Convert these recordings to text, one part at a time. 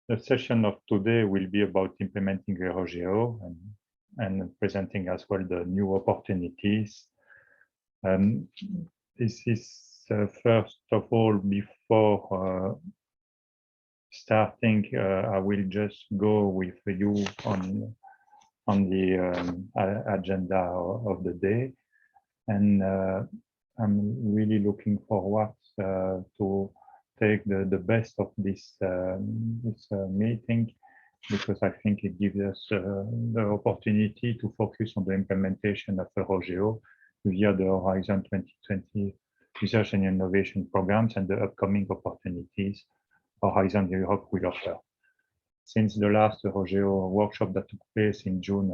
The session of today will be about implementing EuroGEO and presenting as well the new opportunities. This is first of all, before starting, I will just go with you on the agenda of the day, and I'm really looking forward to take the best of this meeting, because I think it gives us the opportunity to focus on the implementation of EuroGEO via the Horizon 2020 Research and Innovation programs and the upcoming opportunities Horizon Europe will offer. Since the last EuroGEO workshop that took place in June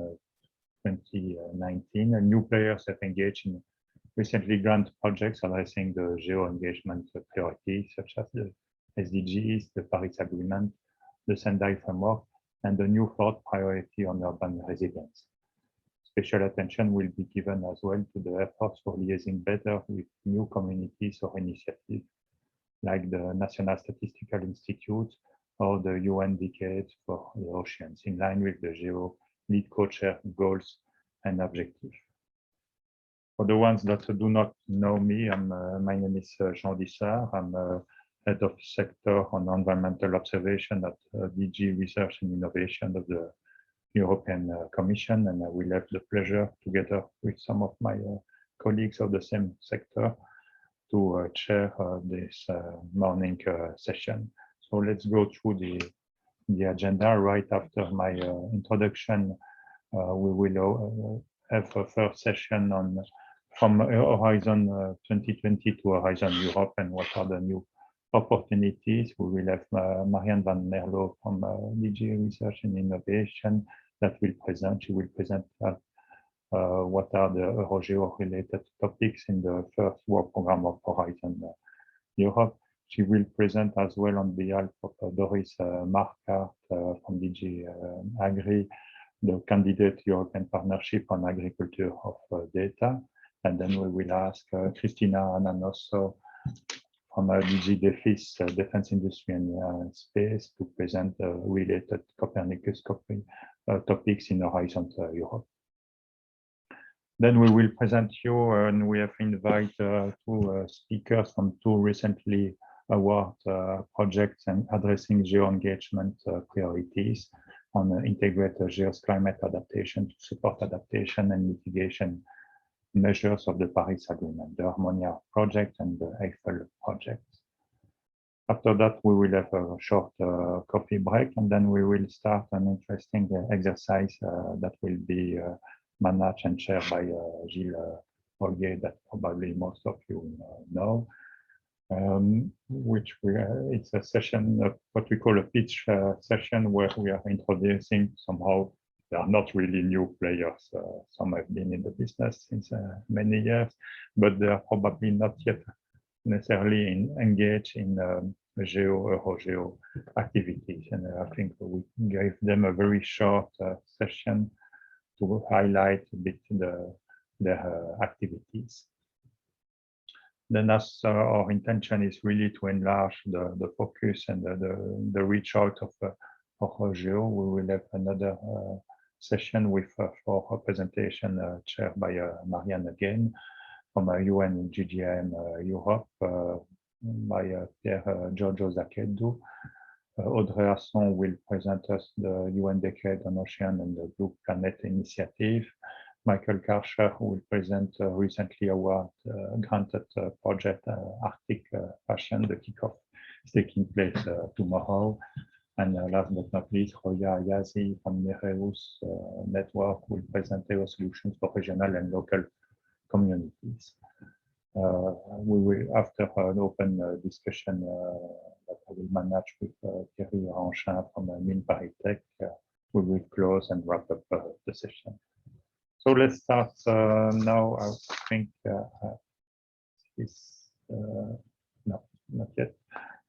2019, new players have engaged in recently granted projects addressing the geo engagement priorities, such as the SDGs, the Paris Agreement, the Sendai framework, and the new fourth priority on urban resilience. Special attention will be given as well to the efforts for liaising better with new communities or initiatives, like the National Statistical Institute or the UN Decade for the Oceans, in line with the GEO lead co-chair goals and objectives. For the ones that do not know me, my name is Jean Dissart. I'm head of sector on environmental observation at DG Research and Innovation of the European Commission, and I will have the pleasure, together with some of my colleagues of the same sector, to chair this morning session. So let's go through the agenda. Right after my introduction, we will have a first session on from Horizon 2020 to Horizon Europe and what are the new opportunities. We will have Marianne van Merlo from DG Research and Innovation that will present. She will present what are the EuroGEO related topics in the first work program of Horizon Europe. She will present as well on behalf of Doris Marquardt from DG Agri, the candidate European Partnership on Agriculture of Data. And then we will ask Christina Ananosso from DG Defense Industry and Space to present related Copernicus topics in Horizon Europe. Then we will present you, and we have invited two speakers from two recently awarded projects and addressing geo-engagement priorities on integrated GEOSS climate adaptation to support adaptation and mitigation measures of the Paris Agreement, the Harmonia project and the Eiffel project. After that, we will have a short coffee break, and then we will start an interesting exercise that will be managed and chaired by Gilles Ollier, that probably most of you know, it's a session of what we call a pitch session, where we are introducing somehow. They are not really new players. Some have been in the business since many years, but they are probably not yet necessarily engaged in EuroGEO activities. And I think we gave them a very short session to highlight a bit their activities. Then as our intention is really to enlarge the focus and the reach out of EuroGEO, we will have another session with for a presentation chaired by Marianne again from UN GGM Europe by Pierre Giorgio Zacchedo. Audrey Asson will present us the UN Decade on Ocean and the Blue Planet Initiative. Michael Karcher will present recently granted project Arctic Fashion. The kickoff is taking place tomorrow. And last but not least, Roya Ayazi from Nereus Network will present EU solutions for regional and local communities. We will, after an open discussion that I will manage with Thierry Ranchin from Mines Paris Tech, we will close and wrap up the session. So let's start now. I think no, not yet.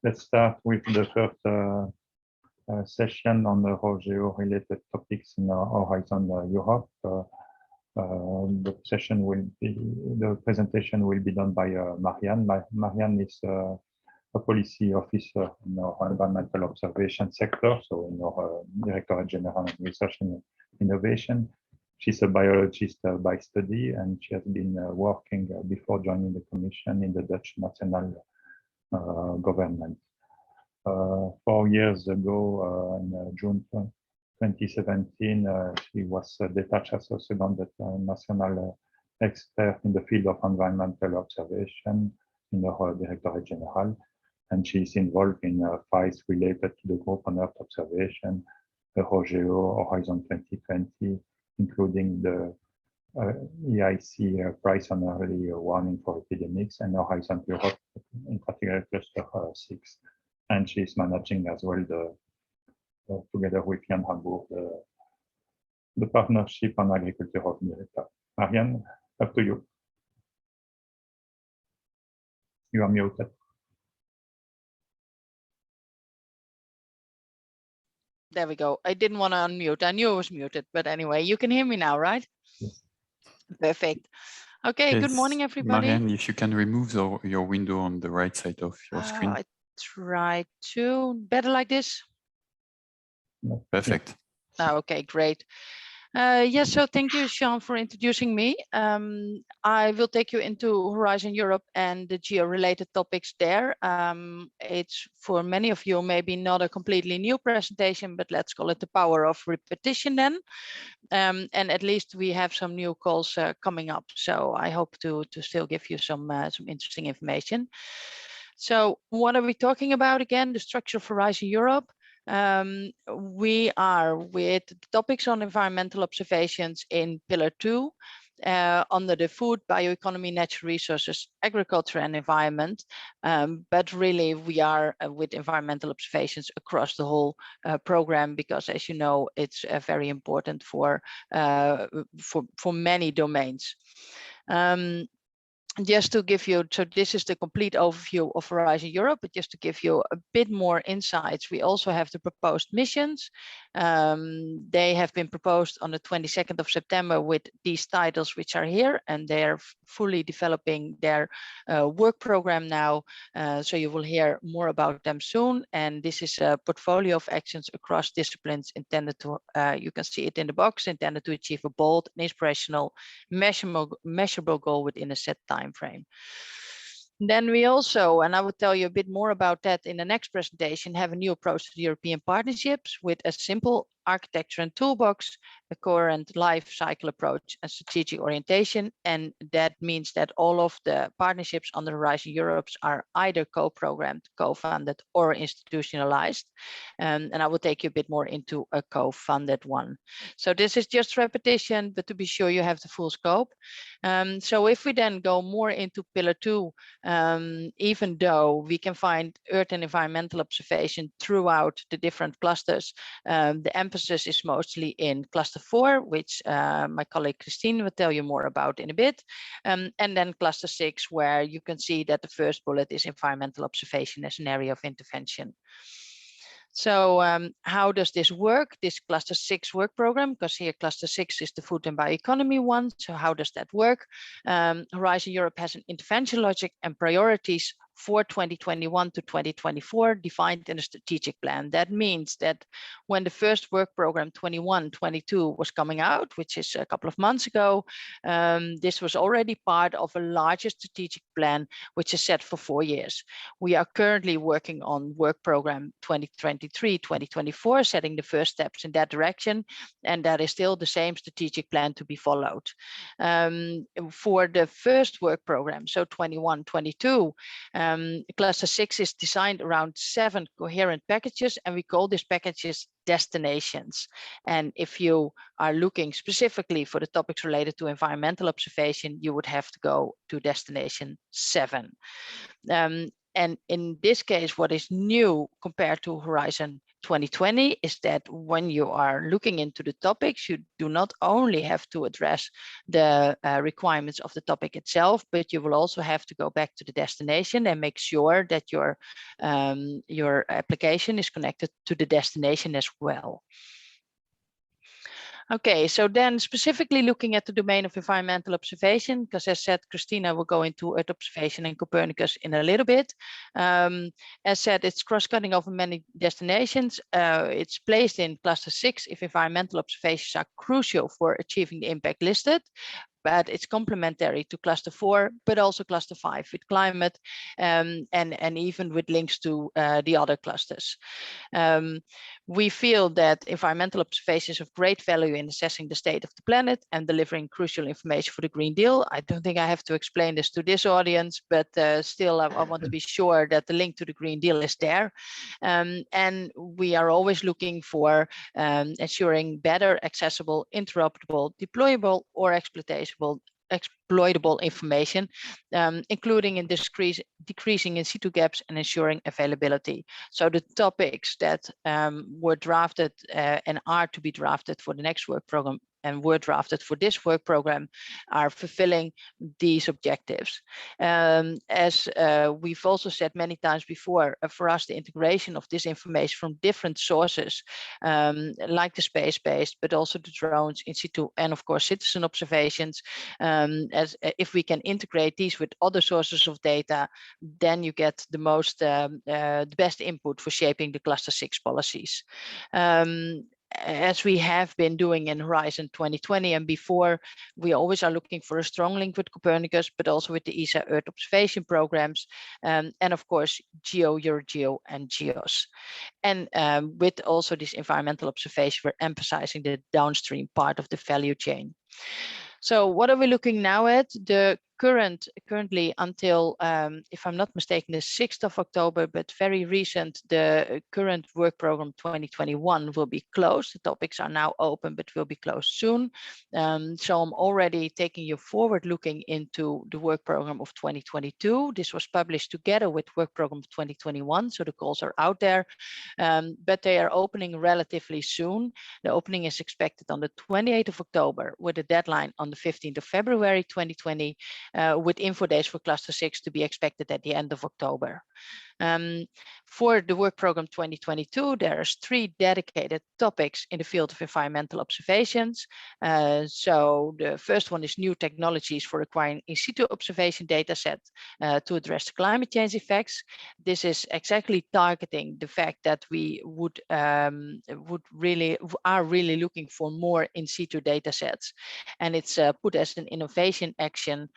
Let's start with the first session on the EuroGEO related topics in Horizon Europe. The session will be, the presentation will be done by Marianne. Marianne is a a policy officer in our environmental observation sector, so in our Directorate General of Research and Innovation. She's a biologist by study, and she has been working before joining the Commission in the Dutch national government. 4 years ago, in June 2017, she was detached as a second national expert in the field of environmental observation in the Directorate General, and she is involved in files related to the group on Earth observation, EuroGEO, Horizon 2020, including the EIC price on early warning for epidemics, and Horizon Europe, in particular cluster 6. And she is managing as well together with Jan Hamburg, the partnership on agriculture of America. Marianne, up to you. You are muted. There we go. I didn't want to unmute. I knew I was muted, but anyway, you can hear me now, right? Yes. Perfect. Okay, Yes, good morning, everybody. Marianne, if you can remove your window on the right side of your screen. I try to. Better like this? Perfect. Oh, okay, great. Yes, so thank you, Sean, for introducing me. I will take you into Horizon Europe and the geo-related topics there. It's for many of you maybe not a completely new presentation, but let's call it the power of repetition then. And at least we have some new calls coming up, so I hope to still give you some interesting information. So what are we talking about again? The structure of Horizon Europe. We are with topics on environmental observations in Pillar 2 under the food, bioeconomy, natural resources, agriculture and environment. But really we are with environmental observations across the whole program, because as you know, it's very important for many domains. Just to give you, so this is the complete overview of Horizon Europe, but just to give you a bit more insights, we also have the proposed missions. They have been proposed on the 22nd of September with these titles, which are here, and they're fully developing their work program now. So you will hear more about them soon. And this is a portfolio of actions across disciplines intended to, you can see it in the box, intended to achieve a bold and inspirational, measurable goal within a set time frame. Then we also, and I will tell you a bit more about that in the next presentation, have a new approach to the European partnerships with a simple architecture and toolbox, a coherent life cycle approach and strategic orientation. And that means that all of the partnerships on the Horizon Europe are either co-programmed, co-funded or institutionalized. And I will take you a bit more into a co-funded one. So this is just repetition, but to be sure you have the full scope. So if we then go more into Pillar 2, even though we can find Earth and environmental observation throughout the different clusters, the emphasis is mostly in Cluster 4, which my colleague Christine will tell you more about in a bit, and then Cluster 6, where you can see that the first bullet is environmental observation as an area of intervention. So how does this work, this Cluster 6 work program? Because here Cluster 6 is the food and bioeconomy one. So how does that work? Horizon Europe has an intervention logic and priorities for 2021 to 2024 defined in a strategic plan. That means that when the first work program 21-22 was coming out, which is a couple of months ago, this was already part of a larger strategic plan, which is set for 4 years. We are currently working on work program 2023-2024, setting the first steps in that direction. And that is still the same strategic plan to be followed. For the first work program, so 21-22, Cluster 6 is designed around 7 coherent packages, and we call these packages destinations. And if you are looking specifically for the topics related to environmental observation, you would have to go to destination 7. And in this case, what is new compared to Horizon 2020 is that when you are looking into the topics, you do not only have to address the requirements of the topic itself, but you will also have to go back to the destination and make sure that your application is connected to the destination as well. Okay, so then specifically looking at the domain of environmental observation, because as said, Christina will go into Earth observation and Copernicus in a little bit. As said, it's cross-cutting over many destinations. It's placed in cluster 6 if environmental observations are crucial for achieving the impact listed. But it's complementary to cluster 4, but also cluster 5 with climate and even with links to the other clusters. We feel that environmental observations of great value in assessing the state of the planet and delivering crucial information for the Green Deal. I don't think I have to explain this to this audience, but still I want to be sure that the link to the Green Deal is there. And we are always looking for ensuring better, accessible, interoperable, deployable, or exploitable information, including in decreasing in situ gaps and ensuring availability. So the topics that were drafted and are to be drafted for the next work program and were drafted for this work program are fulfilling these objectives. As we've also said many times before, for us, the integration of this information from different sources, like the space-based, but also the drones, in situ, and of course, citizen observations, as if we can integrate these with other sources of data, then you get the most, the best input for shaping the cluster 6 policies. As we have been doing in Horizon 2020 and before, we always are looking for a strong link with Copernicus, but also with the ESA Earth observation programs, and of course, GEO, EuroGEO, and GEOSS. And with also this environmental observation, we're emphasizing the downstream part of the value chain. So what are we looking now at? The currently until, if I'm not mistaken, the 6th of October, but very recent, the current work program 2021 will be closed. The topics are now open, but will be closed soon. So I'm already taking you forward looking into the work program of 2022. This was published together with work program of 2021. So the calls are out there, but they are opening relatively soon. The opening is expected on the 28th of October with a deadline on the 15th of February 2020. With info days for cluster 6 to be expected at the end of October. For the work program 2022, there's 3 dedicated topics in the field of environmental observations. So the first one is new technologies for acquiring in situ observation data set to address the climate change effects. This is exactly targeting the fact that we are really looking for more in situ data sets, and it's put as an innovation action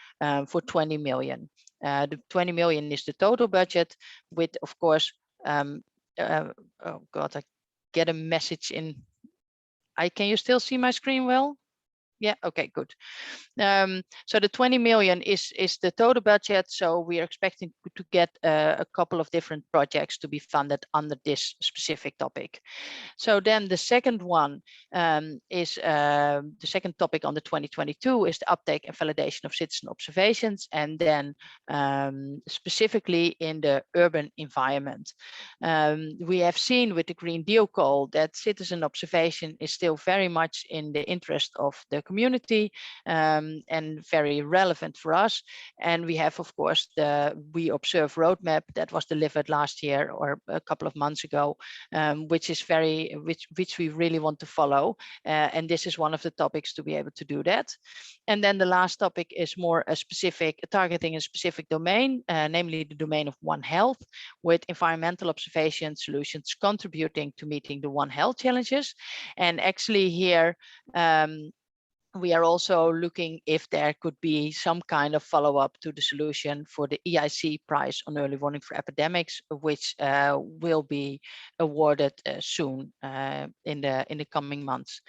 for 20 million. The 20 million is the total budget with, of course, oh God, I get a message in. Can you still see my screen well? Yeah, okay, good. So the 20 million is the total budget. So we are expecting to get a couple of different projects to be funded under this specific topic. So then the second one is the second topic on the 2022 is the uptake and validation of citizen observations, and then specifically in the urban environment. We have seen with the Green Deal call that citizen observation is still very much in the interest of the community and very relevant for us. And we have, of course, the We Observe roadmap that was delivered last year or a couple of months ago, which is which we really want to follow. And this is one of the topics to be able to do that. And then the last topic is more a specific, targeting a specific domain, namely the domain of One Health, with environmental observation solutions contributing to meeting the One Health challenges. And actually here, we are also looking if there could be some kind of follow-up to the solution for the EIC prize on early warning for epidemics, which will be awarded soon in the coming months.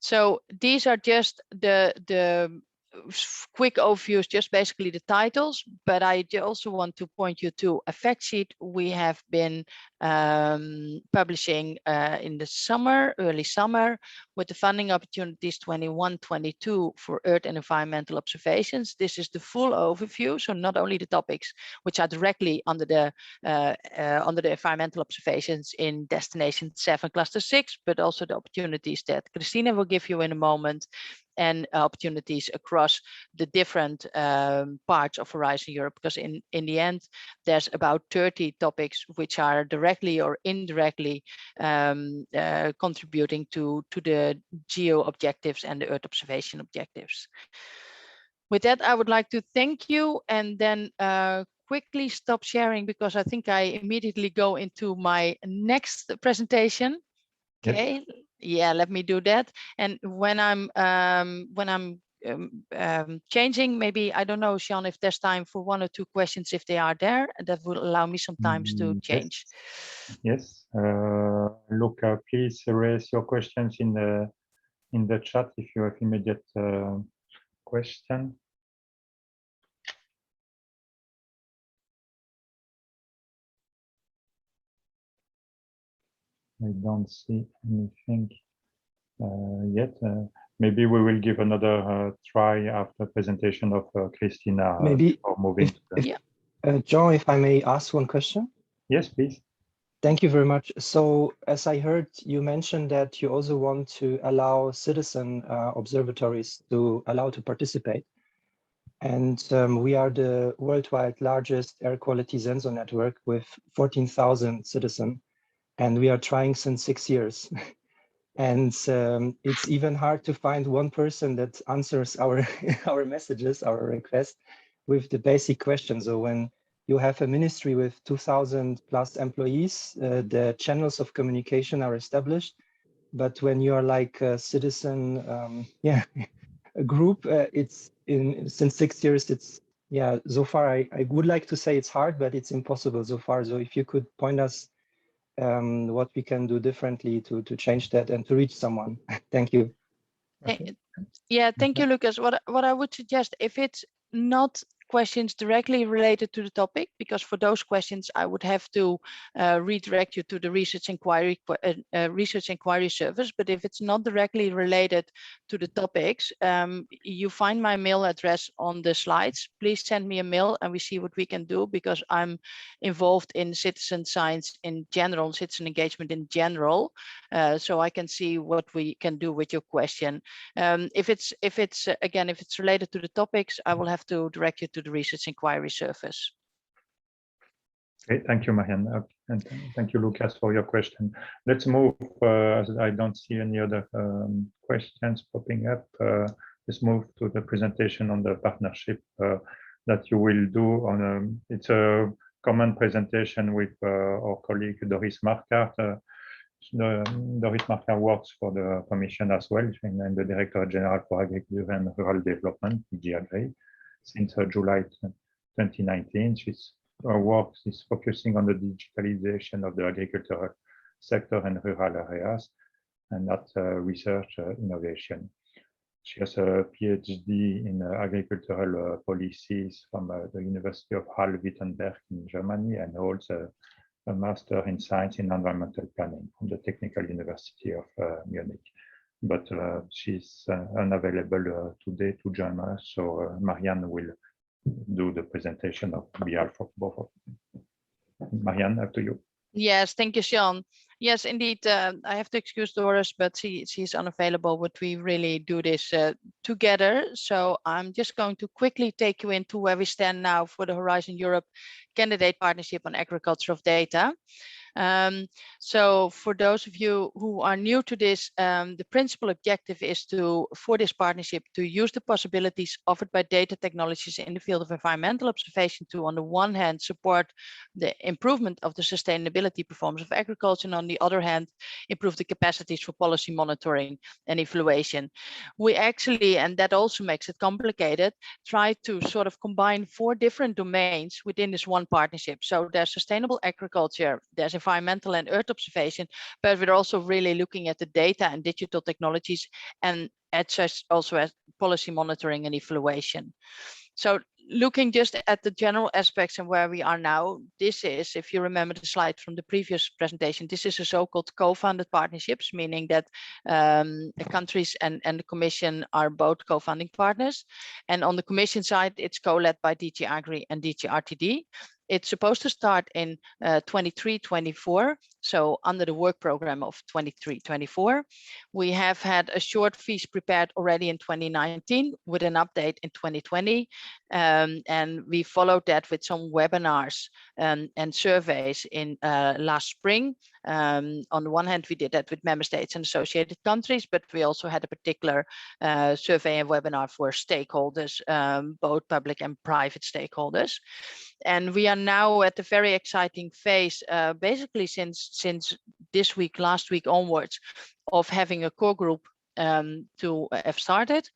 So these are just the quick overviews, just basically the titles, but I also want to point you to a fact sheet we have been publishing in the summer, early summer, with the funding opportunities 21-22 for Earth and environmental observations. This is the full overview, so not only the topics which are directly under the environmental observations in Destination 7 Cluster 6, but also the opportunities that Christina will give you in a moment. and opportunities across the different parts of Horizon Europe, because in the end, there's about 30 topics which are directly or indirectly contributing to the GEO objectives and the Earth observation objectives. With that, I would like to thank you and then quickly stop sharing, because I think I immediately go into my next presentation. Okay, yeah, let me do that. And when I'm changing, maybe, I don't know, Sean, if there's time for 1 or 2 questions, if they are there, that will allow me sometimes to change. Yes, Luca, please raise your questions in the chat if you have immediate question. I don't see anything yet. Maybe we will give another try after presentation of Christina. Maybe or moving. John, if I may ask one question. Yes, please. Thank you very much. So, as I heard, you mentioned that you also want to allow citizen observatories to participate. And we are the worldwide largest air quality sensor network with 14,000 citizens. And we are trying since 6 years. And it's even hard to find one person that answers our messages, our requests with the basic questions. So when you have a ministry with 2,000 plus employees, the channels of communication are established. But when you are like a citizen, a group, since 6 years, it's, so far I would like to say it's hard, but it's impossible so far. So if you could point us what we can do differently to change that and to reach someone. Thank you. Okay. Yeah, thank you, Lucas. What I would suggest, if it's not questions directly related to the topic, because for those questions I would have to redirect you to the research inquiry service. But if it's not directly related to the topics, you find my mail address on the slides. Please send me a mail and we see what we can do, because I'm involved in citizen science in general, citizen engagement in general, so I can see what we can do with your question. If it's related to the topics, I will have to direct you to the research inquiry service. Okay, thank you, Marianne, and thank you, Lucas, for your question. Let's move, as I don't see any other questions popping up. Let's move to the presentation on the partnership that you will do on. It's a common presentation with our colleague Doris Marquardt. Doris Marquardt works for the Commission as well, and the Director General for Agriculture and Rural Development, DG since July 2019. Her work is focusing on the digitalization of the agricultural sector and rural areas, and that research innovation. She has a PhD in agricultural policies from the University of Halle-Wittenberg in Germany, and holds a Master in Science in Environmental Planning from the Technical University of Munich. But she's unavailable today to join us, so Marianne will do the presentation on behalf of both of them. Marianne, up to you. Yes, thank you, Sean. Yes, indeed, I have to excuse Doris, but she's unavailable, but we really do this together. So I'm just going to quickly take you into where we stand now for the Horizon Europe Candidate Partnership on Agriculture of Data. So for those of you who are new to this, the principal objective is for this partnership to use the possibilities offered by data technologies in the field of environmental observation to, on the one hand, support the improvement of the sustainability performance of agriculture, and on the other hand, improve the capacities for policy monitoring and evaluation. We actually, and that also makes it complicated, try to sort of combine 4 different domains within this one partnership. So there's sustainable agriculture, there's environmental and earth observation, but we're also really looking at the data and digital technologies, and also as policy monitoring and evaluation. So looking just at the general aspects and where we are now, this is, if you remember the slide from the previous presentation, this is a so-called co-funded partnerships, meaning that the countries and the Commission are both co-funding partners. And on the Commission side, it's co-led by DG Agri and DG RTD. It's supposed to start in 23-24, so under the work program of 23-24. We have had a short piece prepared already in 2019 with an update in 2020, and we followed that with some webinars and surveys in last spring. On the one hand, we did that with member states and associated countries, but we also had a particular survey and webinar for stakeholders, both public and private stakeholders. And we are now at the very exciting phase, basically since this week, last week onwards, of having a core group to have started.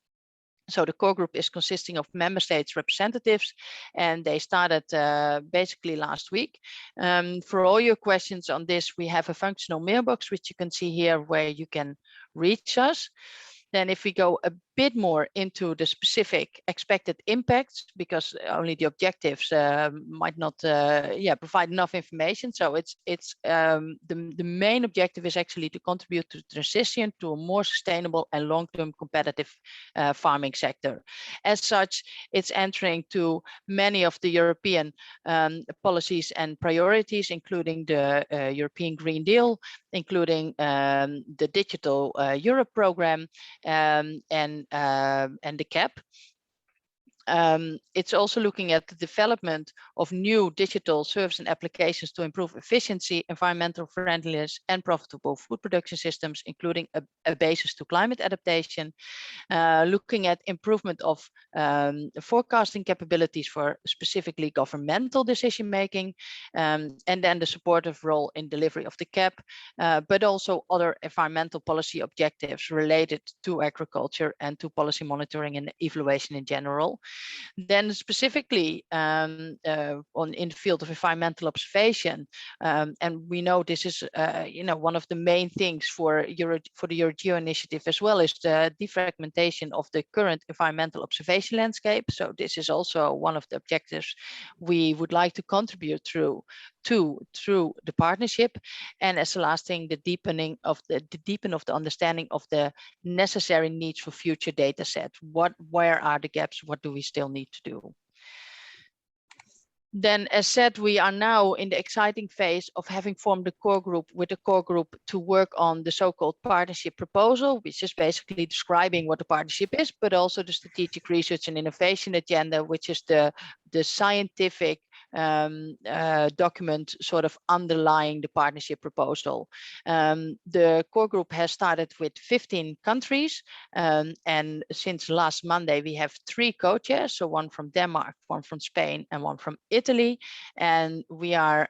So the core group is consisting of member states representatives, and they started basically last week. For all your questions on this, we have a functional mailbox, which you can see here, where you can reach us. Then if we go a bit more into the specific expected impacts, because only the objectives might not provide enough information. So the main objective is actually to contribute to the transition to a more sustainable and long-term competitive farming sector. As such, it's answering to many of the European policies and priorities, including the European Green Deal, including the Digital Europe program, and the CAP. It's also looking at the development of new digital service and applications to improve efficiency, environmental friendliness, and profitable food production systems, including a basis to climate adaptation. Looking at improvement of forecasting capabilities for specifically governmental decision making, and then the supportive role in delivery of the CAP, but also other environmental policy objectives related to agriculture and to policy monitoring and evaluation in general. Then specifically in the field of environmental observation, and we know this is one of the main things for the EuroGEO initiative as well, is the defragmentation of the current environmental observation landscape. So this is also one of the objectives we would like to contribute through the partnership. And as the last thing, the deepening of the understanding of the necessary needs for future data sets. Where are the gaps? What do we still need to do? Then, as said, we are now in the exciting phase of having formed a core group with a core group to work on the so-called partnership proposal, which is basically describing what the partnership is, but also the strategic research and innovation agenda, which is the scientific document sort of underlying the partnership proposal. The core group has started with 15 countries, and since last Monday we have 3 co-chairs, so one from Denmark, one from Spain, and one from Italy. And we are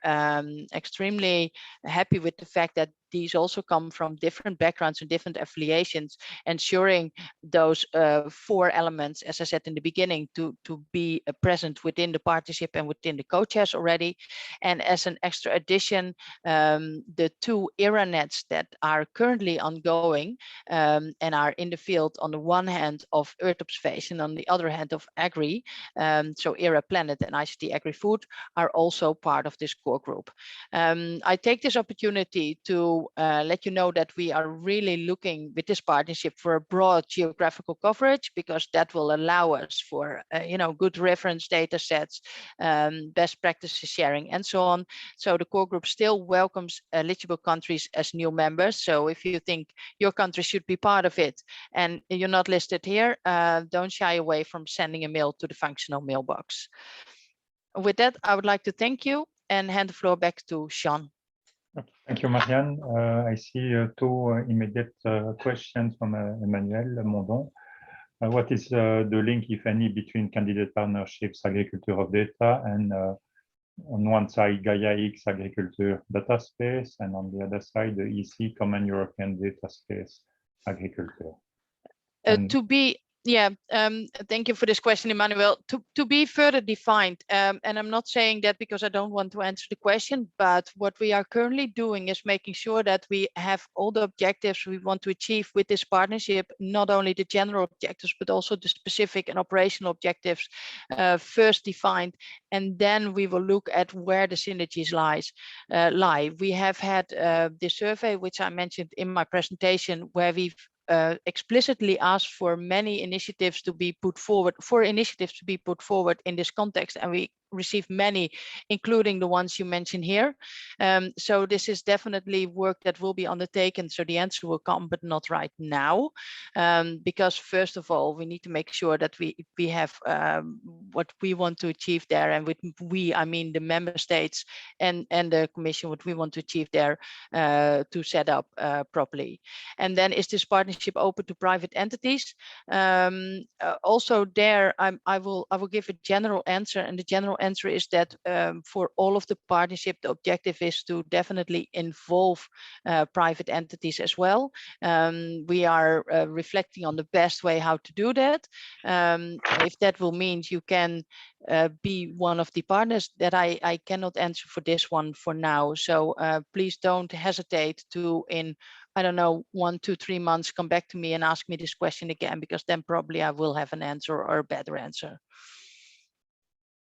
extremely happy with the fact that these also come from different backgrounds and different affiliations, ensuring those 4 elements, as I said in the beginning, to be present within the partnership and within the co-chairs already. And as an extra addition, the 2 ERA-nets that are currently ongoing and are in the field, on the one hand of Earth observation, on the other hand of Agri, so ERA Planet and ICT Agri-Food, are also part of this core group. I take this opportunity to let you know that we are really looking with this partnership for a broad geographical coverage, because that will allow us for good reference data sets, best practices sharing, and so on. So the core group still welcomes eligible countries as new members. So if you think your country should be part of it and you're not listed here, don't shy away from sending a mail to the functional mailbox. With that, I would like to thank you and hand the floor back to Sean. Thank you, Marianne. I see 2 immediate questions from Emmanuel Mondon. What is the link, if any, between candidate partnerships, agriculture of data, and on one side, Gaia-X agriculture data space, and on the other side, the EC Common European Data Space agriculture? Thank you for this question, Emmanuel. To be further defined, and I'm not saying that because I don't want to answer the question, but what we are currently doing is making sure that we have all the objectives we want to achieve with this partnership, not only the general objectives, but also the specific and operational objectives first defined, and then we will look at where the synergies lie. We have had the survey, which I mentioned in my presentation, where we've explicitly asked for initiatives to be put forward in this context, and we received many, including the ones you mentioned here. So this is definitely work that will be undertaken. So the answer will come, but not right now, because first of all, we need to make sure that we have what we want to achieve there, and with we, I mean the member states and the Commission, what we want to achieve there to set up properly. And then, is this partnership open to private entities? Also there, I will give a general answer, and the general answer is that for all of the partnership, the objective is to definitely involve private entities as well. We are reflecting on the best way how to do that. If that will mean you can be one of the partners, that I cannot answer for this one for now. So please don't hesitate to, in, I don't know, 1, 2, 3 months, come back to me and ask me this question again, because then probably I will have an answer or a better answer.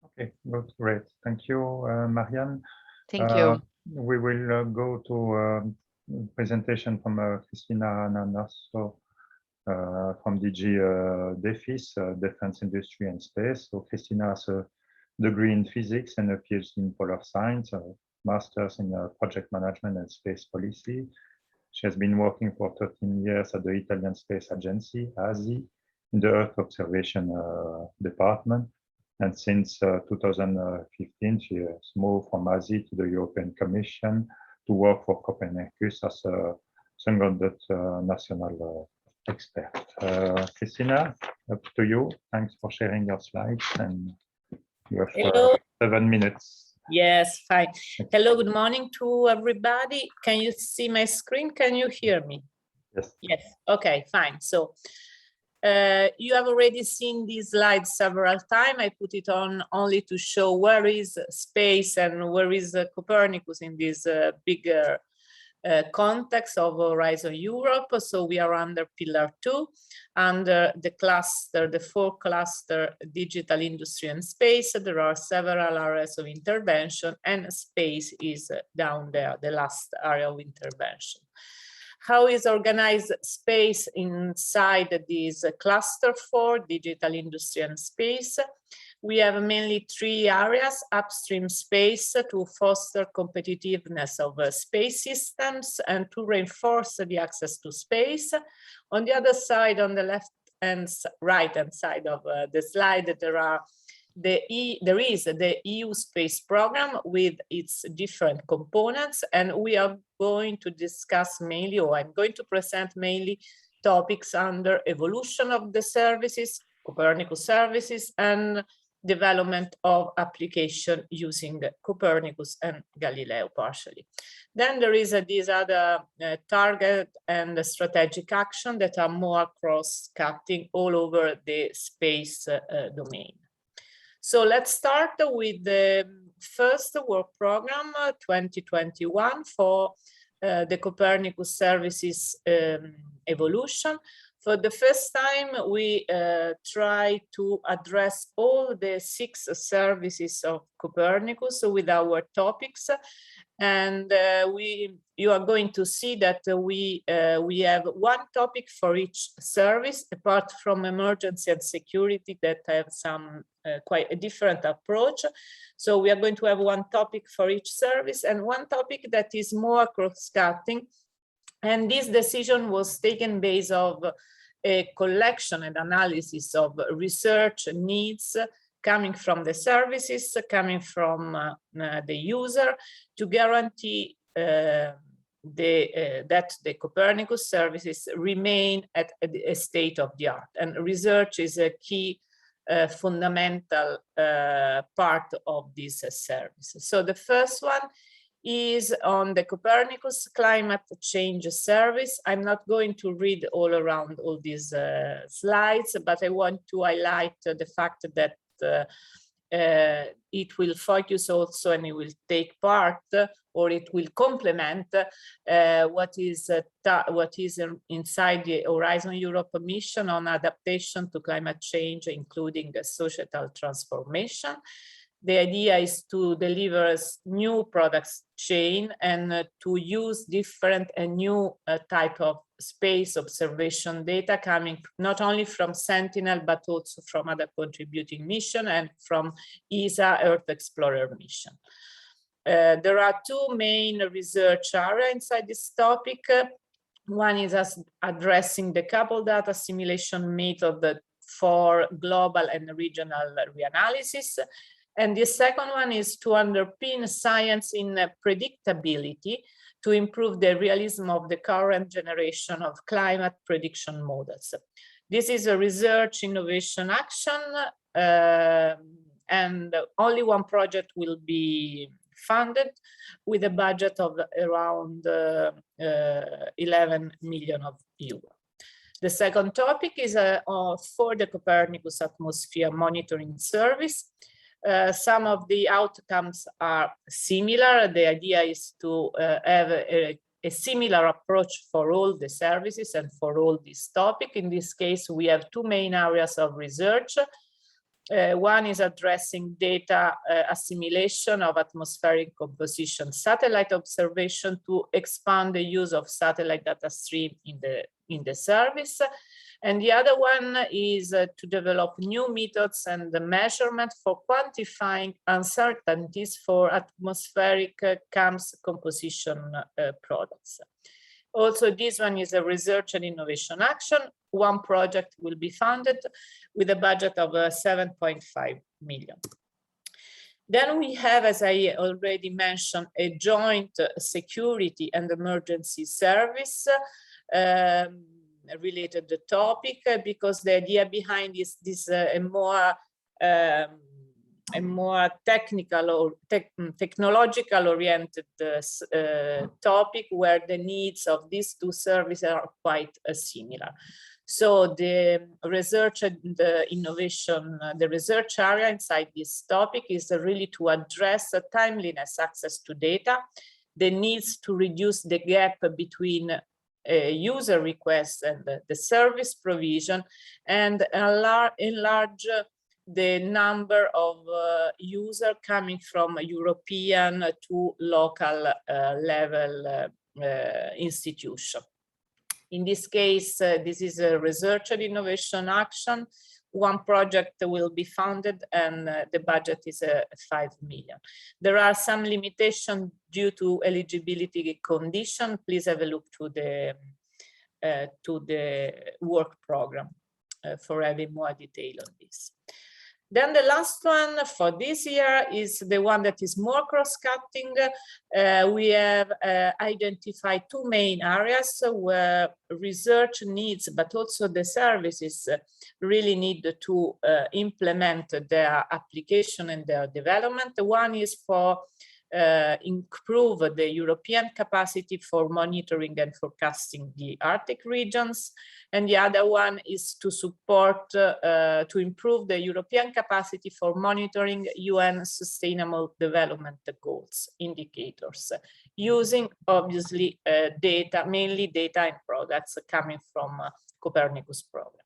Okay, good, great. Thank you, Marianne. Thank you. We will go to presentation from Christina Ananasso from DG DEFIS, Defense Industry and Space. So Christina has a degree in physics and a PhD in polar science, a master's in project management and space policy. She has been working for 13 years at the Italian Space Agency, ASI, in the Earth Observation Department. And since 2015, she has moved from ASI to the European Commission to work for Copernicus as a seconded national expert. Christina, up to you. Thanks for sharing your slides, and you have 7 minutes. Yes, fine. Hello, good morning to everybody. Can you see my screen? Can you hear me? Yes. Yes. Okay, fine. So you have already seen these slides several times. I put it on only to show where is space and where is Copernicus in this bigger context of Horizon Europe. So we are under Pillar 2, under the cluster, the 4 cluster digital industry and space. There are several areas of intervention, and space is down there, the last area of intervention. How is organized space inside this cluster 4, digital industry and space? We have mainly 3 areas: upstream space to foster competitiveness of space systems and to reinforce the access to space. On the other side, on the left and right hand side of the slide, there is the EU space program with its different components, and we are going to discuss mainly, or I'm going to present mainly topics under evolution of the services, Copernicus services, and development of application using Copernicus and Galileo partially. Then there is this other target and strategic action that are more cross-cutting all over the space domain. So let's start with the first work program 2021 for the Copernicus services evolution. For the first time, we try to address all the 6 services of Copernicus with our topics. And you are going to see that we have 1 topic for each service, apart from emergency and security that have some quite a different approach. So we are going to have 1 topic for each service and 1 topic that is more cross-cutting. And this decision was taken based on a collection and analysis of research needs coming from the services, coming from the user, to guarantee that the Copernicus services remain at a state of the art. And research is a key fundamental part of this service. So the first one is on the Copernicus Climate Change Service. I'm not going to read all around all these slides, but I want to highlight the fact that it will focus also, and it will take part, or it will complement what is inside the Horizon Europe mission on adaptation to climate change, including the societal transformation. The idea is to deliver new products chain and to use different and new type of space observation data coming not only from Sentinel, but also from other contributing missions and from ESA Earth Explorer mission. There are two main research areas inside this topic. One is addressing the coupled data assimilation method for global and regional reanalysis. And the second one is to underpin science in predictability to improve the realism of the current generation of climate prediction models. This is a research innovation action, and only one project will be funded with a budget of around 11 million euro. The second topic is for the Copernicus Atmosphere Monitoring Service. Some of the outcomes are similar. The idea is to have a similar approach for all the services and for all this topic. In this case, we have two main areas of research. One is addressing data assimilation of atmospheric composition satellite observation to expand the use of satellite data stream in the service. And the other one is to develop new methods and the measurement for quantifying uncertainties for atmospheric CAMS composition products. Also, this one is a research and innovation action. One project will be funded with a budget of 7.5 million. Then we have, as I already mentioned, a joint security and emergency service related to the topic, because the idea behind this a more technical or technological oriented topic where the needs of these two services are quite similar. So the research and the innovation, the research area inside this topic is really to address the timeliness access to data, the needs to reduce the gap between user requests and the service provision, and enlarge the number of users coming from European to local level institution. In this case, this is a research and innovation action. One project will be funded and the budget is 5 million. There are some limitations due to eligibility condition. Please have a look to the work program for having more detail on this. Then the last one for this year is the one that is more cross-cutting. We have identified two main areas where research needs, but also the services really need to implement their application and their development. One is for improve the European capacity for monitoring and forecasting the Arctic regions. And the other one is to support, to improve the European capacity for monitoring UN Sustainable Development Goals indicators, using obviously data, mainly data and products coming from Copernicus program.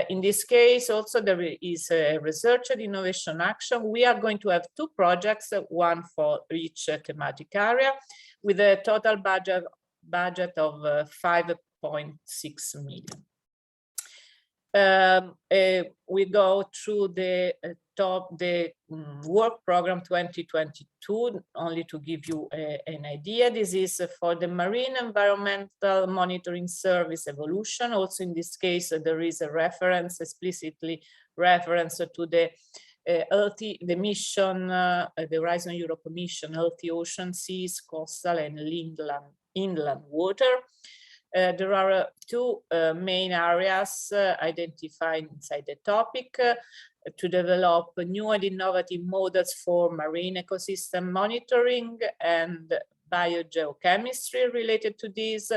In this case, also there is a research and innovation action. We are going to have two projects, one for each thematic area, with a total budget of 5.6 million. We go through the work program 2022, only to give you an idea. This is for the Marine Environmental Monitoring Service evolution. Also in this case, there is a reference, explicitly reference to the mission, the Horizon Europe mission, healthy ocean, seas, coastal and inland water. There are two main areas identified inside the topic to develop new and innovative models for marine ecosystem monitoring and biogeochemistry related to this,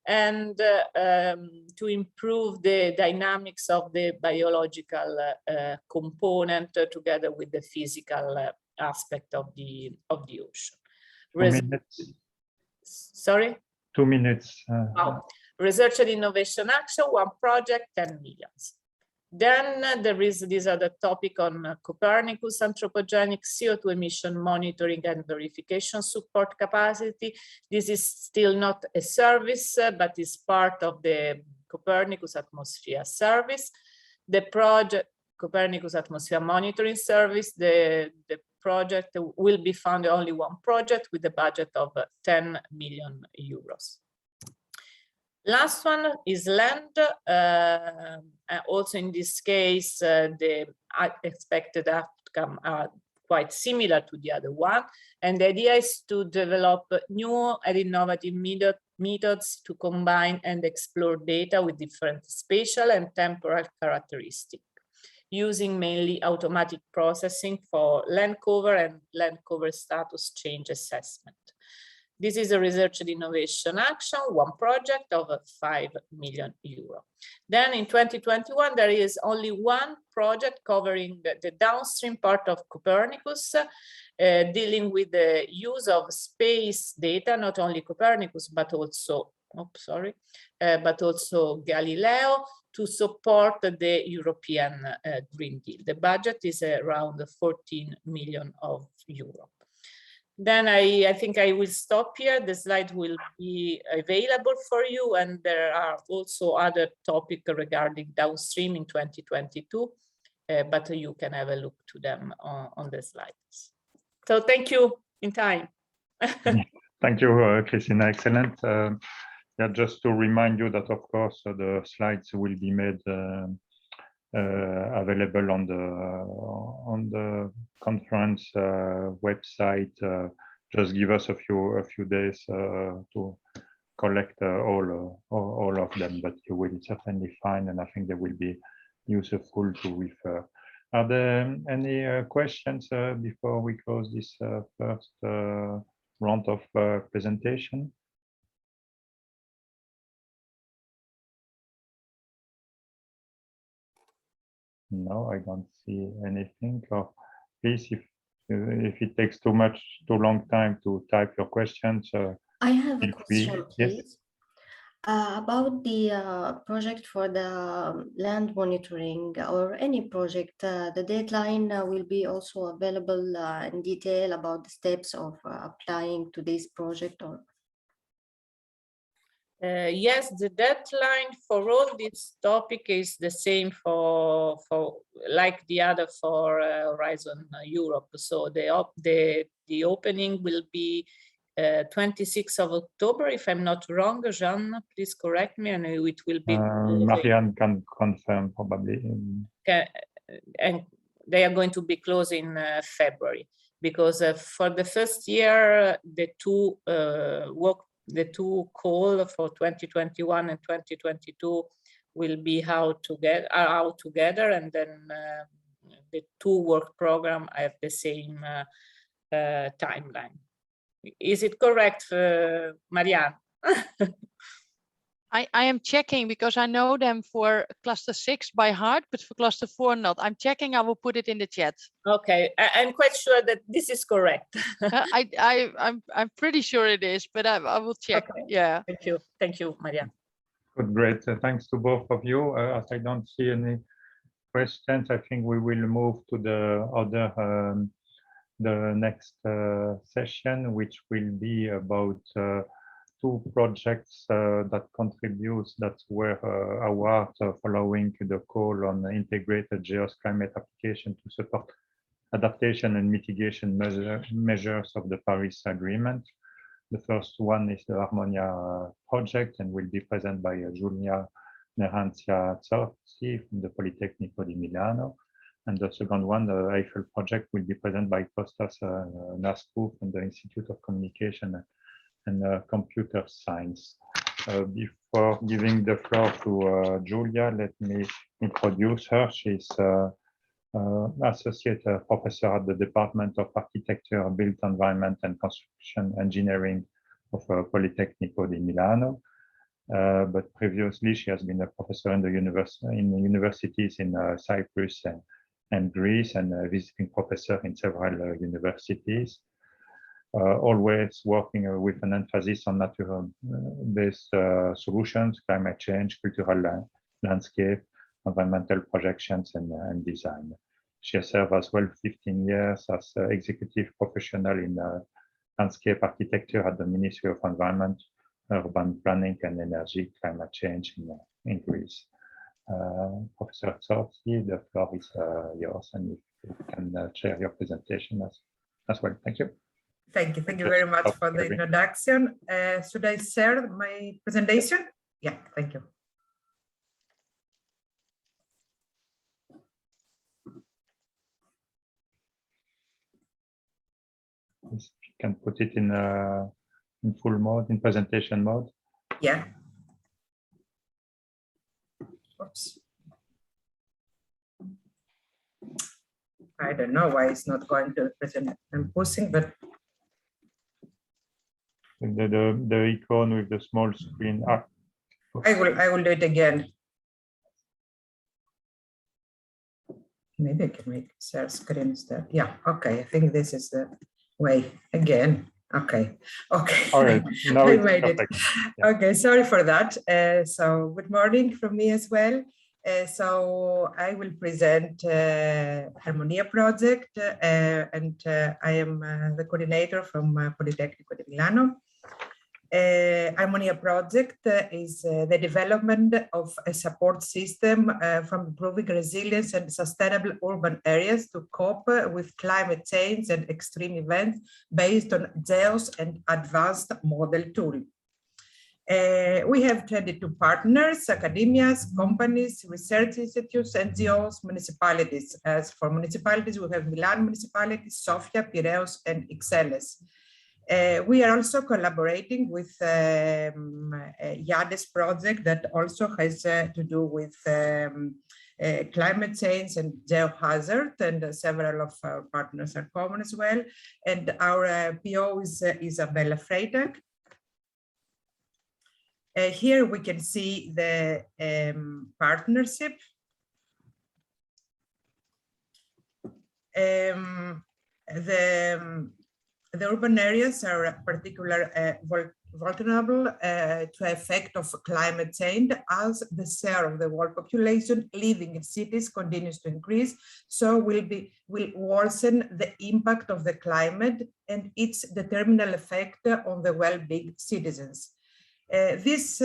and to improve the dynamics of the biological component together with the physical aspect of the ocean. 2 minutes. Sorry? 2 minutes. Research and innovation action, one project, 10 million. Then there is this other topic on Copernicus anthropogenic CO2 emission monitoring and verification support capacity. This is still not a service, but is part of the Copernicus Atmosphere Service. The project Copernicus Atmosphere Monitoring Service, the project will be funded only one project with a budget of 10 million euros. Last one is land. Also in this case, the expected outcome are quite similar to the other one. And the idea is to develop new and innovative methods to combine and explore data with different spatial and temporal characteristics, using mainly automatic processing for land cover and land cover status change assessment. This is a research and innovation action, one project of 5 million euro. Then in 2021, there is only one project covering the downstream part of Copernicus, dealing with the use of space data, not only Copernicus, but also, but also Galileo, to support the European Green Deal. The budget is around 14 million euro. Then I think I will stop here. The slide will be available for you, and there are also other topics regarding downstream in 2022, but you can have a look to them on the slides. So thank you in time. Thank you, Christina. Excellent. Yeah, just to remind you that, of course, the slides will be made available on the conference website. Just give us a few days to collect all of them, but you will certainly find, and I think they will be useful to refer. Are there any questions before we close this first round of presentation? No, I don't see anything. Or please, if it takes too long time to type your questions. I have a question, please. Yes. About the project for the land monitoring or any project, the deadline will be also available in detail about the steps of applying to this project, or? Yes, the deadline for all this topic is the same for like the other for Horizon Europe. So the opening will be 26th of October, if I'm not wrong. Jean, please correct me, and it will be. Marianne can confirm probably. And they are going to be closed in February, because for the first year, the two call for 2021 and 2022 will be out together, and then the two work program have the same timeline. Is it correct, Marianne? I am checking because I know them for cluster 6 by heart, but for cluster 4 not. I'm checking. I will put it in the chat. Okay, I'm quite sure that this is correct. I'm pretty sure it is, but I will check. Okay. Yeah. Thank you, Marianne. Good, great. Thanks to both of you. As I don't see any questions, I think we will move to the other the next session, which will be about two projects that were awarded following the call on the integrated GEOSS climate application to support adaptation and mitigation measures of the Paris Agreement. The first one is the Harmonia project and will be presented by Giulia Nerranzia-Zorzi from the Politecnico di Milano. And the second one, the Eiffel project, will be presented by Kostas Nascu from the Institute of Communication and Computer Science. Before giving the floor to Giulia, let me introduce her. She's Associate Professor at the Department of Architecture, Built Environment and Construction Engineering of Politecnico di Milano. But previously, she has been a professor in the universities in Cyprus and Greece, and a visiting professor in several universities. Always working with an emphasis on natural-based solutions, climate change, cultural landscape, environmental projections and design. She has served as well 15 years as executive professional in landscape architecture at the Ministry of Environment, Urban Planning and Energy, Climate Change in Greece. Professor Zorzi, the floor is yours, and if you can share your presentation as well. Thank you. Thank you very much for the introduction. Should I share my presentation? Yeah, thank you. You can put it in full mode, in presentation mode. Yeah. Oops. I don't know why it's not going to present. I'm pushing, but The icon with the small screen. I will do it again. Maybe I can make share screen instead. Yeah, okay. I think this is the way again. Okay. All right. Now I it's made perfect. it. Yeah. Okay, sorry for that. So good morning from me as well. So I will present Harmonia project, and I am the coordinator from Politecnico di Milano. Harmonia project is the development of a support system from improving resilience and sustainable urban areas to cope with climate change and extreme events based on GEOSS and advanced model tool. We have 22 partners, academias, companies, research institutes, NGOs, municipalities. As for municipalities, we have Milan municipality, Sofia, Piraeus, and Ixelles. We are also collaborating with IADES project that also has to do with climate change and geohazard, and several of our partners are common as well. And our PO is Isabella Freitag. Here we can see the partnership. The urban areas are particularly vulnerable to effect of climate change, as the share of the world population living in cities continues to increase. So will worsen the impact of the climate and its determinal effect on the well-being citizens. This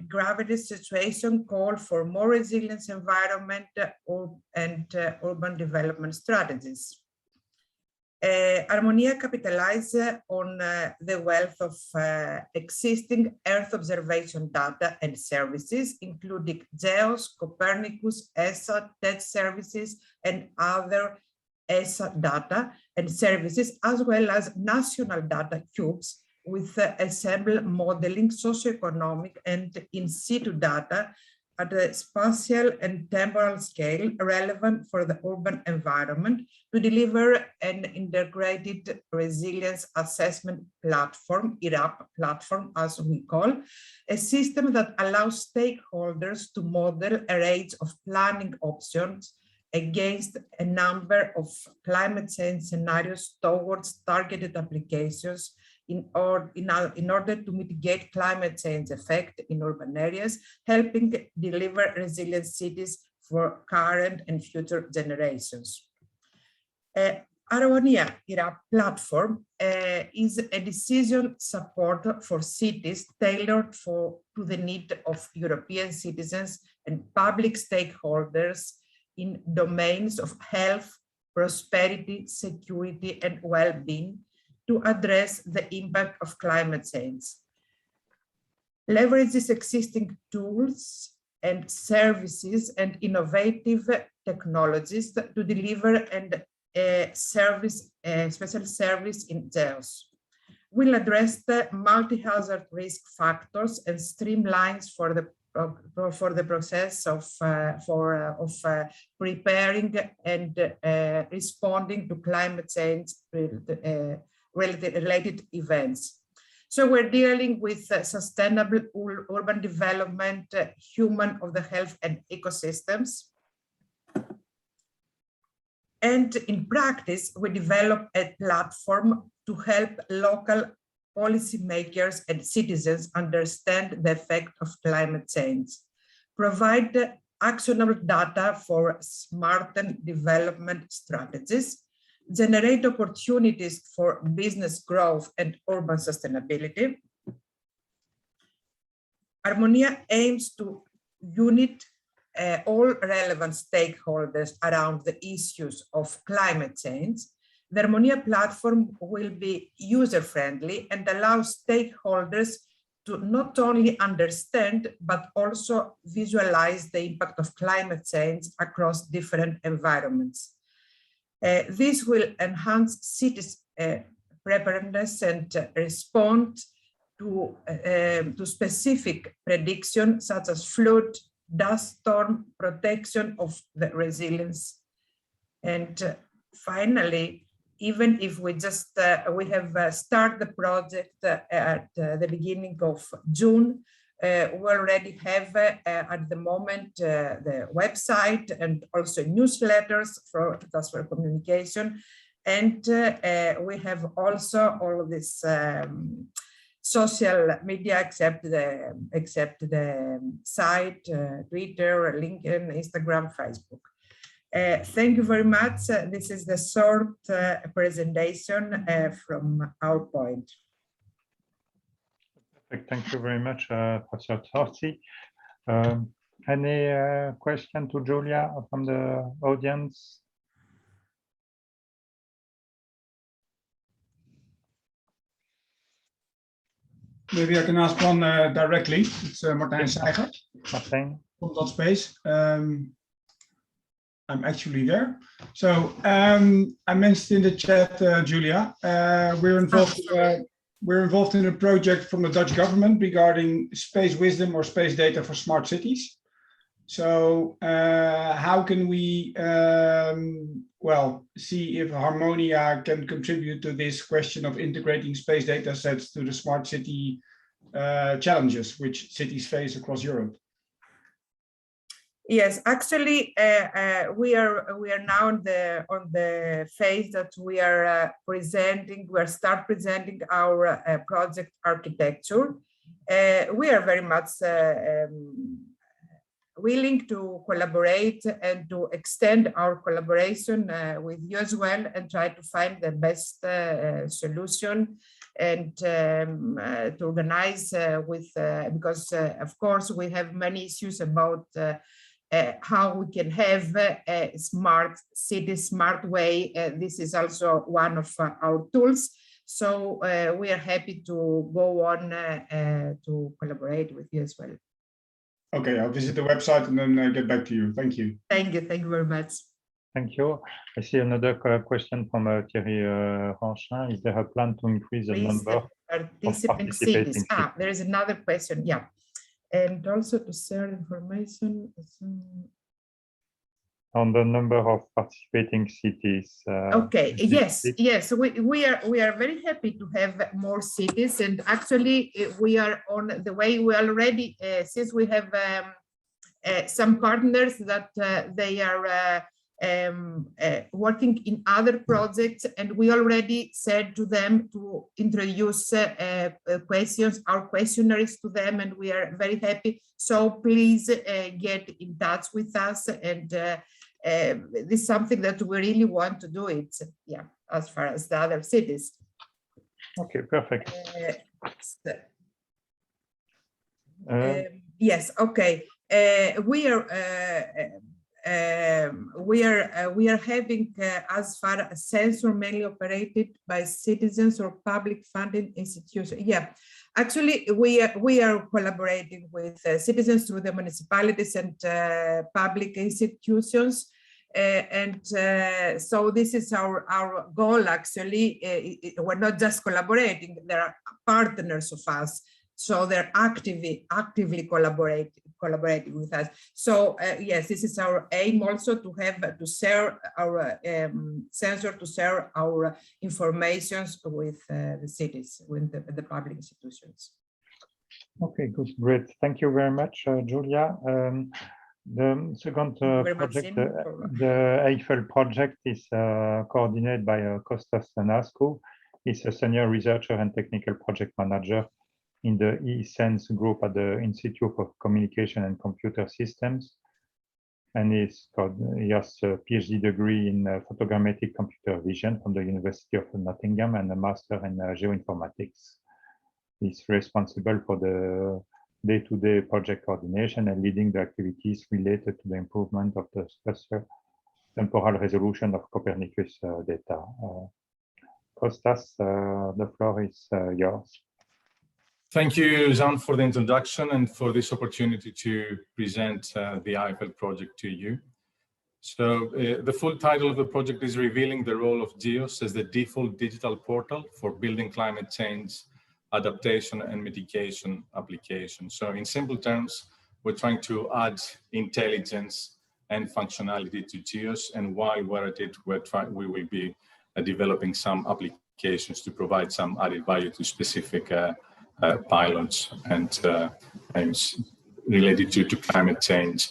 gravity situation call for more resilient environment and urban development strategies. Harmonia capitalizes on the wealth of existing Earth observation data and services, including GEOSS, Copernicus, ESA, TED services, and other ESA data and services, as well as national data cubes with ensemble modeling, socioeconomic and in situ data at a spatial and temporal scale relevant for the urban environment to deliver an integrated resilience assessment platform, IRAP platform as we call, a system that allows stakeholders to model a range of planning options against a number of climate change scenarios towards targeted applications in order to mitigate climate change effect in urban areas, helping deliver resilient cities for current and future generations. Harmonia IRAP platform is a decision support for cities tailored to the need of European citizens and public stakeholders in domains of health, prosperity, security, and well-being, to address the impact of climate change. Leverages existing tools and services and innovative technologies to deliver a special service in GEOSS. Will address the multi-hazard risk factors and streamlines for the process of preparing and responding to climate change related events. So we're dealing with sustainable urban development, human of the health and ecosystems. And in practice, we develop a platform to help local policymakers and citizens understand the effect of climate change, provide actionable data for smarter development strategies, generate opportunities for business growth and urban sustainability. Harmonia aims to unite all relevant stakeholders around the issues of climate change. The Harmonia platform will be user-friendly and allow stakeholders to not only understand, but also visualize the impact of climate change across different environments. This will enhance cities' preparedness and respond to specific predictions such as flood, dust storm, protection of the resilience. And finally, even if we just we have started the project at the beginning of June, we already have at the moment the website and also newsletters for communication, and we have also all of this social media except the site, Twitter, LinkedIn, Instagram, Facebook. Thank you very much. This is the short presentation from our point. Thank you very much, Professor Torsi. Any question to Julia from the audience? Maybe I can ask one directly. It's Martijn Seiger Martijn? from that space. I'm actually there. So I mentioned in the chat, Julia, we're involved in a project from the Dutch government regarding space wisdom or space data for smart cities. So how can we, see if Harmonia can contribute to this question of integrating space data sets to the smart city challenges which cities face across Europe? Yes, actually, we are now on the phase that we are presenting. We are start presenting our project architecture. We are very much willing to collaborate and to extend our collaboration with you as well, and try to find the best solution and to organize with because of course we have many issues about how we can have a smart city, smart way. This is also one of our tools. So we are happy to go on to collaborate with you as well. Okay, I'll visit the website and then get back to you. Thank you. Thank you. Thank you very much. Thank you. I see another question from Thierry Ranchin. Is there a plan to increase the number of participating cities? There is another question. Yeah. And also to share information on the number of participating cities. Okay. Yes. We are very happy to have more cities, and actually we are on the way. We already since we have some partners that they are working in other projects, and we already said to them to introduce questions, our questionnaires to them, and we are very happy. So please get in touch with us, and this is something that we really want to do it. Yeah, as far as the other cities. Okay, perfect. Yes. Okay. We are having as far as sensor mainly operated by citizens or public funding institutions. Yeah, actually we are collaborating with citizens through the municipalities and public institutions. So this is our goal. Actually, we're not just collaborating, there are partners of us. So they're actively collaborating with us. So yes, this is our aim also to have to share our sensor, to share our informations with the cities, with the public institutions. Okay, good, great. Thank you very much, Julia. The second project, the Eiffel project, is coordinated by Kostas Thanaskou. He's a senior researcher and technical project manager in the eSense group at the Institute of Communication and Computer Systems. and he has a PhD degree in photogrammetric computer vision from the University of Nottingham and a master in geoinformatics. He's responsible for the day-to-day project coordination and leading the activities related to the improvement of the spatio-temporal resolution of Copernicus data. Kostas, the floor is yours. Thank you, Jean, for the introduction and for this opportunity to present the Eiffel project to you. So the full title of the project is Revealing the Role of GEOSS as the Default Digital Portal for Building Climate Change Adaptation and Mitigation Applications. So in simple terms, we're trying to add intelligence and functionality to GEOSS, and while we're at it, we will be developing some applications to provide some added value to specific pilots and aims related to climate change.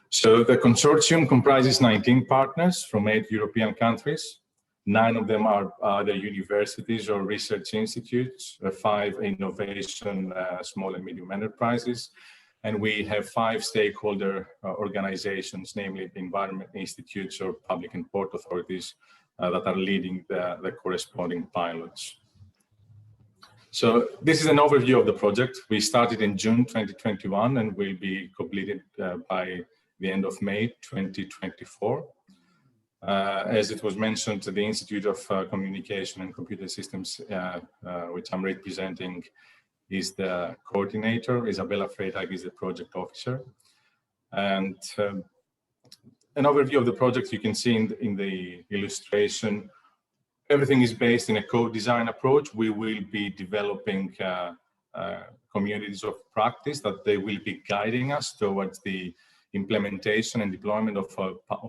So the consortium comprises 19 partners from 8 European countries. 9 of them are either universities or research institutes, 5 innovation, small and medium enterprises, and we have 5 stakeholder organizations, namely environment institutes or public and port authorities that are leading the corresponding pilots. So this is an overview of the project. We started in June 2021 and will be completed by the end of May 2024. As it was mentioned, the Institute of Communication and Computer Systems, which I'm representing, is the coordinator. Isabella Freitag is the project officer. And an overview of the project you can see in the illustration. Everything is based in a co-design approach. We will be developing communities of practice that they will be guiding us towards the implementation and deployment of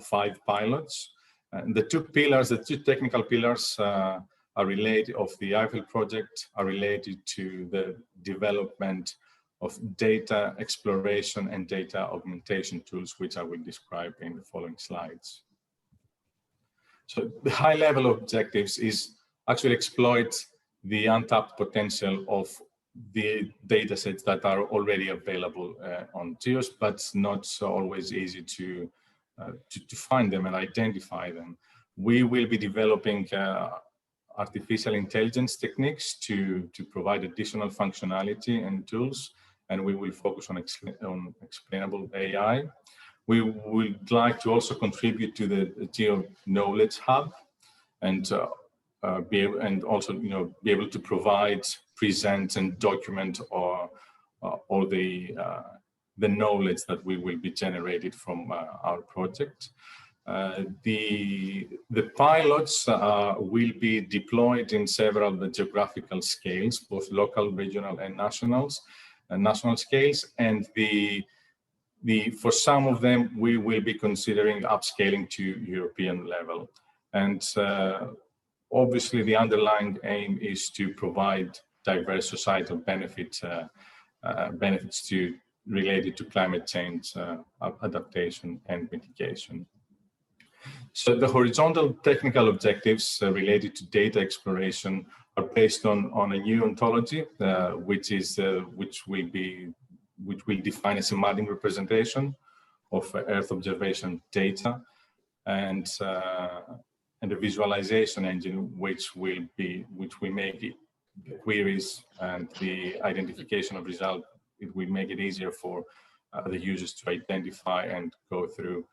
5 pilots. And the 2 pillars, the 2 technical pillars are related of the Eiffel project are related to the development of data exploration and data augmentation tools, which I will describe in the following slides. So the high level objectives is actually exploit the untapped potential of the data sets that are already available on GEOSS, but it's not always easy to find them and identify them. We will be developing artificial intelligence techniques to provide additional functionality and tools, and we will focus on explainable AI. We would like to also contribute to the Geo Knowledge Hub and be able to provide, present, and document all the knowledge that we will be generated from our project. The pilots will be deployed in several geographical scales, both local, regional, and national scales, and for some of them, we will be considering upscaling to European level. And obviously, the underlying aim is to provide diverse societal benefits related to climate change, adaptation, and mitigation. So the horizontal technical objectives related to data exploration are based on a new ontology, which will define a semantic representation of Earth observation data, and a visualization engine which will make it queries and the identification of results. It will make it easier for the users to identify and go through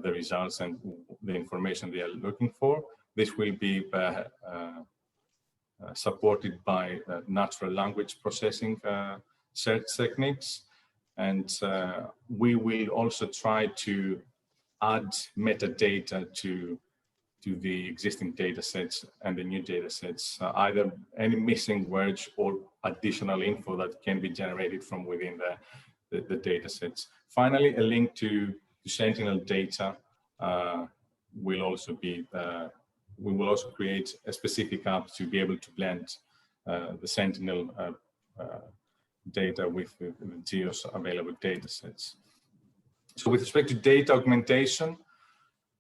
the results and the information they are looking for. This will be supported by natural language processing search techniques, and we will also try to add metadata to the existing data sets and the new data sets, either any missing words or additional info that can be generated from within the data sets. Finally, a link to Sentinel data will also be, we will also create a specific app to be able to blend the Sentinel data with the GEOSS available data sets. So with respect to data augmentation,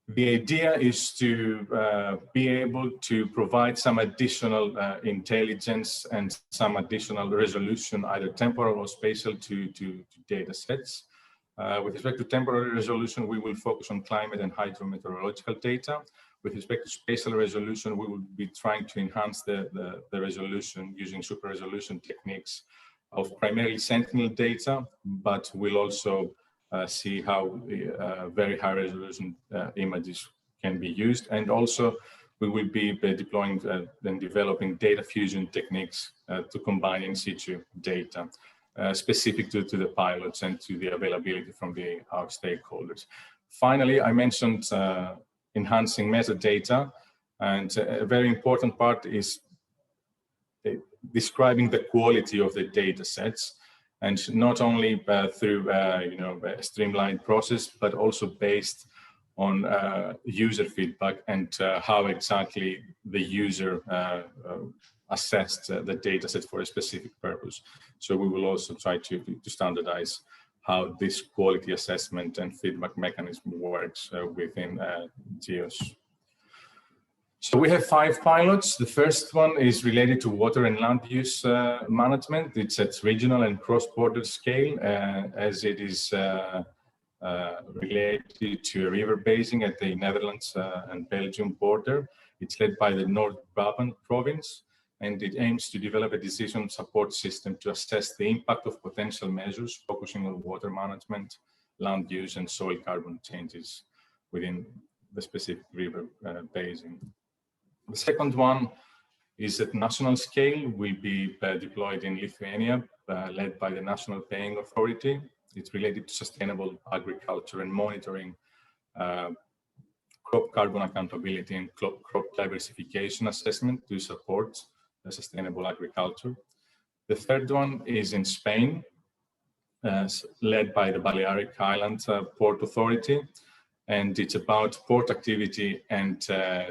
the idea is to be able to provide some additional intelligence and some additional resolution, either temporal or spatial, to data sets. With respect to temporary resolution, we will focus on climate and hydrometeorological data. With respect to spatial resolution, we will be trying to enhance the resolution using super resolution techniques of primarily sentinel data, but we'll also see how very high resolution images can be used. And also we will be deploying and developing data fusion techniques to combine in situ data specific to the pilots and to the availability from our stakeholders. Finally, I mentioned enhancing metadata, and a very important part is describing the quality of the data sets, and not only through a streamlined process, but also based on user feedback and how exactly the user assessed the data set for a specific purpose. So we will also try to standardize how this quality assessment and feedback mechanism works within GEOSS. So we have 5 pilots. The first one is related to water and land use management. It's at regional and cross-border scale, as it is related to a river basin at the Netherlands and Belgium border. It's led by the North Brabant province, and it aims to develop a decision support system to assess the impact of potential measures focusing on water management, land use, and soil carbon changes within the specific river basin. The second one is at national scale, will be deployed in Lithuania, led by the National Paying Authority. It's related to sustainable agriculture and monitoring crop carbon accountability and crop diversification assessment to support sustainable agriculture. The third one is in Spain, led by the Balearic Island Port Authority. And it's about port activity and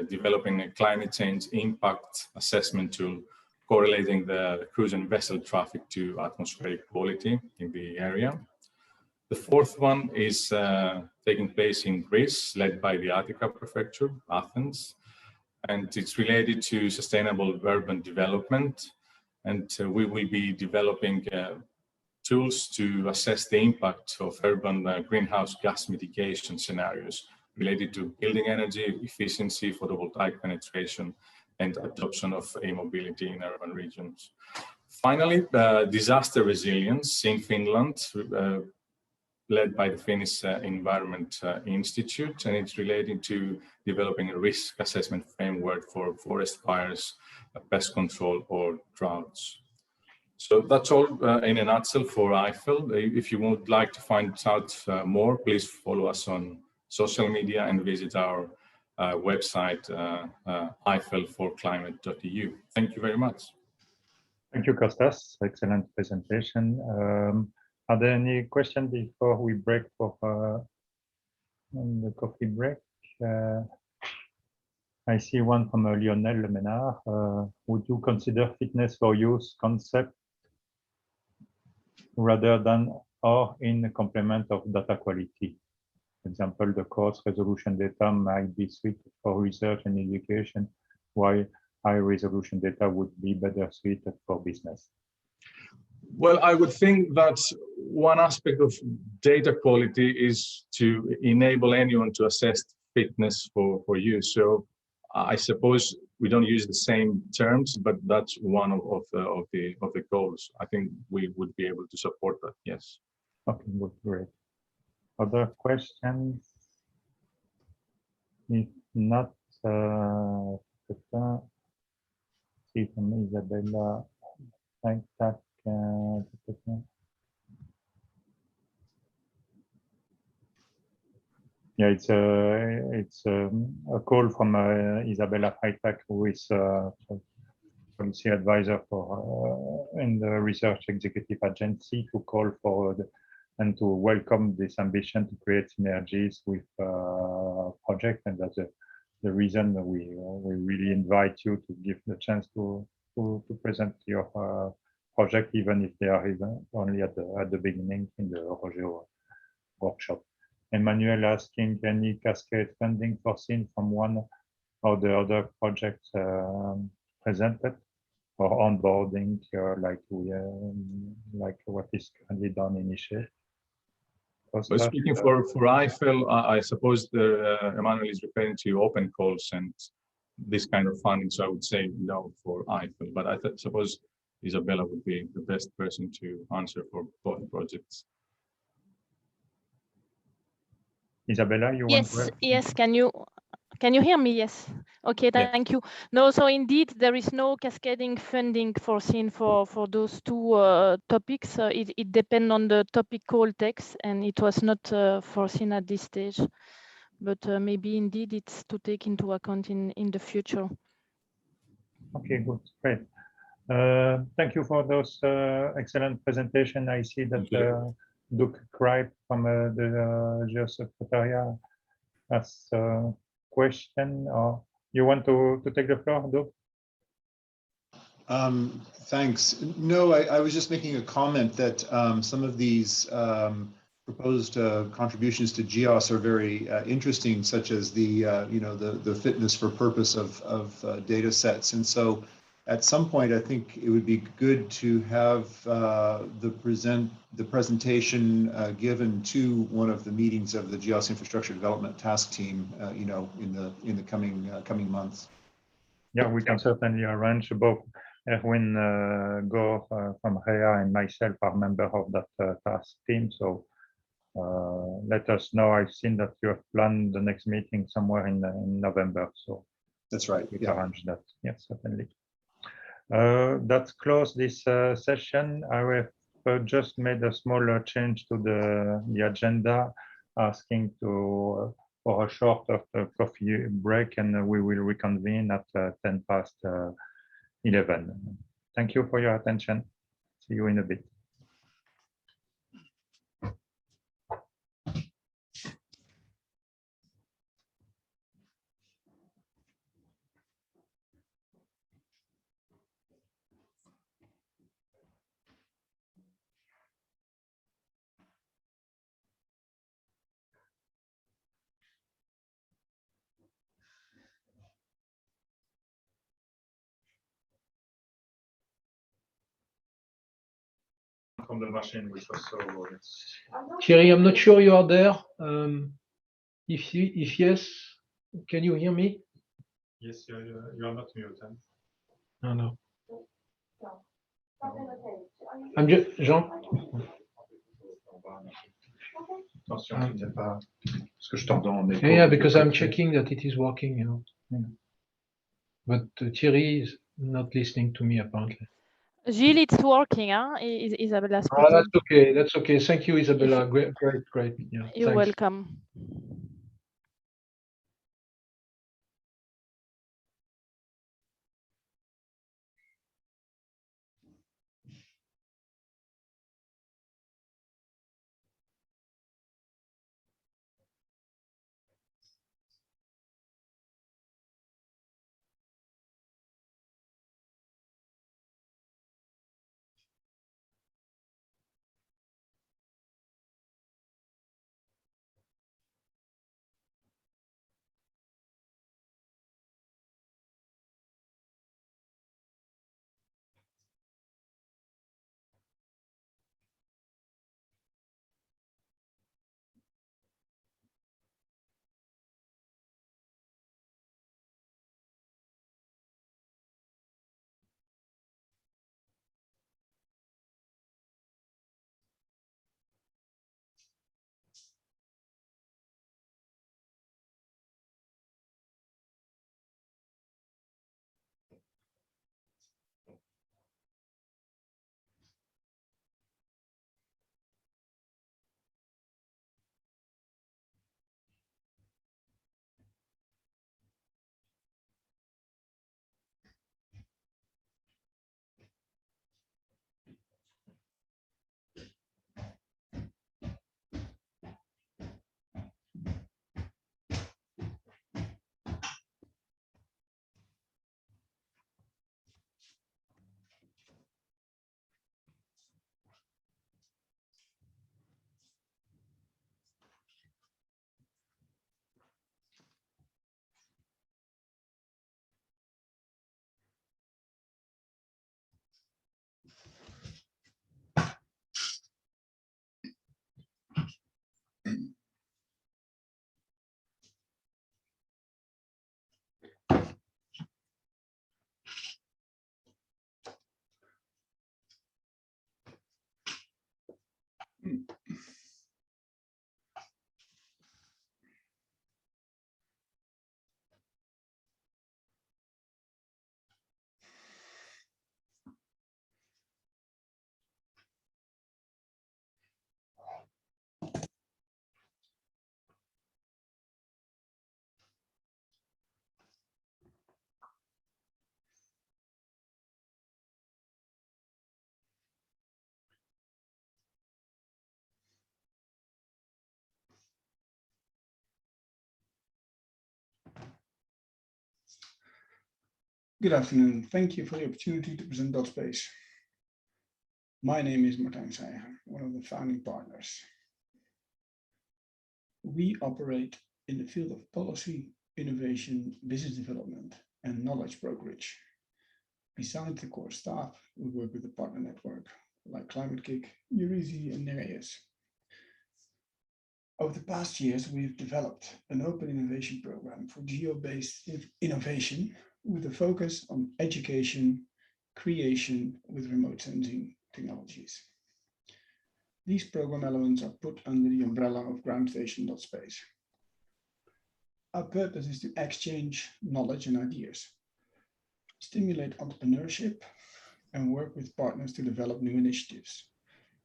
developing a climate change impact assessment tool, correlating the cruise and vessel traffic to atmospheric quality in the area. The fourth one is taking place in Greece, led by the Attica Prefecture, Athens, and it's related to sustainable urban development. And we will be developing tools to assess the impact of urban greenhouse gas mitigation scenarios related to building energy efficiency, photovoltaic penetration, and adoption of e-mobility in urban regions. Finally, disaster resilience in Finland, led by the Finnish Environment Institute, and it's relating to developing a risk assessment framework for forest fires, pest control, or droughts. So that's all in a nutshell for EIFEL. If you would like to find out more, please follow us on social media and visit our website, eifelforclimate.eu. Thank you very much. Thank you, Kostas. Excellent presentation. Are there any questions before we break for the coffee break? I see one from Lionel Lemenard. Would you consider fitness for use concept rather than or in complement of data quality? For example, the coarse resolution data might be suited for research and education, while high resolution data would be better suited for business. Well, I would think that one aspect of data quality is to enable anyone to assess fitness for use. So I suppose we don't use the same terms, but that's one of the goals. I think we would be able to support that. Yes. Okay, great. Other questions? If not, see from Isabella. Thank that. Yeah, it's a call from Isabella Freitag, who is policy advisor for in the Research Executive Agency, to call for and to welcome this ambition to create synergies with project, and that's the reason we really invite you to give the chance to present your project, even if they are even only at the beginning in the EuroGEO workshop. Emmanuel asking, any cascade funding foreseen from one or the other projects presented, or onboarding, like what is currently done initially? But speaking for Eiffel, I suppose Emmanuel is referring to open calls and this kind of funding. So I would say no for Eiffel, but I suppose Isabella would be the best person to answer for both projects. Isabella, you want to? Yes. Can you hear me? Yes. Okay, thank you. No, so indeed, there is no cascading funding foreseen for those two topics. It depends on the topic call text, and it was not foreseen at this stage. But maybe indeed it's to take into account in the future. Okay, good, great. Thank you for those excellent presentation. I see that Duke Kripe from the GEOSS Secretariat has a question, or you want to take the floor, Duke? Thanks. No, I was just making a comment that some of these proposed contributions to GEOSS are very interesting, such as the the fitness for purpose of data sets. And so at some point, I think it would be good to have the presentation given to one of the meetings of the GEOSS Infrastructure Development Task Team, in the coming months. Yeah, we can certainly arrange. Both Erwin Gore from REA and myself are members of that task team. So let us know. I've seen that you have planned the next meeting somewhere in November. So that's right. We can arrange that. Yes, certainly. That's closed this session. I have just made a small change to the agenda, asking for a short coffee break, and we will reconvene at 11:10. Thank you for your attention. See you in a bit. From the machine, which was so. Thierry, I'm not sure you are there. If yes, can you hear me? Yes, you are not muted. No. I'm just Jean. Yeah, because I'm checking that it is working, But Thierry is not listening to me apparently. Gilles, it's working, huh? Isabella speaking. That's okay. That's okay. Thank you, Isabella. Great. Yeah, you're thanks. welcome. Good afternoon. Thank you for the opportunity to present DotSpace. My name is Martijn Seiger, one of the founding partners. We operate in the field of policy, innovation, business development, and knowledge brokerage. Besides the core staff, we work with the partner network like ClimateKick, EuroGEO, and NEREUS. Over the past years, we've developed an open innovation program for geo-based innovation with a focus on education, creation with remote sensing technologies. These program elements are put under the umbrella of GroundStation.space. Our purpose is to exchange knowledge and ideas, stimulate entrepreneurship, and work with partners to develop new initiatives.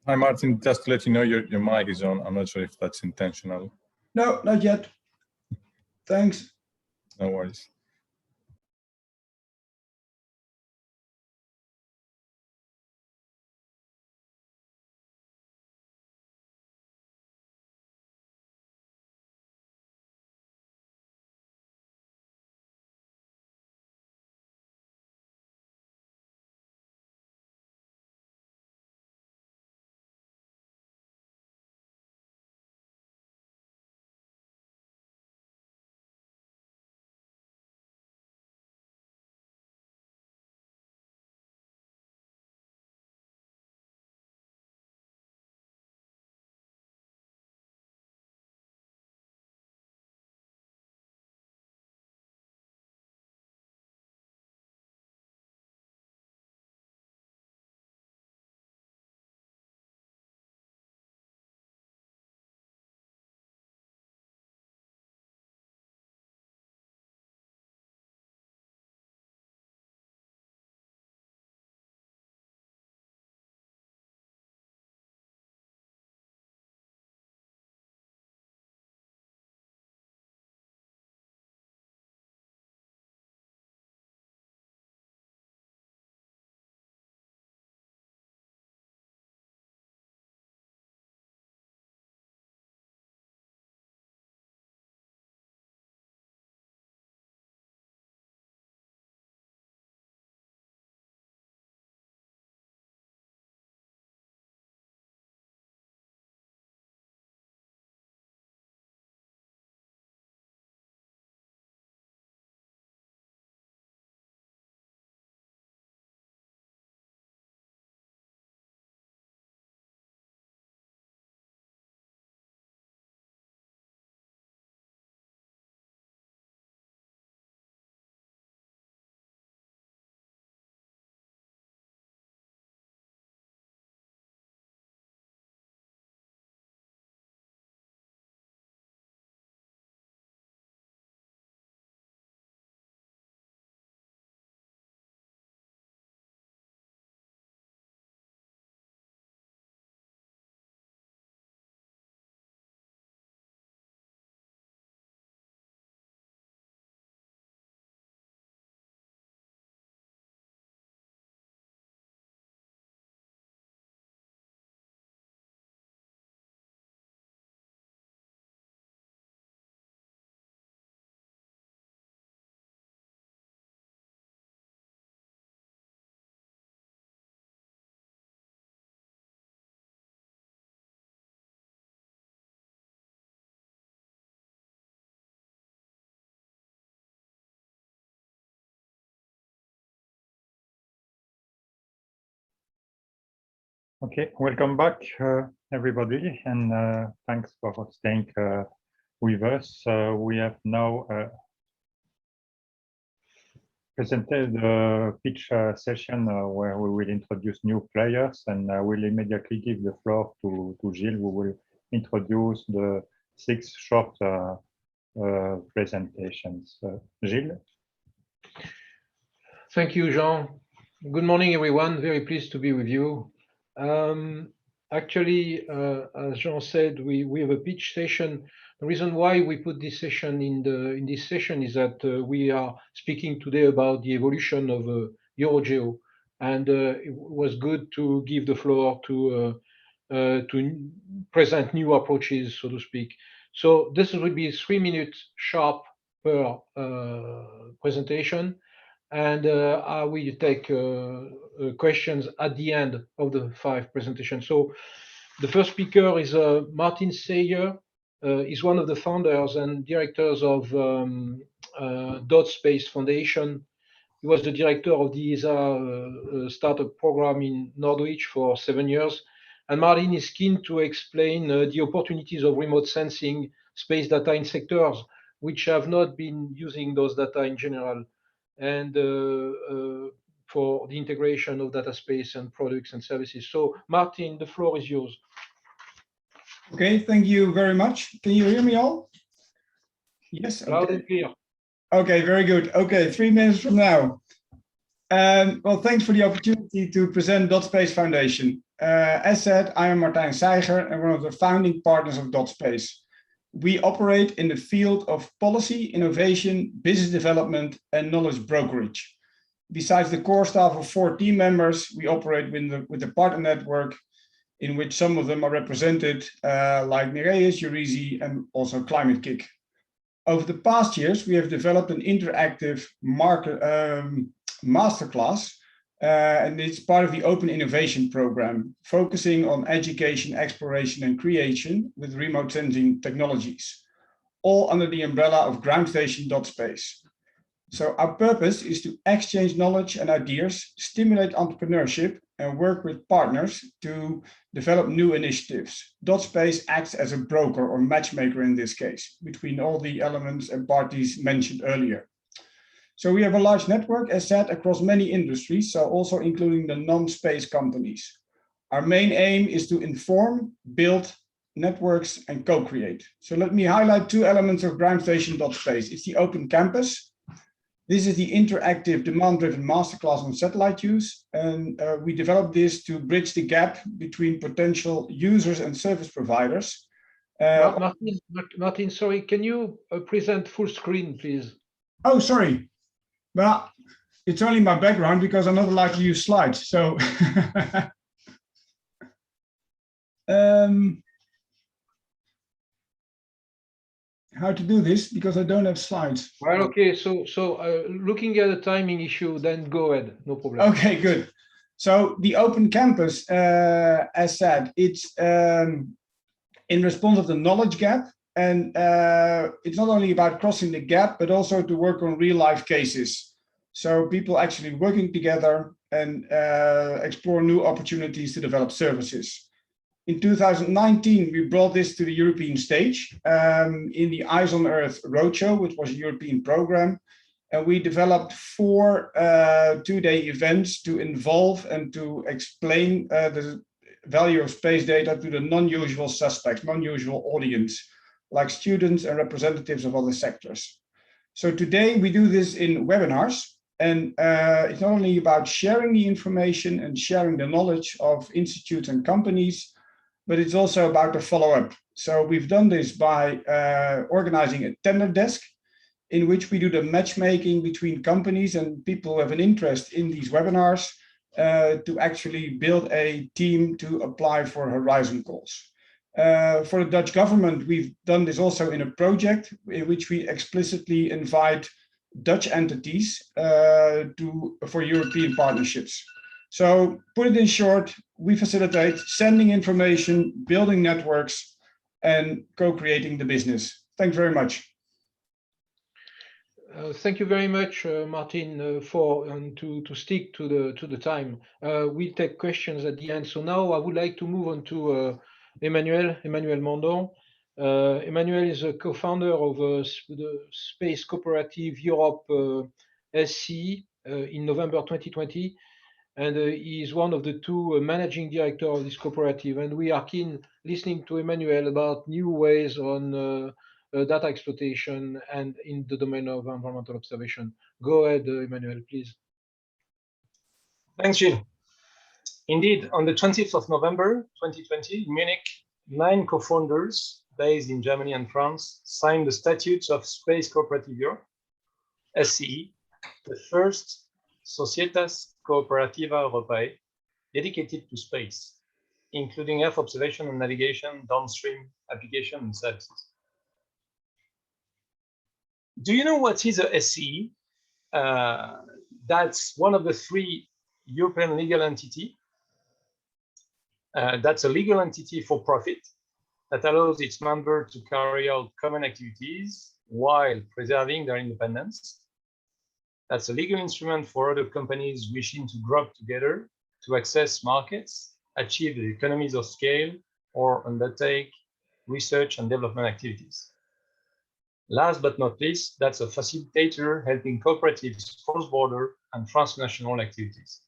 Hi, Martin, just to let you know, your mic is on. I'm not sure if that's intentional. No, not yet. Thanks. No worries. Okay, welcome back, everybody, and thanks for staying with us. We have now presented the pitch session where we will introduce new players, and I will immediately give the floor to Gilles, who will introduce the 6 short presentations. Gilles? Thank you, Jean. Good morning, everyone. Very pleased to be with you. Actually, as Jean said, we have a pitch session. The reason why we put this session in this session is that we are speaking today about the evolution of EuroGEO, and it was good to give the floor to present new approaches, so to speak. So this will be 3 minutes sharp per presentation, and I will take questions at the end of the 5 presentations. So the first speaker is Martin Sayer. He's one of the founders and directors of Dot Space Foundation. He was the director of the ESA startup program in Norwich for 7 years. And Martin is keen to explain the opportunities of remote sensing space data in sectors which have not been using those data in general, and for the integration of data space and products and services. So Martin, the floor is yours. Okay, thank you very much. Can you hear me all? Yes. Okay. Loud and clear. Okay, very good. Okay, 3 minutes from now. Well, thanks for the opportunity to present Dot Space Foundation. As said, I am Martijn Seiger and one of the founding partners of Dot Space. We operate in the field of policy, innovation, business development, and knowledge brokerage. Besides the core staff of 4 team members, we operate with the partner network, in which some of them are represented, like Nereus, Eurizi, and also Climate Kick. Over the past years, we have developed an interactive masterclass, and it's part of the Open Innovation Program, focusing on education, exploration, and creation with remote sensing technologies, all under the umbrella of Ground Station Space. So our purpose is to exchange knowledge and ideas, stimulate entrepreneurship, and work with partners to develop new initiatives. Space acts as a broker or matchmaker in this case, between all the elements and parties mentioned earlier. So we have a large network, as said, across many industries, so also including the non-space companies. Our main aim is to inform, build networks, and co-create. So let me highlight 2 elements of Ground Station Space. It's the open campus. This is the interactive demand-driven masterclass on satellite use, and we developed this to bridge the gap between potential users and service providers. Martin, sorry, can you present full screen, please? Oh, sorry. Well, it's only my background because I'm not allowed to use slides. So how to do this, because I don't have slides. Well, okay, so looking at the timing issue, then go ahead, no problem. Okay, good. So the open campus, as said, it's in response of the knowledge gap, and it's not only about crossing the gap, but also to work on real life cases. So people actually working together and explore new opportunities to develop services. In 2019, we brought this to the European stage in the Eyes on Earth Roadshow, which was a European program. And we developed 4 2-day events to involve and to explain the value of space data to the non-usual suspects, non-usual audience, like students and representatives of other sectors. So today we do this in webinars. And it's not only about sharing the information and sharing the knowledge of institutes and companies, but it's also about the follow-up. So we've done this by organizing a tender desk in which we do the matchmaking between companies and people who have an interest in these webinars to actually build a team to apply for Horizon calls. For the Dutch government, we've done this also in a project in which we explicitly invite Dutch entities for European partnerships. So put it in short, we facilitate sending information, building networks, and co-creating the business. Thanks very much. Thank you very much, Martin, to stick to the time. We'll take questions at the end. So now I would like to move on to Emmanuel Mondon. Emmanuel is a co-founder of the Space Cooperative Europe SC. in November 2020, and he is one of the two managing directors of this cooperative. And we are keen listening to Emmanuel about new ways on data exploitation and in the domain of environmental observation. Go ahead, Emmanuel, please. Thanks, Gilles. Indeed, on the 20th of November 2020 in Munich, 9 co-founders based in Germany and France signed the Statutes of Space Cooperative Europe, SCE, the first Societas Cooperativa Europae dedicated to space, including Earth observation and navigation, downstream application and services. Do you know what is a SCE? That's one of the 3 European legal entities. That's a legal entity for profit that allows its members to carry out common activities while preserving their independence. That's a legal instrument for other companies wishing to group together to access markets, achieve the economies of scale, or undertake research and development activities. Last but not least, that's a facilitator helping cooperatives cross-border and transnational activities.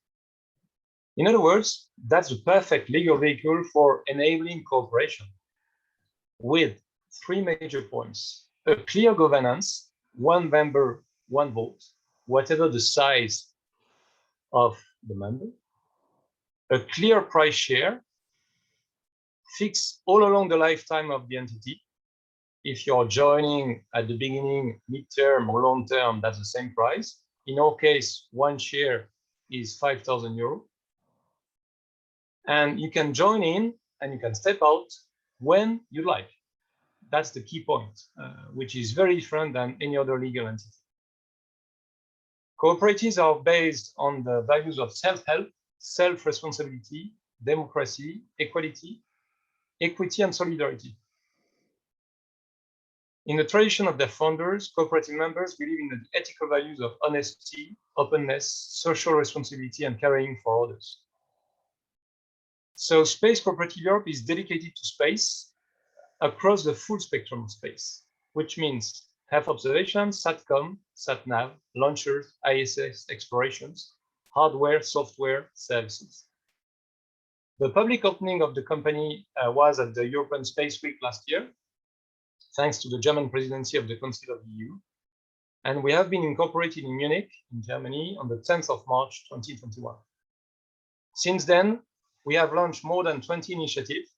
In other words, that's the perfect legal vehicle for enabling cooperation with 3 major points: a clear governance, 1 member, 1 vote, whatever the size of the member, a clear price share, fixed all along the lifetime of the entity. If you're joining at the beginning, mid-term or long-term, that's the same price. In our case, 1 share is 5,000 euros. And you can join in and you can step out when you like. That's the key point, which is very different than any other legal entity. Cooperatives are based on the values of self-help, self-responsibility, democracy, equality, equity, and solidarity. In the tradition of their founders, cooperative members believe in the ethical values of honesty, openness, social responsibility, and caring for others. So Space Cooperative Europe is dedicated to space across the full spectrum of space, which means Earth observation, SATCOM, SATNAV, launchers, ISS explorations, hardware, software, services. The public opening of the company was at the European Space Week last year, thanks to the German presidency of the Council of the EU. And we have been incorporated in Munich, in Germany, on the 10th of March, 2021. Since then, we have launched more than 20 initiatives.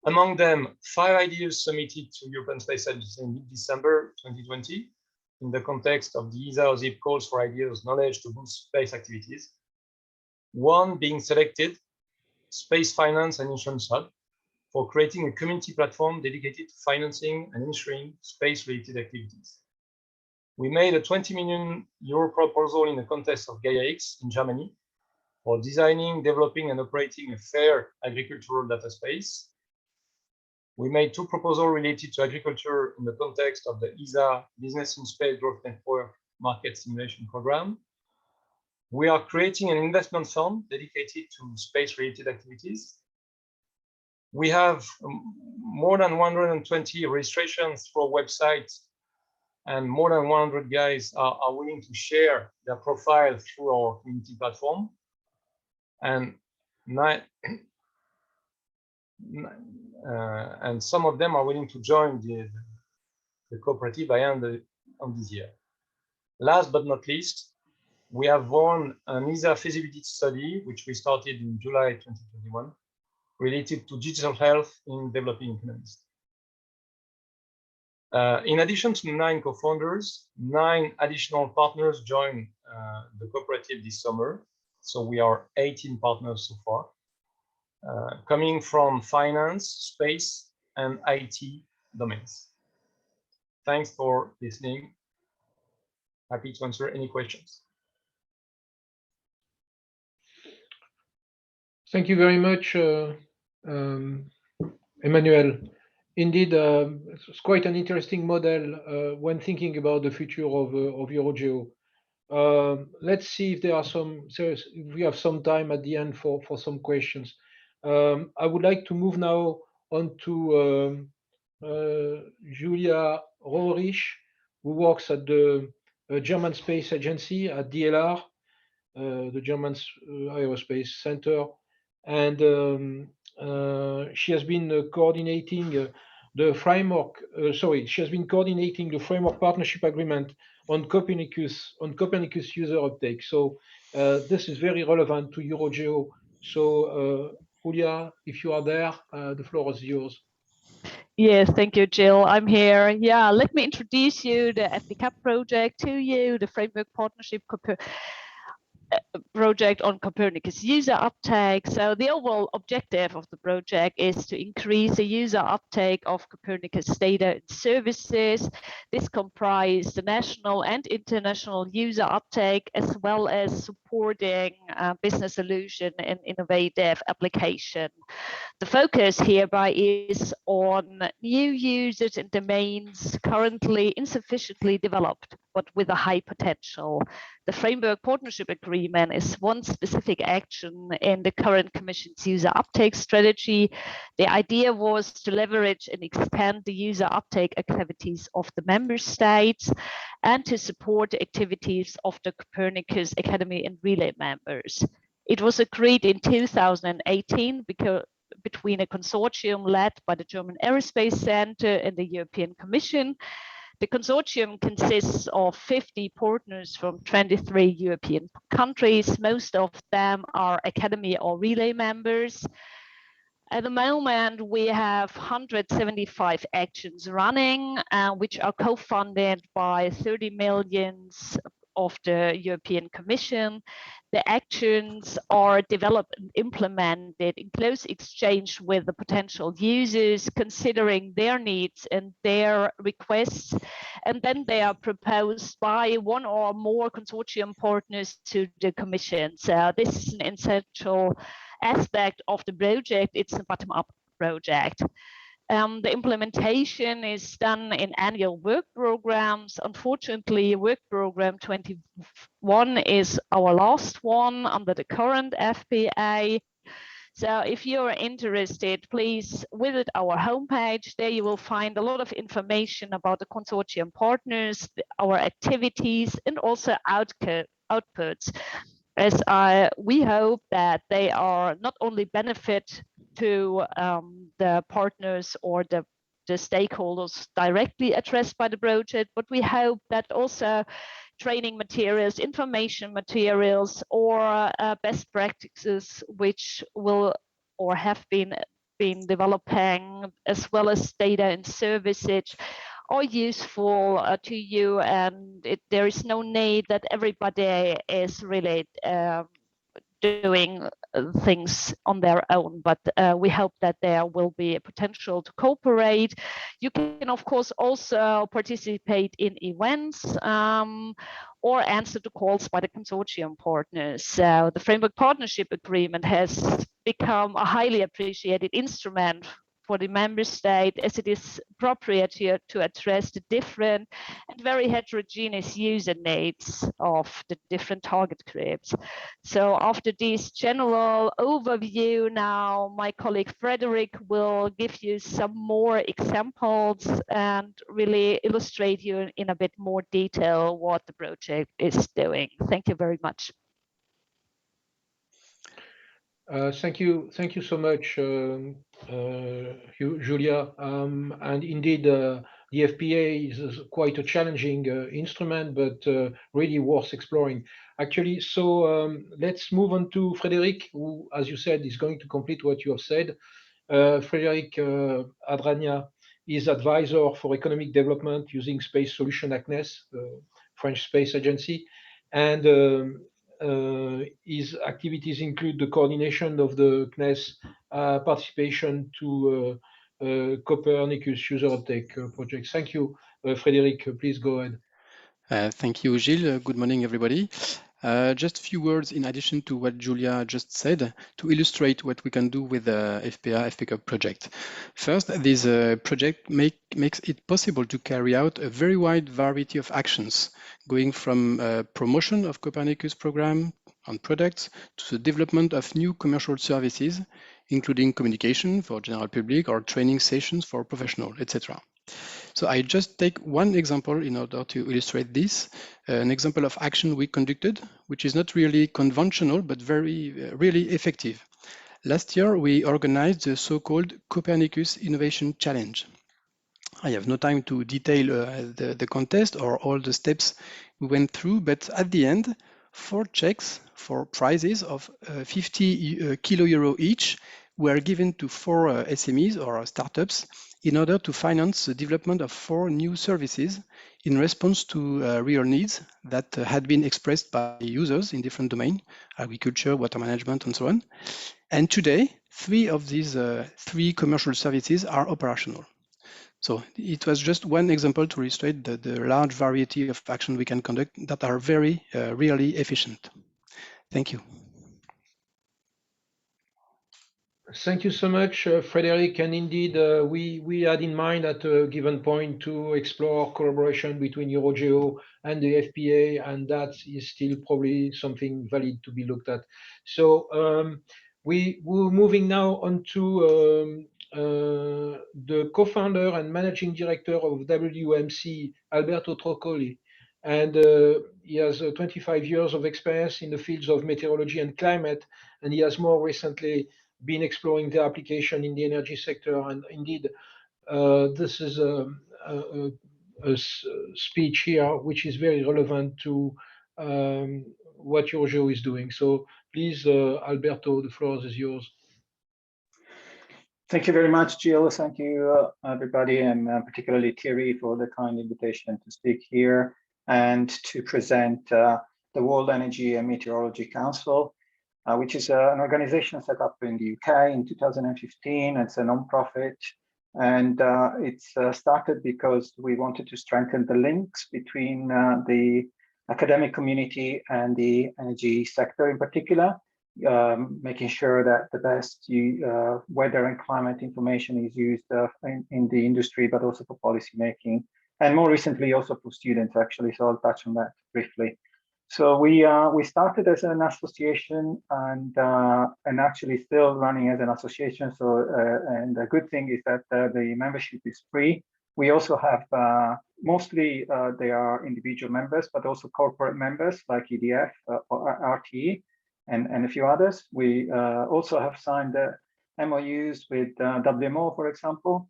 Among them, 5 ideas submitted to European Space Agency in mid-December 2020, in the context of the ESA OSIP calls for ideas knowledge to boost space activities. 1 being selected, Space Finance and Insurance Hub, for creating a community platform dedicated to financing and insuring space-related activities. We made a 20 million euro proposal in the contest of Gaia-X in Germany for designing, developing, and operating a fair agricultural data space. We made 2 proposals related to agriculture in the context of the ESA Business in Space Growth Network Market Simulation Program. We are creating an investment fund dedicated to space-related activities. We have more than 120 registrations for a website, and more than 100 guys are willing to share their profile through our community platform. And some of them are willing to join the cooperative by end of this year. Last but not least, we have won an ESA feasibility study, which we started in July 2021, related to digital health in developing economies. In addition to 9 co-founders, 9 additional partners joined the cooperative this summer. So we are 18 partners so far, coming from finance, space, and IT domains. Thanks for listening. Happy to answer any questions. Thank you very much, Emmanuel. Indeed, it's quite an interesting model when thinking about the future of EuroGEO. Let's see if there are if we have some time at the end for some questions. I would like to move now on to Julia Roerich, who works at the German Space Agency at DLR, the German Aerospace Center, and she has been coordinating the framework. She has been coordinating the framework partnership agreement on Copernicus user uptake. So this is very relevant to EuroGEO. So Julia, if you are there, the floor is yours. Yes, thank you, Jill. I'm here. Yeah, let me introduce you the FPCAP project to you, the framework partnership project on Copernicus user uptake. So the overall objective of the project is to increase the user uptake of Copernicus data and services. This comprises the national and international user uptake, as well as supporting business solution and innovative application. The focus hereby is on new users and domains currently insufficiently developed, but with a high potential. The Framework Partnership Agreement is one specific action in the current Commission's user uptake strategy. The idea was to leverage and expand the user uptake activities of the member states and to support the activities of the Copernicus Academy and Relay members. It was agreed in 2018 between a consortium led by the German Aerospace Center and the European Commission. The consortium consists of 50 partners from 23 European countries. Most of them are Academy or Relay members. At the moment, we have 175 actions running, which are co-funded by 30 million of the European Commission. The actions are developed and implemented in close exchange with the potential users, considering their needs and their requests. And then they are proposed by one or more consortium partners to the Commission. So this is an essential aspect of the project. It's a bottom-up project. The implementation is done in annual work programs. Unfortunately, work program 21 is our last one under the current FPA. So if you're interested, please visit our homepage. There you will find a lot of information about the consortium partners, our activities, and also outputs. As we hope that they are not only benefit to the partners or the stakeholders directly addressed by the project, but we hope that also training materials, information materials, or best practices which will or have been developing, as well as data and services, are useful to you, and there is no need that everybody is really doing things on their own, but we hope that there will be a potential to cooperate. You can, of course, also participate in events or answer the calls by the consortium partners. So the Framework Partnership Agreement has become a highly appreciated instrument for the member state, as it is appropriate here to address the different and very heterogeneous user needs of the different target groups. So after this general overview, now my colleague Frederick will give you some more examples and really illustrate you in a bit more detail what the project is doing. Thank you very much. Thank you so much, Julia. And indeed, the FPA is quite a challenging instrument, but really worth exploring. Actually, so let's move on to Frederick, who, as you said, is going to complete what you have said. Frederick Adragna is advisor for economic development using Space Solution ACNES, French Space Agency, and his activities include the coordination of the CNES participation to Copernicus user uptake project. Thank you, Frederick. Please go ahead. Thank you, Gilles. Good morning, everybody. Just a few words in addition to what Julia just said to illustrate what we can do with the FPCAP project. First, this project makes it possible to carry out a very wide variety of actions, going from promotion of Copernicus program on products to the development of new commercial services, including communication for general public or training sessions for professionals, etc. So I just take one example in order to illustrate this, an example of action we conducted, which is not really conventional, but really effective. Last year, we organized the so-called Copernicus Innovation Challenge. I have no time to detail the contest or all the steps we went through, but at the end, 4 checks for prizes of 50 kilo euro each were given to 4 SMEs or startups in order to finance the development of 4 new services in response to real needs that had been expressed by users in different domains, agriculture, water management, and so on. And today, 3 of these 3 commercial services are operational. So it was just one example to illustrate the large variety of action we can conduct that are very, really efficient. Thank you. Thank you so much, Frederic. And indeed, we had in mind at a given point to explore collaboration between EuroGEO and the FPA, and that is still probably something valid to be looked at. So we're moving now on to the co-founder and managing director of WMC, Alberto Troccoli. And he has 25 years of experience in the fields of meteorology and climate, and he has more recently been exploring the application in the energy sector. And indeed, this is a speech here which is very relevant to what EuroGEO is doing. So please, Alberto, the floor is yours. Thank you very much, Jill. Thank you, everybody, and particularly Thierry for the kind invitation to speak here and to present the World Energy and Meteorology Council, which is an organization set up in the UK in 2015. It's a non-profit, and it's started because we wanted to strengthen the links between the academic community and the energy sector in particular, making sure that the best weather and climate information is used in the industry, but also for policy making, and more recently also for students, actually. So I'll touch on that briefly. So we started as an association and actually still running as an association. So and the good thing is that the membership is free. We also have mostly they are individual members, but also corporate members like EDF or RTE. And a few others. We also have signed MOUs with WMO, for example,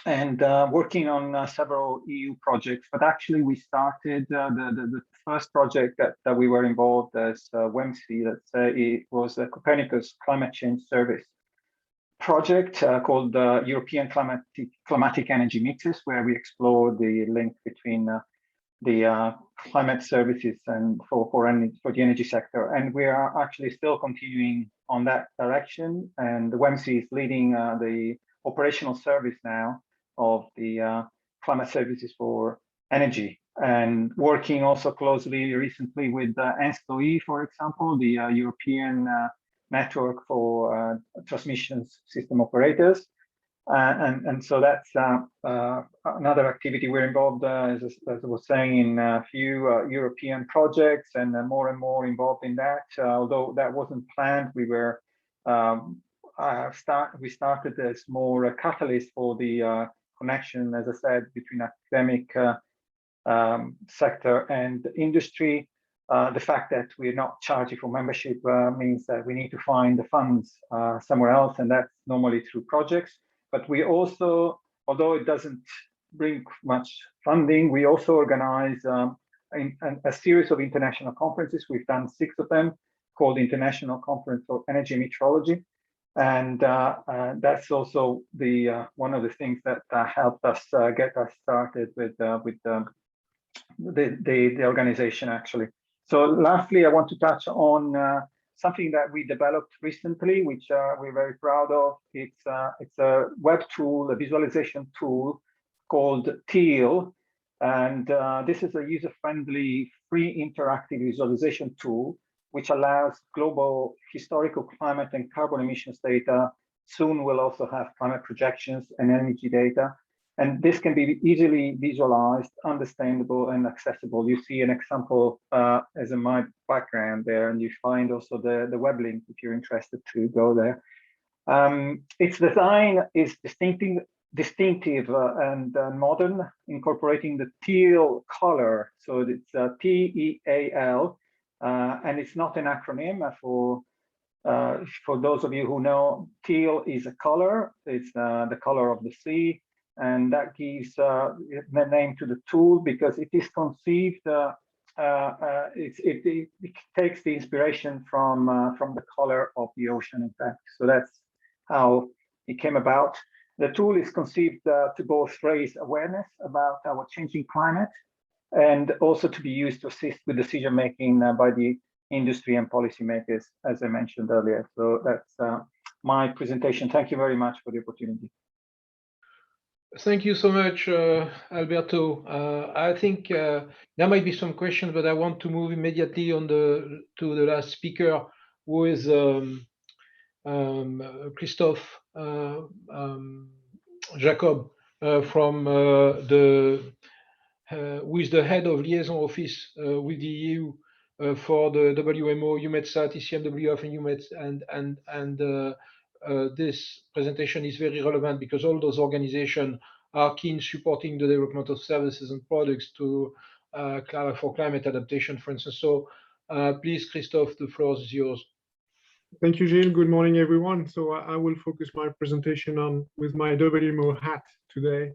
and working on several EU projects. But actually, we started the first project that we were involved as WEMC. Let's say it was the Copernicus Climate Change Service project called European Climatic Energy Mixes, where we explore the link between the climate services and for the energy sector. And we are actually still continuing on that direction. And the WEMC is leading the operational service now of the climate services for energy, and working also closely recently with ENSTO-E, for example, the European network for transmissions system operators. And so that's another activity we're involved, as I was saying, in a few European projects, and more involved in that. Although that wasn't planned, we were we started as more a catalyst for the connection, as I said, between academic sector and industry. The fact that we're not charging for membership means that we need to find the funds somewhere else, and that's normally through projects. But we also, although it doesn't bring much funding, we also organize a series of international conferences. We've done 6 of them, called International Conference for Energy Meteorology. And that's also the one of the things that helped us get us started with the organization, actually. So lastly, I want to touch on something that we developed recently, which we're very proud of. It's a web tool, a visualization tool called Teal. And this is a user-friendly, free interactive visualization tool, which allows global historical climate and carbon emissions data. Soon we'll also have climate projections and energy data. And this can be easily visualized, understandable, and accessible. You see an example as in my background there, and you find also the web link if you're interested to go there. Its design is distinctive and modern, incorporating the teal color. So it's TEAL, and it's not an acronym. For those of you who know, teal is a color. It's the color of the sea, and that gives the name to the tool because it is conceived. It takes the inspiration from the color of the ocean, in fact. So that's how it came about. The tool is conceived to both raise awareness about our changing climate and also to be used to assist with decision making by the industry and policymakers, as I mentioned earlier. So that's my presentation. Thank you very much for the opportunity. Thank you so much, Alberto. I think there might be some questions, but I want to move immediately on to the last speaker, who is Christophe Jacob from who is the head of liaison office with the EU for the WMO, EUMETSAT, ECMWF, and EUMET, and this presentation is very relevant because all those organizations are keen supporting the development of services and products to for climate adaptation, for instance. So please, Christophe, the floor is yours. Thank you, Gilles. Good morning, everyone. So I will focus my presentation on with my WMO hat today.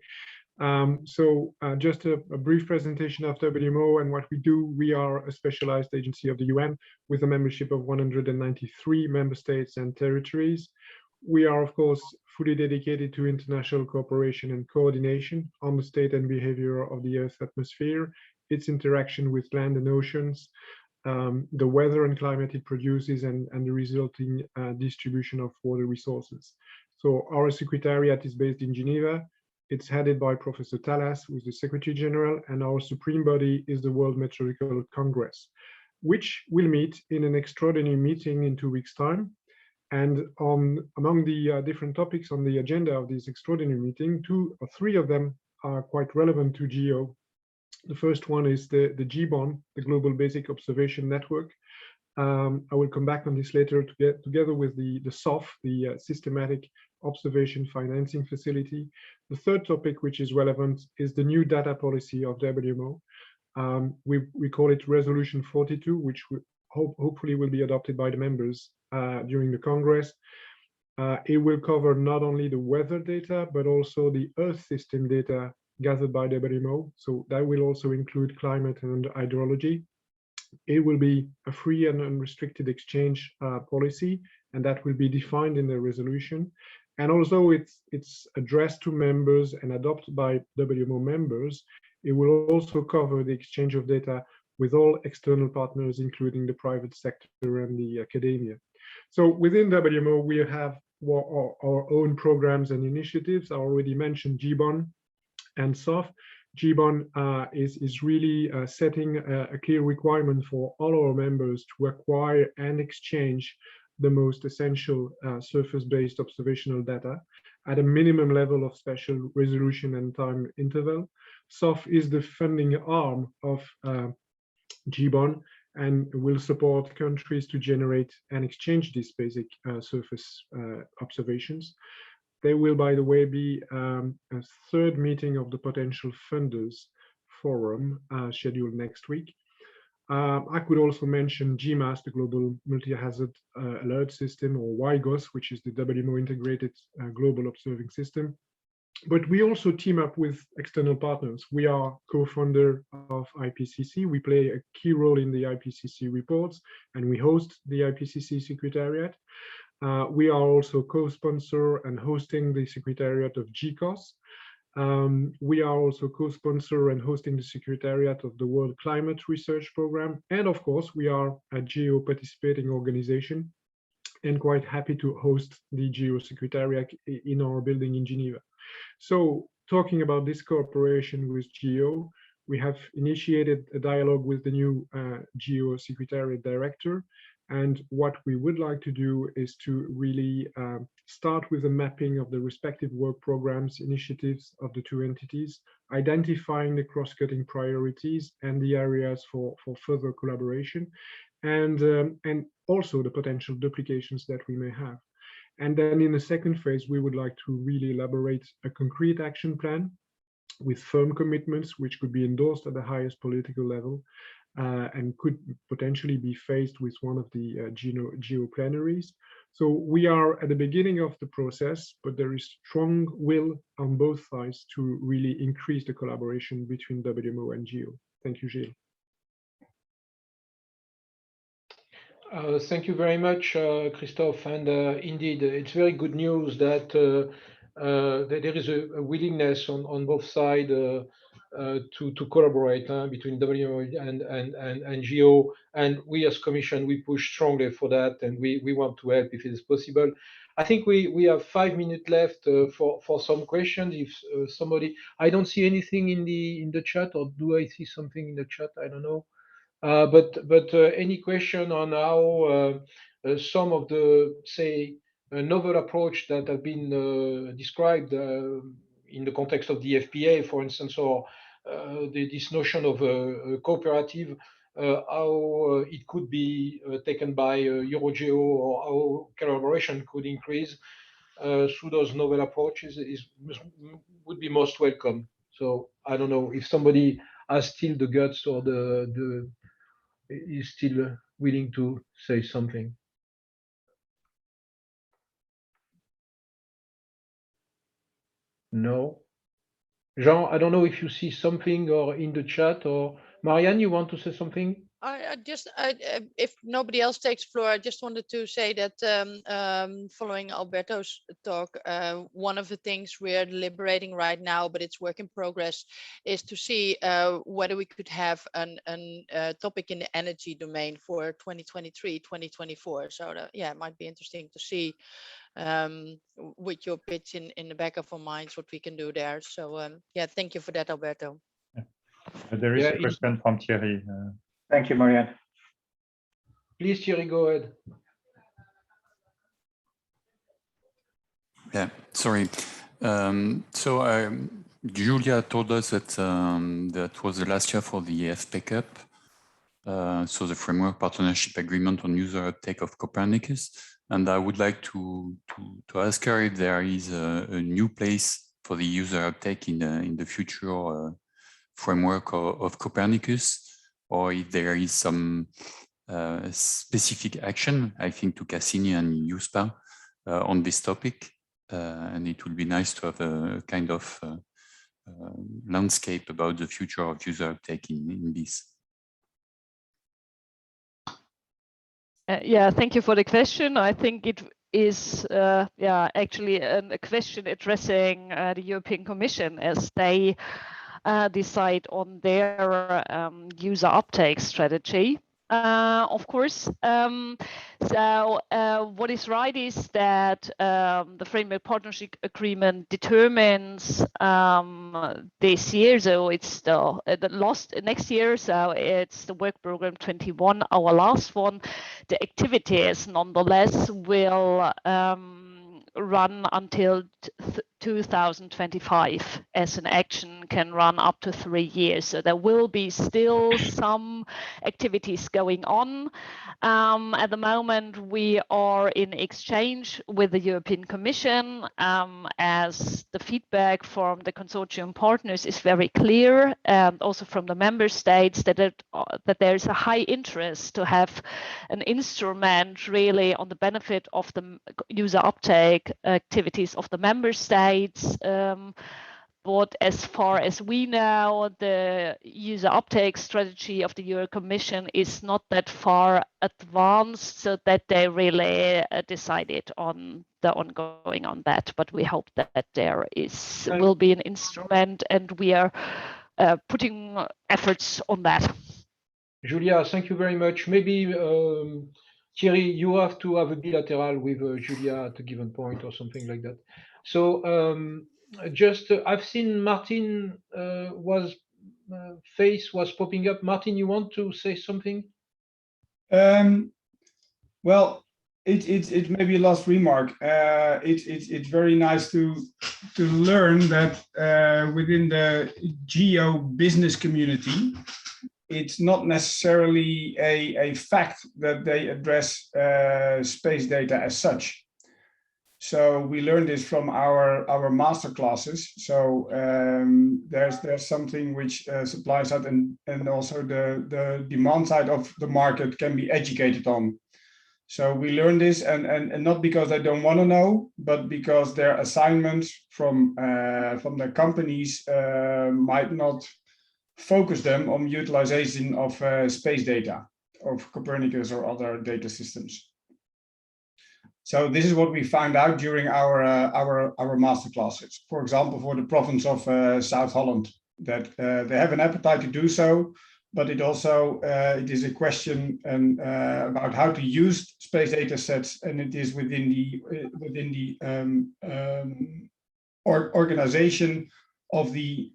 Just a brief presentation of WMO and what we do. We are a specialized agency of the UN with a membership of 193 member states and territories. We are, of course, fully dedicated to international cooperation and coordination on the state and behavior of the Earth's atmosphere, its interaction with land and oceans, the weather and climate it produces, and the resulting distribution of water resources. So our secretariat is based in Geneva. It's headed by Professor Talas, who is the Secretary General, and our supreme body is the World Meteorological Congress, which will meet in an extraordinary meeting in 2 weeks' time. And among the different topics on the agenda of this extraordinary meeting, 2 or 3 of them are quite relevant to GEO. The first one is the GBON, the Global Basic Observation Network. I will come back on this later together with the SOF, the Systematic Observation Financing Facility. The third topic, which is relevant, is the new data policy of WMO. We call it Resolution 42, which hopefully will be adopted by the members during the Congress. It will cover not only the weather data, but also the Earth system data gathered by WMO. So that will also include climate and hydrology. It will be a free and unrestricted exchange policy, and that will be defined in the resolution. And although it's addressed to members and adopted by WMO members, it will also cover the exchange of data with all external partners, including the private sector and the academia. So within WMO, we have our own programs and initiatives. I already mentioned GBON and SOF. GBON is really setting a clear requirement for all our members to acquire and exchange the most essential surface-based observational data at a minimum level of spatial resolution and time interval. SOF is the funding arm of GBON and will support countries to generate and exchange these basic surface observations. There will, by the way, be a third meeting of the potential funders forum scheduled next week. I could also mention GMAS, the Global Multi-Hazard Alert System, or WIGOS, which is the WMO Integrated Global Observing System. But we also team up with external partners. We are co-founder of IPCC. We play a key role in the IPCC reports, and we host the IPCC Secretariat. We are also co-sponsor and hosting the Secretariat of GEOSS. We are also co-sponsor and hosting the Secretariat of the World Climate Research Program. And of course, we are a GEO participating organization and quite happy to host the GEO Secretariat in our building in Geneva. So talking about this cooperation with GEO, we have initiated a dialogue with the new GEO Secretariat Director. And what we would like to do is to really start with a mapping of the respective work programs, initiatives of the two entities, identifying the cross-cutting priorities and the areas for further collaboration, and also the potential duplications that we may have. And then in the second phase, we would like to really elaborate a concrete action plan with firm commitments, which could be endorsed at the highest political level and could potentially be faced with one of the GEO plenaries. So we are at the beginning of the process, but there is strong will on both sides to really increase the collaboration between WMO and GEO. Thank you, Gilles. Thank you very much, Christophe. And indeed, it's very good news that, that there is a willingness on both sides to collaborate between WMO and GEO. And we as Commission, we push strongly for that, and we want to help if it is possible. I think we have 5 minutes left for some questions. If somebody, I don't see anything in the chat, or do I see something in the chat? I don't know. But any question on how some of the, say, novel approach that have been described in the context of the FPA, for instance, or this notion of a cooperative, how it could be taken by EuroGEO, or how collaboration could increase through those novel approaches would be most welcome. So I don't know if somebody has still the guts or is still willing to say something. No. Jean, I don't know if you see something or in the chat, or Marianne, you want to say something? If nobody else takes floor, I just wanted to say that following Alberto's talk, one of the things we're deliberating right now, but it's work in progress, is to see whether we could have a topic in the energy domain for 2023, 2024. So yeah, it might be interesting to see with your pitch in the back of our minds what we can do there. So yeah, thank you for that, Alberto. Yeah. There is a question from Thierry. Thank you, Marianne. Please, Thierry, go ahead. Yeah, sorry. Julia told us that that was the last year for the FPCUP, so the Framework Partnership Agreement on User Uptake of Copernicus. And I would like to ask her if there is a new place for the user uptake in the future framework of Copernicus, or if there is some specific action, I think, to Cassini and USPA on this topic. And it would be nice to have a kind of landscape about the future of user uptake in this. Yeah, thank you for the question. I think it is actually a question addressing the European Commission as they decide on their user uptake strategy. Of course. So what is right is that the Framework Partnership Agreement determines this year, so it's the next year, so it's the Work Program 21, our last one. The activities nonetheless will run until 2025, as an action can run up to 3 years. So there will be still some activities going on. At the moment, we are in exchange with the European Commission, as the feedback from the consortium partners is very clear, and also from the member states that there is a high interest to have an instrument really on the benefit of the user uptake activities of the member states. But as far as we know, the user uptake strategy of the Euro Commission is not that far advanced, so that they really decided on the ongoing on that. But we hope that there will be an instrument, and we are putting efforts on that. Julia, thank you very much. Maybe Thierry, you have to have a bilateral with Julia at a given point or something like that. So just I've seen Martin face was popping up. Martin, you want to say something? Well, it may be a last remark. It's very nice to learn that within the GEO business community, it's not necessarily a fact that they address space data as such. So we learned this from our master classes. So there's something which supply side and also the demand side of the market can be educated on. So we learn this, and not because they don't want to know, but because their assignments from the companies might not focus them on utilization of space data, of Copernicus or other data systems. So this is what we found out during our master classes. For example, for the province of South Holland, that they have an appetite to do so, but it also it is a question about how to use space data sets, and it is within the organization of the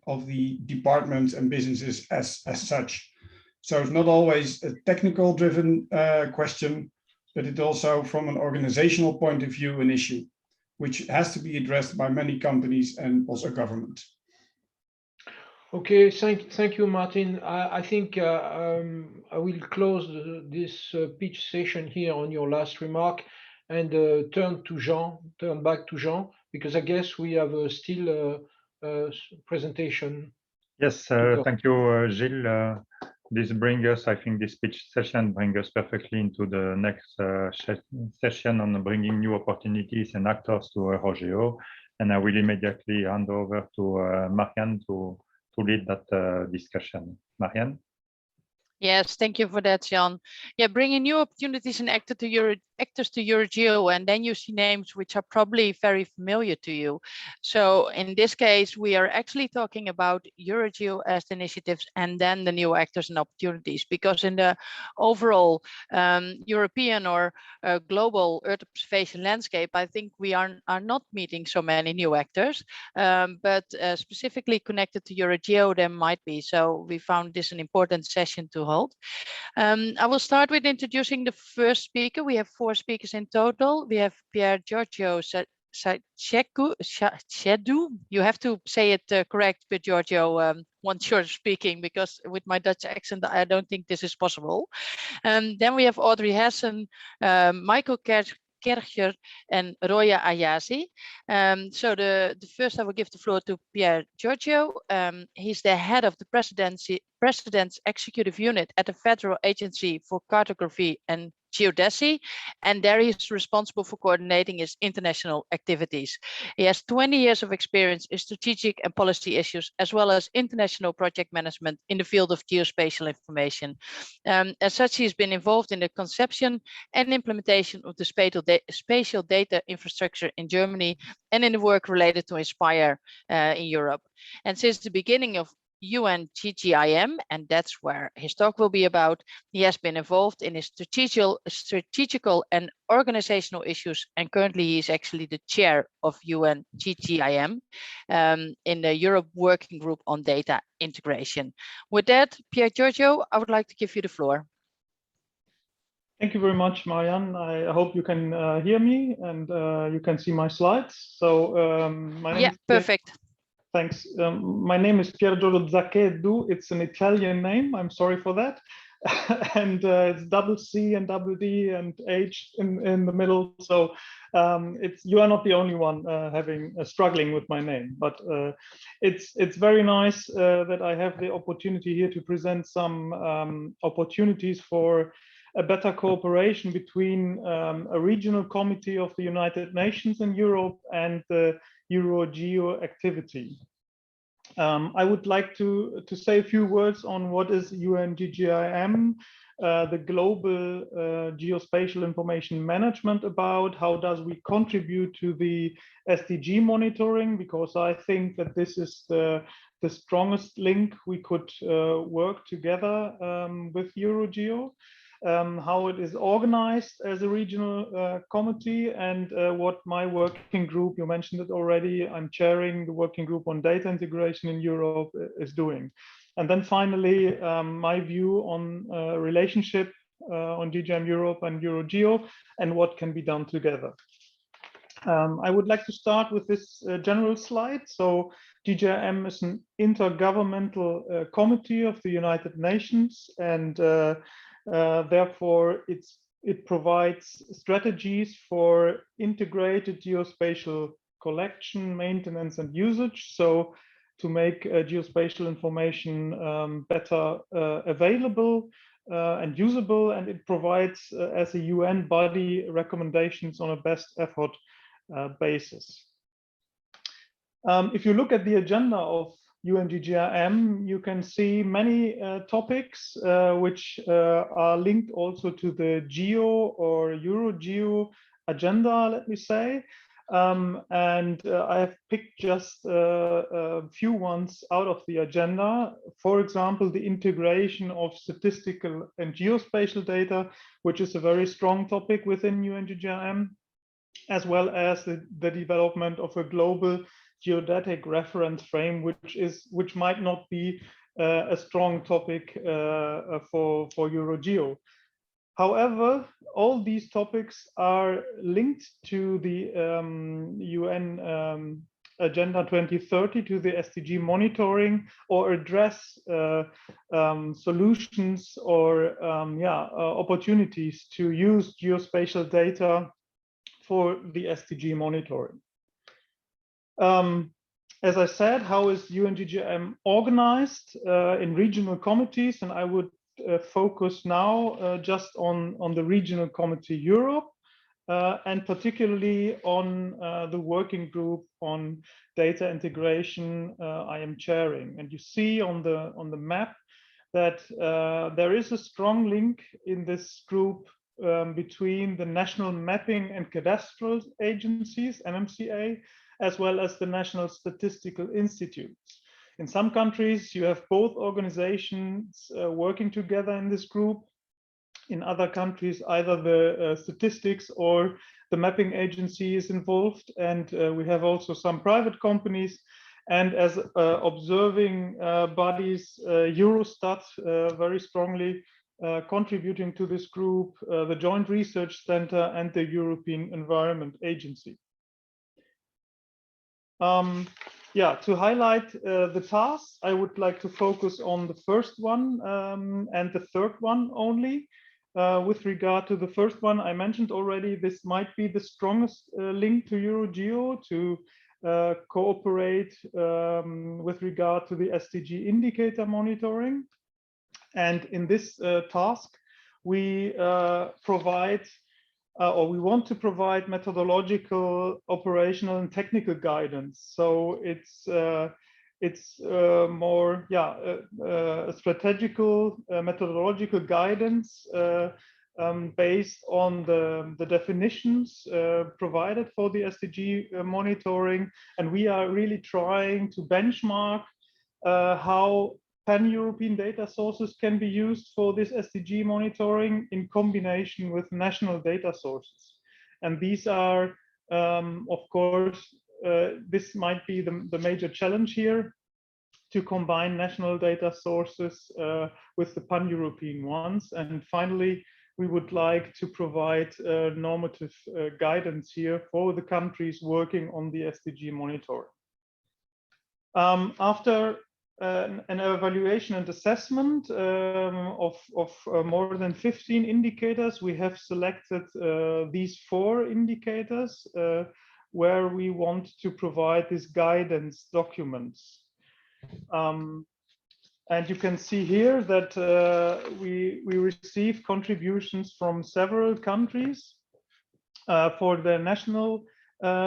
departments and businesses as such. So it's not always a technical driven question, but it also from an organizational point of view an issue, which has to be addressed by many companies and also government. Okay, thank you, Martin. I think I will close this pitch session here on your last remark and turn back to Jean, because I guess we have still a presentation. Yes, thank you, Gilles. This brings us, I think this pitch session brings us perfectly into the next session on bringing new opportunities and actors to EuroGEO. And I will immediately hand over to Marianne to lead that discussion. Marianne? Yes, thank you for that, Jan. Yeah, bringing new opportunities and actors to EuroGEO, and then you see names which are probably very familiar to you. So in this case, we are actually talking about EuroGEO as the initiatives and then the new actors and opportunities, because in the overall European or global Earth observation landscape, I think we are not meeting so many new actors, but specifically connected to EuroGEO, there might be. So we found this an important session to hold. I will start with introducing the first speaker. We have 4 speakers in total. We have Pier Giorgio Shadu. You have to say it correct, Pier Giorgio, once you're speaking, because with my Dutch accent, I don't think this is possible. Then we have Audrey Hessen, Michael Kercher and Roya Ayasi. So the first I will give the floor to Pier Giorgio. He's the head of the President's Executive Unit at the Federal Agency for Cartography and Geodesy, and there he's responsible for coordinating his international activities. He has 20 years of experience in strategic and policy issues, as well as international project management in the field of geospatial information. As such, he's been involved in the conception and implementation of the spatial data infrastructure in Germany and in the work related to INSPIRE in Europe. And since the beginning of UN GGIM, and that's where his talk will be about, he has been involved in his strategical and organizational issues, and currently he is actually the chair of UN GGIM in the Europe Working Group on Data Integration. With that, Pier Giorgio, I would like to give you the floor. Thank you very much, Marianne. I hope you can hear me and you can see my slides. So my name is perfect. Thanks. My name is Pier Giorgio Zacchedu. It's an Italian name. I'm sorry for that. And it's double C and double D and H in the middle. So you are not the only one struggling with my name. But it's very nice that I have the opportunity here to present some opportunities for a better cooperation between a regional committee of the United Nations in Europe and the EuroGEO activity. I would like to say a few words on what is UNGGIM, the global geospatial information management about, how does we contribute to the SDG monitoring, because I think that this is the strongest link we could work together with EuroGEO. How it is organized as a regional committee, and what my working group, you mentioned it already, I'm chairing the working group on data integration in Europe, is doing. And then finally, my view on relationship on GGIM Europe and EuroGEO and what can be done together. I would like to start with this general slide. So GGIM is an intergovernmental committee of the United Nations, and therefore, it's it provides strategies for integrated geospatial collection, maintenance, and usage. So to make geospatial information better available and usable, and it provides as a UN body recommendations on a best effort basis. If you look at the agenda of UNGGIM, you can see many topics which are linked also to the GEO or EuroGEO agenda, let me say. I have picked just a few ones out of the agenda. For example, the integration of statistical and geospatial data, which is a very strong topic within UNGGIM, as well as the development of a global geodetic reference frame, which might not be a strong topic for EuroGEO. However, all these topics are linked to the UN Agenda 2030, to the SDG monitoring, or address solutions or opportunities to use geospatial data for the SDG monitoring. As I said, how is UNGGIM organized in regional committees? And I would focus now just on the Regional Committee Europe, and particularly on the working group on data integration I am chairing. And you see on the map that there is a strong link in this group between the national mapping and cadastral agencies, NMCA, as well as the National Statistical Institutes. In some countries, you have both organizations working together in this group. In other countries, either the statistics or the mapping agency is involved, and we have also some private companies. And as observing bodies, Eurostat very strongly contributing to this group, the Joint Research Center, and the European Environment Agency. To highlight the tasks, I would like to focus on the first one and the third one only. With regard to the first one, I mentioned already, this might be the strongest link to EuroGEO to cooperate with regard to the SDG indicator monitoring. And in this task, we provide or we want to provide methodological, operational, and technical guidance. So it's more a strategical, methodological guidance based on the definitions provided for the SDG monitoring. And we are really trying to benchmark how pan-European data sources can be used for this SDG monitoring in combination with national data sources. And these are, of course, this might be the major challenge here, to combine national data sources with the pan-European ones. And finally, we would like to provide normative guidance here for the countries working on the SDG monitoring. After an evaluation and assessment of more than 15 indicators, we have selected these 4 indicators where we want to provide these guidance documents. And you can see here that we receive contributions from several countries for the national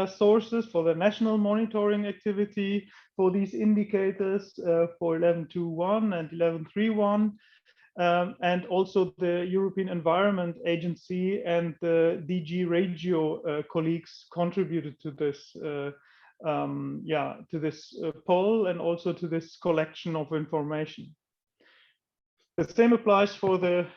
sources, for the national monitoring activity, for these indicators for 1121 and 1131, and also the European Environment Agency and the DG Regio colleagues contributed to this poll and also to this collection of information. The same applies for the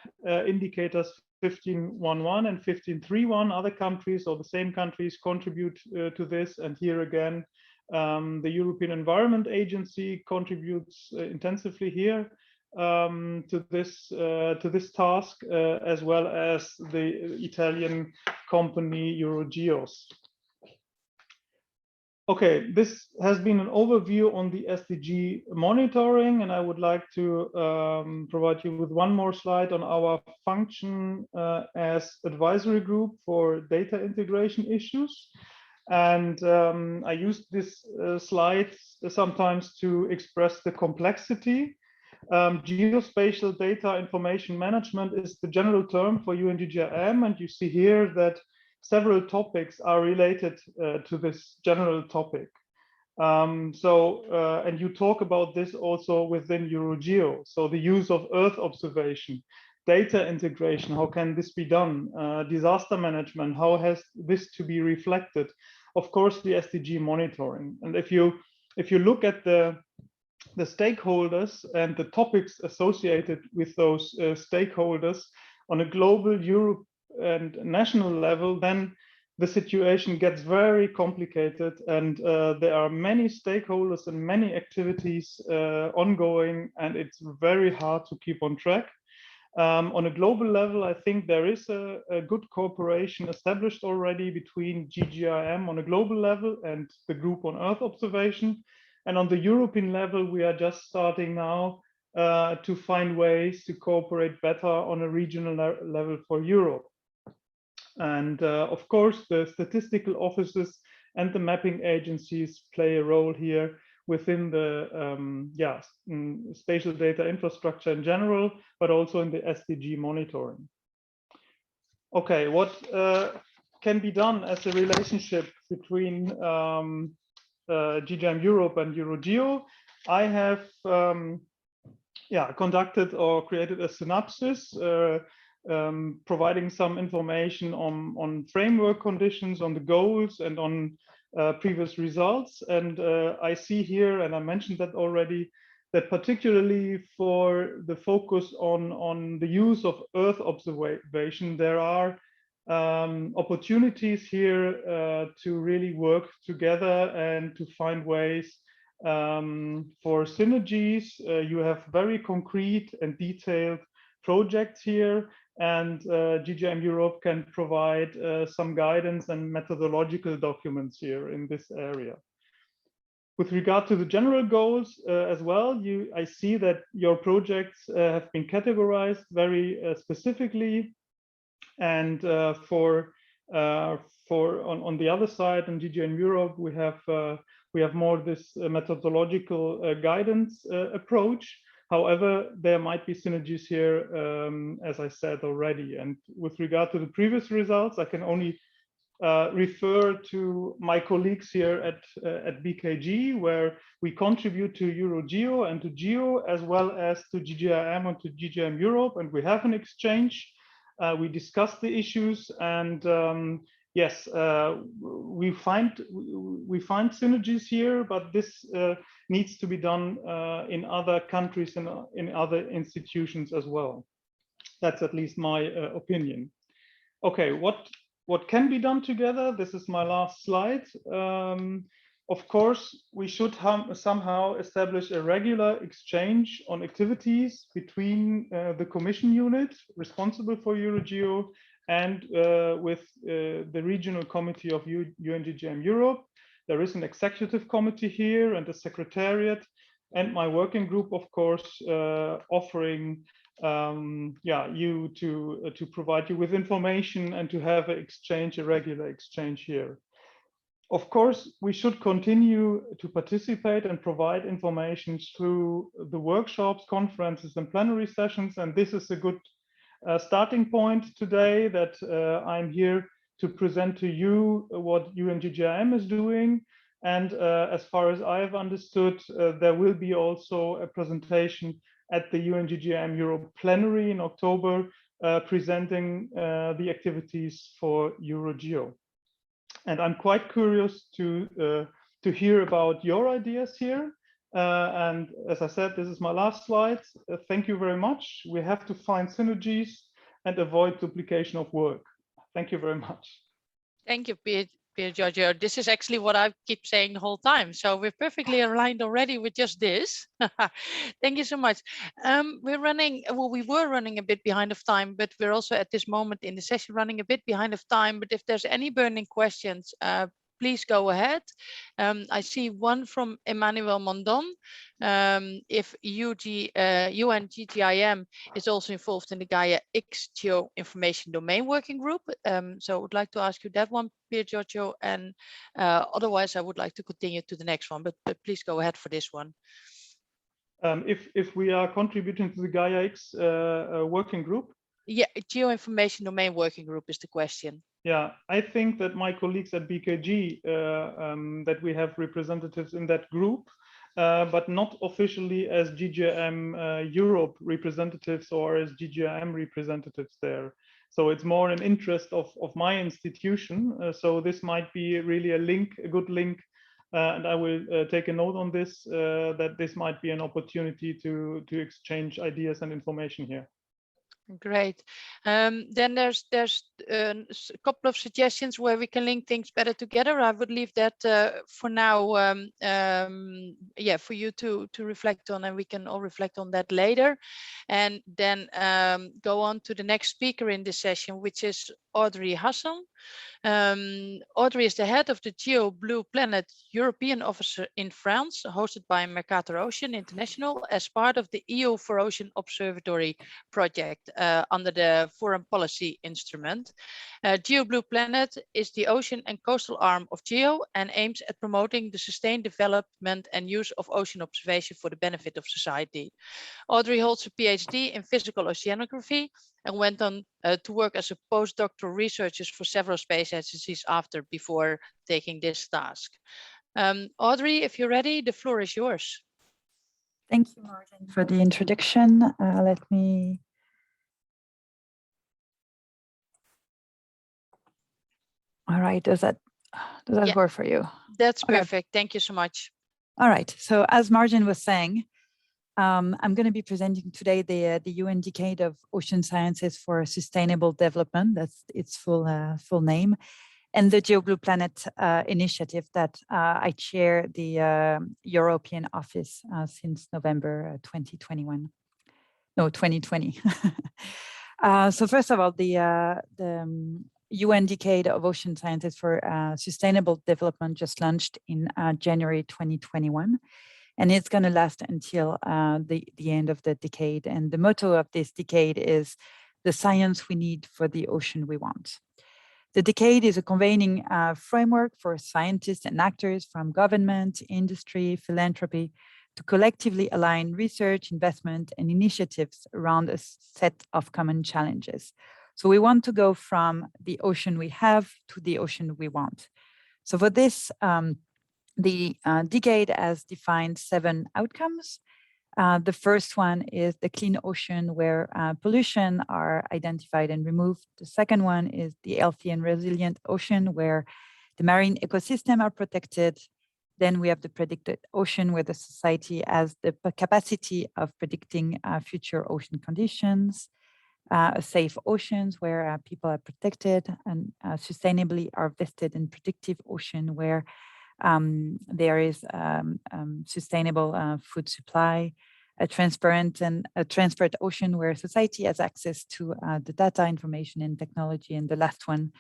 indicators 1511 and 1531. Other countries or the same countries contribute to this, and here again the European Environment Agency contributes intensively here to this task, as well as the Italian company EuroGEOSS. Okay, this has been an overview on the SDG monitoring, and I would like to provide you with one more slide on our function as advisory group for data integration issues. And I use this slide sometimes to express the complexity. Geospatial data information management is the general term for UNGGIM, and you see here that several topics are related to this general topic. And you talk about this also within EuroGEO. So the use of Earth observation, data integration, how can this be done? Disaster management, how has this to be reflected? Of course, the SDG monitoring. And if you look at the stakeholders and the topics associated with those stakeholders on a global, Europe and national level, then the situation gets very complicated, and there are many stakeholders and many activities ongoing, and it's very hard to keep on track. On a global level, I think there is a good cooperation established already between GGIM on a global level and the group on Earth observation. And on the European level, we are just starting now to find ways to cooperate better on a regional level for Europe. And of course, the statistical offices and the mapping agencies play a role here within the spatial data infrastructure in general, but also in the SDG monitoring. Okay, what can be done as a relationship between GGIM Europe and EuroGEO? I have conducted or created a synopsis providing some information on framework conditions, on the goals, and on previous results. And I see here, and I mentioned that already, that particularly for the focus on the use of Earth observation, there are opportunities here to really work together and to find ways for synergies. You have very concrete and detailed projects here, and GGIM Europe can provide some guidance and methodological documents here in this area. With regard to the general goals as well, I see that your projects have been categorized very specifically, and on the other side, in GGIM Europe, we have more this methodological guidance approach. However, there might be synergies here, as I said already. And with regard to the previous results, I can only refer to my colleagues here at BKG, where we contribute to EuroGEO and to GEO, as well as to GGIM and to GGIM Europe, and we have an exchange. We discuss the issues, and yes, we find synergies here, but this needs to be done in other countries and in other institutions as well. That's at least my opinion. Okay, what can be done together? This is my last slide. Of course, we should somehow establish a regular exchange on activities between the Commission unit responsible for EuroGEO and with the Regional Committee of UNGGIM Europe. There is an executive committee here and a secretariat, and my working group, of course, offering you to provide you with information and to have a regular exchange here. Of course, we should continue to participate and provide information through the workshops, conferences, and plenary sessions, and this is a good starting point today, that I'm here to present to you what UNGGIM is doing. And as far as I have understood, there will be also a presentation at the UNGGIM Europe plenary in October, presenting the activities for EuroGEO. And I'm quite curious to hear about your ideas here. And as I said, this is my last slide. Thank you very much. We have to find synergies and avoid duplication of work. Thank you very much. Thank you, Pier Giorgio. This is actually what I keep saying the whole time. So we're perfectly aligned already with just this. Thank you so much. We were running a bit behind of time, but we're also at this moment in the session running a bit behind of time. But if there's any burning questions, please go ahead. I see one from Emmanuel Mondon. If UNGGIM is also involved in the Gaia X Geo Information Domain Working Group. So I would like to ask you that one, Pier Giorgio, and otherwise I would like to continue to the next one, but please go ahead for this one. If we are contributing to the Gaia X working group? Yeah, Geo Information Domain Working Group is the question. Yeah, I think that my colleagues at BKG, that we have representatives in that group, but not officially as GGIM Europe representatives or as GGIM representatives there. So it's more an interest of my institution. So this might be really a good link. And I will take a note on this, that this might be an opportunity to exchange ideas and information here. Great. Then there's a couple of suggestions where we can link things better together. I would leave that for now, yeah, for you to reflect on, and we can all reflect on that later. And then go on to the next speaker in this session, which is Audrey Hassan. Audrey is the head of the Geo Blue Planet European office in France, hosted by Mercator Ocean International as part of the EU for Ocean Observatory project under the foreign policy instrument. Geo Blue Planet is the ocean and coastal arm of GEO and aims at promoting the sustained development and use of ocean observation for the benefit of society. Audrey holds a PhD in physical oceanography and went on to work as a postdoctoral researcher for several space agencies before taking this task. Audrey, if you're ready, the floor is yours. Thank you, Martin, for the introduction. Let me... All right, does that work for you? That's perfect. Thank you so much. All right, so as Martin was saying, I'm going to be presenting today the UN Decade of Ocean Sciences for Sustainable Development. That's its full name, and the Geo Blue Planet initiative that I chair the European office since November 2021. No, 2020. So first of all, the UN Decade of Ocean Sciences for Sustainable Development just launched in January 2021. And it's going to last until the end of the decade. And the motto of this decade is the science we need for the ocean we want. The decade is a convening framework for scientists and actors from government, industry, philanthropy to collectively align research, investment, and initiatives around a set of common challenges. So we want to go from the ocean we have to the ocean we want. So for this, the decade has defined 7 outcomes. The first one is the clean ocean, where pollution are identified and removed. The second one is the healthy and resilient ocean, where the marine ecosystem are protected. Then we have the predicted ocean, where the society has the capacity of predicting future ocean conditions. Safe oceans, where people are protected, and sustainably harvested and predictive ocean, where there is sustainable food supply, a transparent ocean where society has access to the data, information, and technology, and the last one,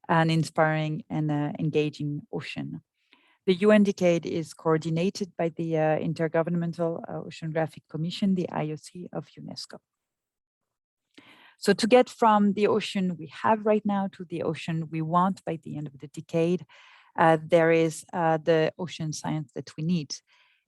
an inspiring and engaging ocean. The UN Decade is coordinated by the Intergovernmental Oceanographic Commission, the IOC of UNESCO. So to get from the ocean we have right now to the ocean we want by the end of the decade, there is the ocean science that we need.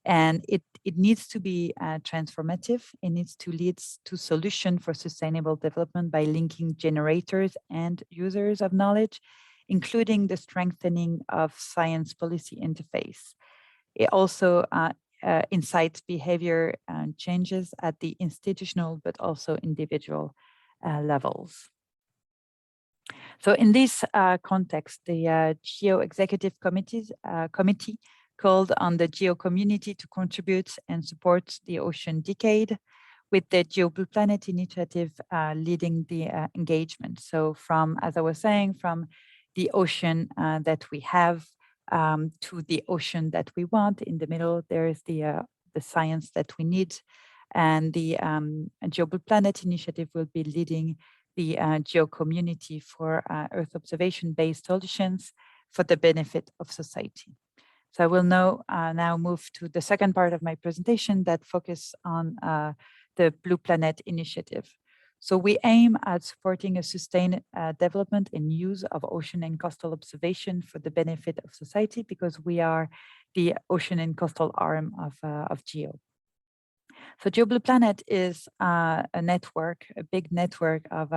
And it needs to be transformative. It needs to lead to solution for sustainable development by linking generators and users of knowledge, including the strengthening of science policy interface. It also incites behavior changes at the institutional, but also individual levels. So in this context, the GEO Executive Committee called on the GEO community to contribute and support the Ocean Decade, with the Geo Blue Planet initiative leading the engagement. So from, as I was saying, from the ocean that we have to the ocean that we want. In the middle, there is the science that we need. And the Geo Blue Planet initiative will be leading the GEO community for Earth observation-based solutions for the benefit of society. So I will now move to the second part of my presentation that focus on the Blue Planet initiative. So we aim at supporting a sustained development and use of ocean and coastal observation for the benefit of society, because we are the ocean and coastal arm of GEO. So GEO Blue Planet is a network, a big network of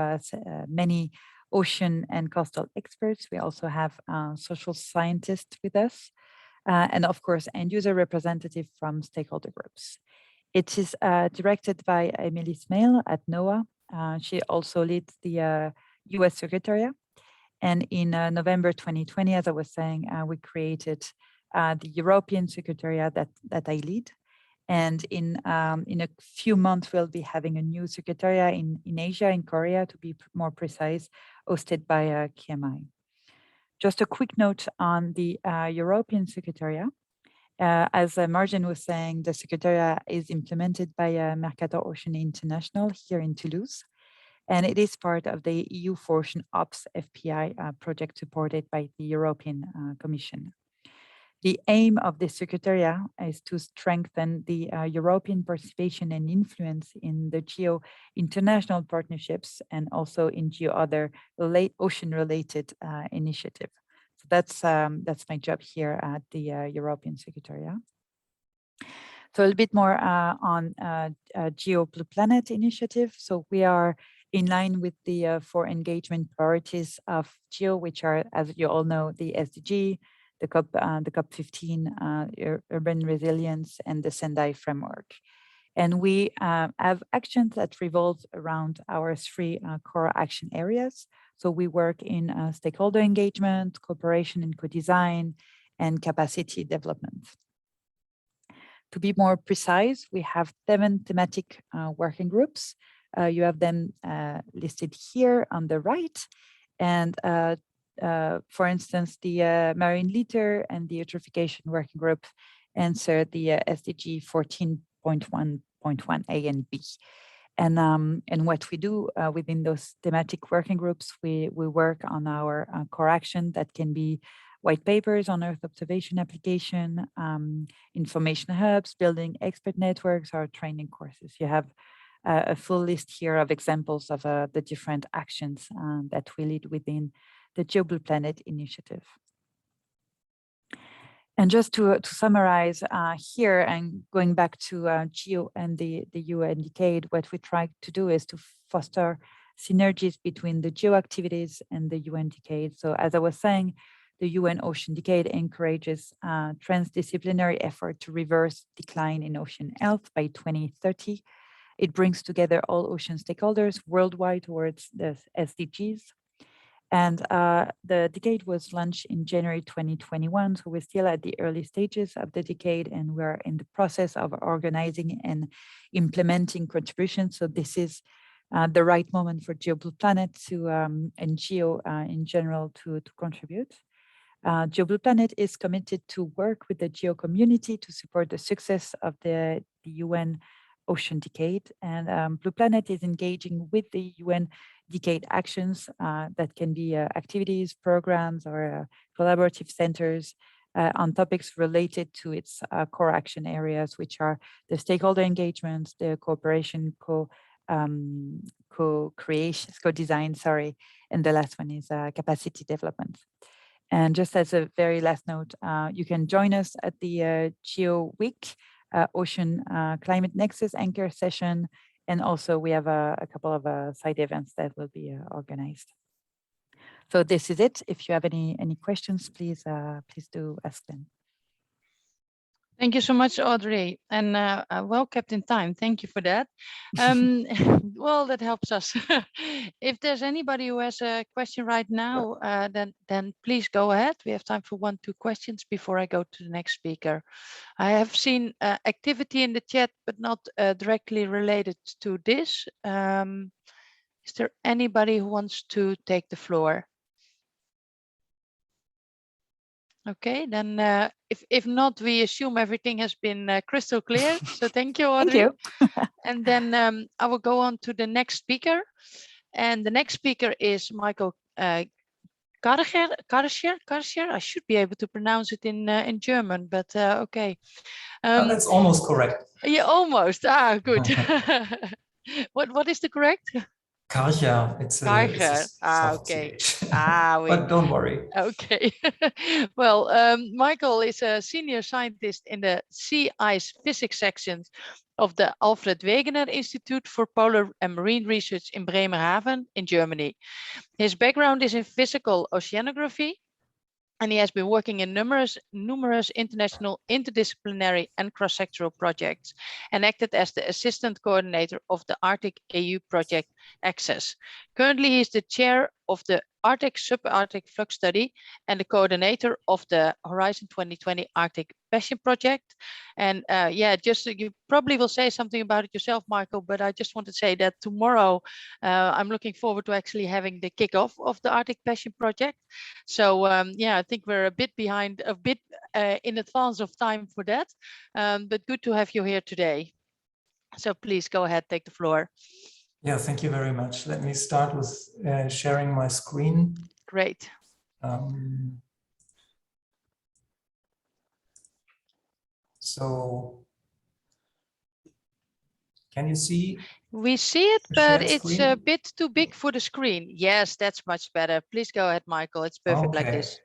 many ocean and coastal experts. We also have social scientists with us, and of course, end user representative from stakeholder groups. It is directed by Emily Smail at NOAA. She also leads the US Secretariat. And in November 2020, as I was saying, we created the European Secretariat that I lead. And in a few months, we'll be having a new Secretariat in Asia, in Korea, to be more precise, hosted by KMI. Just a quick note on the European Secretariat. As Marjan was saying, the Secretariat is implemented by Mercator Ocean International here in Toulouse, and it is part of the EU for Ocean Ops FPI project supported by the European Commission. The aim of the Secretariat is to strengthen the European participation and influence in the GEO international partnerships and also in GEO other ocean-related initiatives. So that's my job here at the European Secretariat. So a little bit more on GEO Blue Planet initiative. So we are in line with the 4 engagement priorities of GEO, which are, as you all know, the SDG, the COP15, urban resilience, and the Sendai framework. And we have actions that revolve around our 3 core action areas. So we work in stakeholder engagement, cooperation and co-design, and capacity development. To be more precise, we have 7 thematic working groups. You have them listed here on the right. And for instance, the marine litter and the eutrophication working group answer the SDG 14.1.1A and B. And what we do within those thematic working groups, we work on our core action that can be white papers on Earth observation application, information hubs, building expert networks, or training courses. You have a full list here of examples of the different actions that we lead within the GEO Blue Planet initiative. And just to summarize here, and going back to GEO and the UN Decade, what we try to do is to foster synergies between the GEO activities and the UN Decade. So as I was saying, the UN Ocean Decade encourages transdisciplinary effort to reverse decline in ocean health by 2030. It brings together all ocean stakeholders worldwide towards the SDGs. And the decade was launched in January 2021, so we're still at the early stages of the decade, and we're in the process of organizing and implementing contributions. So this is the right moment for GEO Blue Planet to and GEO in general to contribute. GEO Blue Planet is committed to work with the GEO community to support the success of the UN Ocean Decade, and Blue Planet is engaging with the UN Decade actions that can be activities, programs, or collaborative centers on topics related to its core action areas, which are the stakeholder engagement, the cooperation, co-creation, co-design, sorry, and the last one is capacity development. And just as a very last note, you can join us at the GEO Week Ocean Climate Nexus Anchor session. And also we have a couple of side events that will be organized. So this is it. If you have any questions, please do ask them. Thank you so much, Audrey, and well kept in time. Thank you for that. Well, that helps us. If there's anybody who has a question right now, then please go ahead. We have time for 1-2 questions before I go to the next speaker. I have seen activity in the chat, but not directly related to this. Is there anybody who wants to take the floor? Okay, then if not, we assume everything has been crystal clear. So thank you, Audrey. Thank you. And then I will go on to the next speaker. And the next speaker is Michael Karcher. I should be able to pronounce it in German, but okay. That's almost correct. Yeah, almost. Ah, good. What is the correct? Karcher. It's a Okay. CH. Oui. But don't worry. Okay. Well, Michael is a senior scientist in the sea ice physics section of the Alfred Wegener Institute for Polar and Marine Research in Bremerhaven in Germany. His background is in physical oceanography, and he has been working in numerous international, interdisciplinary and cross-sectoral projects, and acted as the assistant coordinator of the Arctic EU project Access. Currently, he is the chair of the Arctic Subarctic Flux Study and the coordinator of the Horizon 2020 Arctic Passion Project. And yeah, just you probably will say something about it yourself, Michael, but I just want to say that tomorrow I'm looking forward to actually having the kickoff of the Arctic Passion Project. So yeah, I think we're a bit behind, in advance of time for that, but good to have you here today. So please go ahead, take the floor. Yeah, thank you very much. Let me start with sharing my screen. Great. So, can you see? We see it, but it's a bit too big for the screen. Yes, that's much better. Please go ahead, Michael. It's perfect like this.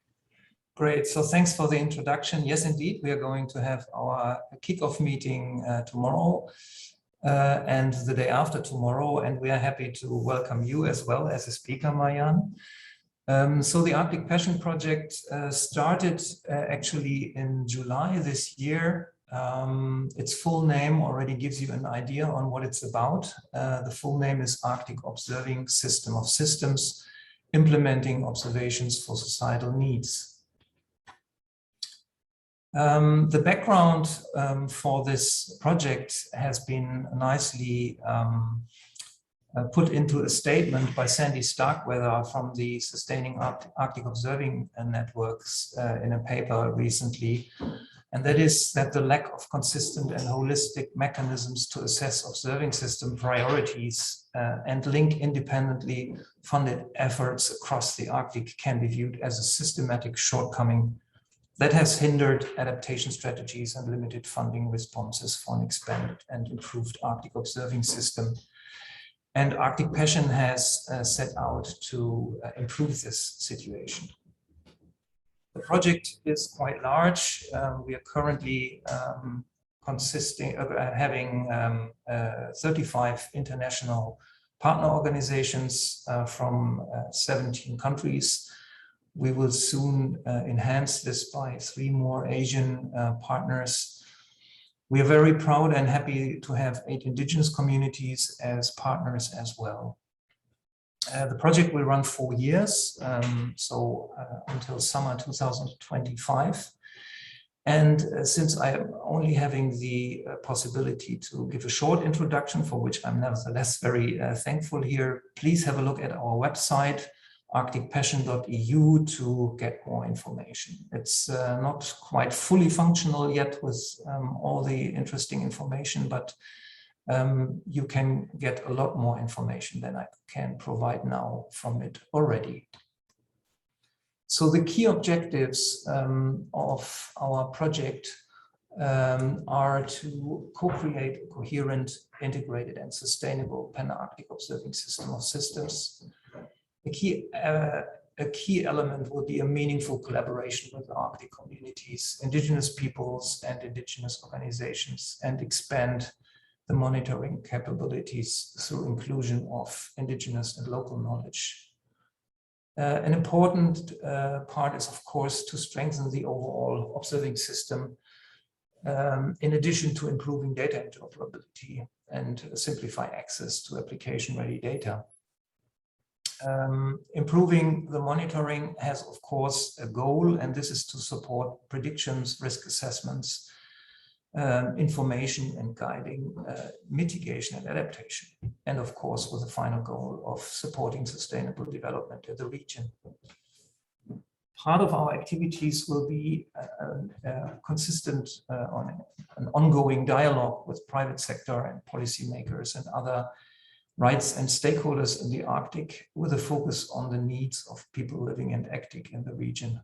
Great. So thanks for the introduction. Yes, indeed, we are going to have our kickoff meeting tomorrow and the day after tomorrow, and we are happy to welcome you as well as a speaker, Marianne. So the Arctic Passion Project started actually in July this year. Its full name already gives you an idea on what it's about. The full name is Arctic Observing System of Systems, Implementing Observations for Societal Needs. The background for this project has been nicely put into a statement by Sandy Starkweather from the Sustaining Arctic Observing Networks in a paper recently. And that is that the lack of consistent and holistic mechanisms to assess observing system priorities and link independently funded efforts across the Arctic can be viewed as a systematic shortcoming that has hindered adaptation strategies and limited funding responses for an expanded and improved Arctic observing system. And Arctic Passion has set out to improve this situation. The project is quite large. We are currently having 35 international partner organizations from 17 countries. We will soon enhance this by 3 more Asian partners. We are very proud and happy to have 8 indigenous communities as partners as well. The project will run 4 years, until summer 2025. And since I am only having the possibility to give a short introduction, for which I'm nevertheless very thankful here, please have a look at our website, arcticpassion.eu, to get more information. It's not quite fully functional yet with all the interesting information, but you can get a lot more information than I can provide now from it already. So the key objectives of our project are to co-create a coherent, integrated and sustainable pan-Arctic observing system of systems. A key element will be a meaningful collaboration with Arctic communities, indigenous peoples and indigenous organizations, and expand the monitoring capabilities through inclusion of indigenous and local knowledge. An important part is, of course, to strengthen the overall observing system, in addition to improving data interoperability and simplify access to application-ready data. Improving the monitoring has, of course, a goal, and this is to support predictions, risk assessments, information and guiding mitigation and adaptation, and of course with the final goal of supporting sustainable development in the region. Part of our activities will be consistent on an ongoing dialogue with private sector and policymakers and other rights and stakeholders in the Arctic, with a focus on the needs of people living and acting in the region.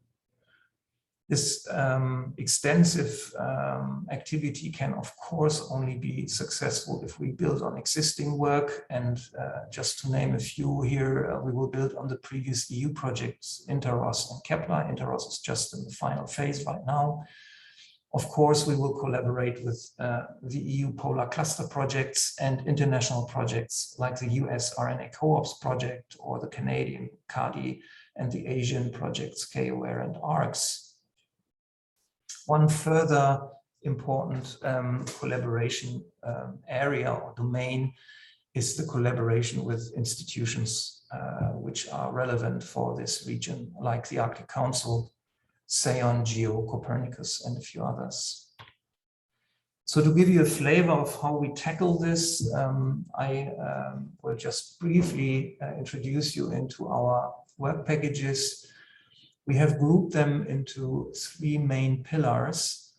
This extensive activity can, of course, only be successful if we build on existing work. And just to name a few here, we will build on the previous EU projects, INTEROSS and Kepler. INTEROSS is just in the final phase right now. Of course, we will collaborate with the EU Polar Cluster projects and international projects like the US RNA Co-ops project or the Canadian CADI and the Asian projects KOAR and ARCS. One further important collaboration area or domain is the collaboration with institutions which are relevant for this region, like the Arctic Council, EuroGEO, Copernicus, and a few others. So to give you a flavor of how we tackle this, I will just briefly introduce you into our work packages. We have grouped them into three main pillars.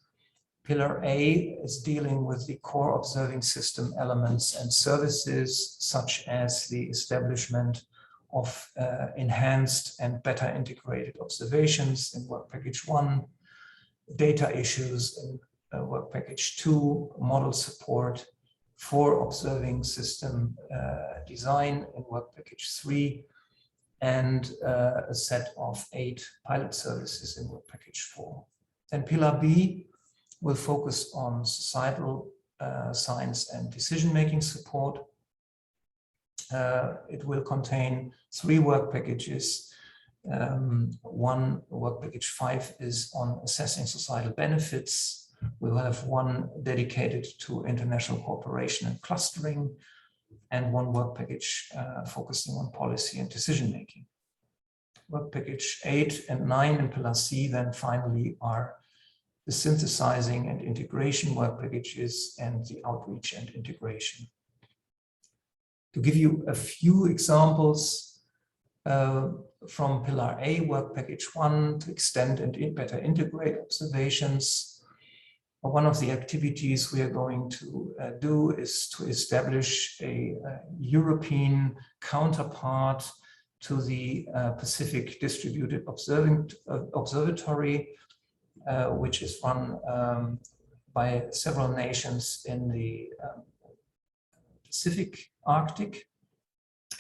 Pillar A is dealing with the core observing system elements and services, such as the establishment of enhanced and better integrated observations in work package 1, data issues in work package 2, model support for observing system design in work package 3, and a set of 8 pilot services in work package 4. Then pillar B will focus on societal science and decision-making support. It will contain 3 work packages. One work package 5 is on assessing societal benefits. We will have one dedicated to international cooperation and clustering, and one work package focusing on policy and decision-making. Work package 8 and 9 in pillar C then finally are the synthesizing and integration work packages and the outreach and integration. To give you a few examples from pillar A, work package 1, to extend and better integrate observations. One of the activities we are going to do is to establish a European counterpart to the Pacific Distributed Observatory, which is run by several nations in the Pacific Arctic.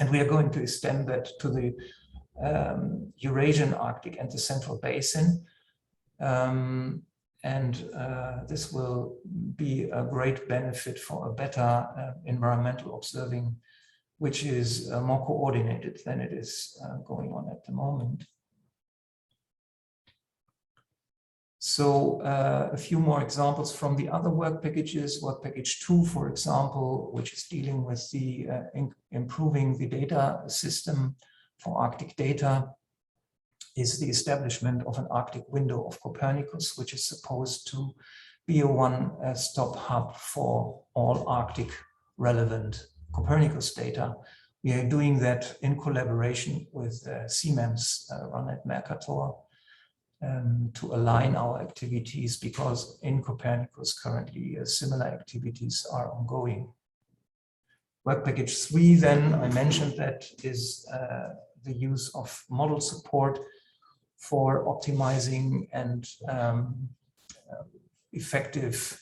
And we are going to extend that to the Eurasian Arctic and the Central Basin. This will be a great benefit for a better environmental observing, which is more coordinated than it is going on at the moment. So a few more examples from the other work packages. Work package 2, for example, which is dealing with the improving the data system for Arctic data, is the establishment of an Arctic window of Copernicus, which is supposed to be a one-stop hub for all Arctic relevant Copernicus data. We are doing that in collaboration with CMEMS run at Mercator to align our activities, because in Copernicus currently similar activities are ongoing. Work package 3 then, I mentioned that, is the use of model support for optimizing and effective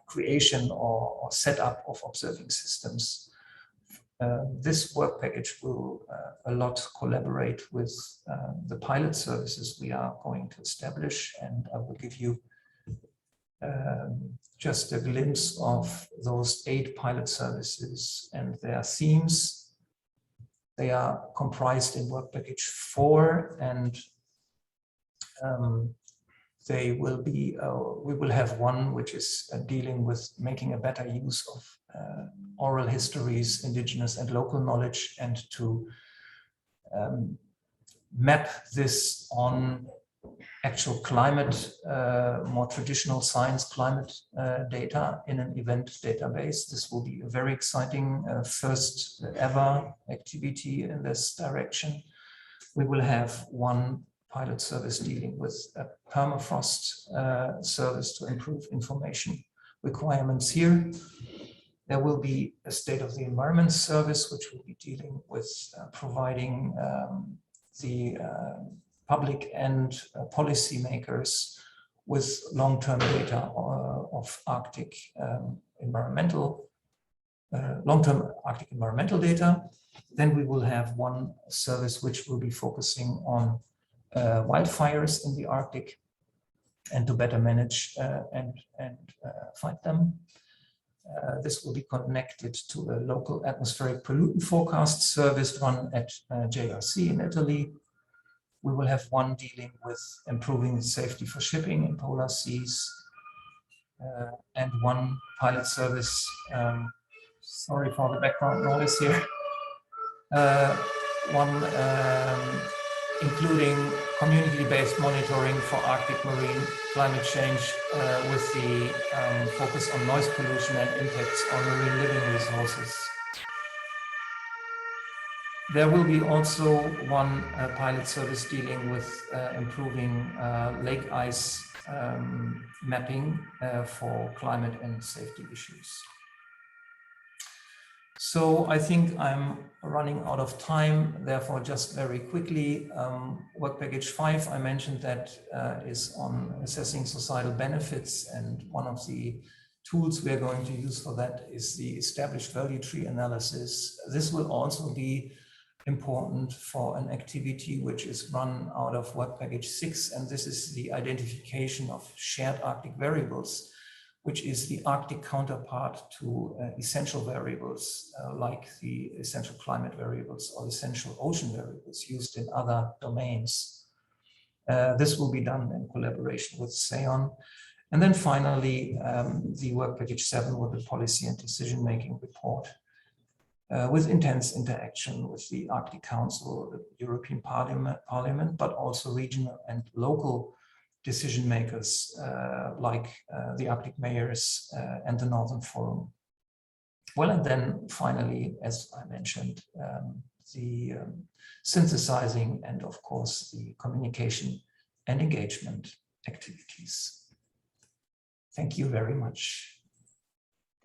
creation or setup of observing systems. This work package will a lot collaborate with the pilot services we are going to establish, and I will give you just a glimpse of those 8 pilot services and their themes. They are comprised in work package 4, and they will be, we will have one which is dealing with making a better use of oral histories, indigenous and local knowledge, and to map this on actual climate, more traditional science climate data in an event database. This will be a very exciting first ever activity in this direction. We will have one pilot service dealing with a permafrost service to improve information requirements here. There will be a state of the environment service, which will be dealing with providing the public and policymakers with long-term data of Arctic environmental, long-term Arctic environmental data. Then we will have one service which will be focusing on wildfires in the Arctic and to better manage and fight them. This will be connected to a local atmospheric pollutant forecast service run at GEOSS in Italy. We will have one dealing with improving safety for shipping in polar seas, and one pilot service, sorry for the background noise here, one including community-based monitoring for Arctic marine climate change with the focus on noise pollution and impacts on marine living resources. There will be also one pilot service dealing with improving lake ice mapping for climate and safety issues. So I think I'm running out of time, therefore just very quickly, work package 5, I mentioned that is on assessing societal benefits, and one of the tools we are going to use for that is the established value tree analysis. This will also be important for an activity which is run out of work package 6, and this is the identification of shared Arctic variables, which is the Arctic counterpart to essential variables like the essential climate variables or essential ocean variables used in other domains. This will be done in collaboration with SEON. And then finally, the work package 7 with the policy and decision-making report with intense interaction with the Arctic Council, the European Parliament, but also regional and local decision makers like the Arctic mayors and the Northern Forum. Well, and then finally, as I mentioned, the synthesizing and of course the communication and engagement activities. Thank you very much.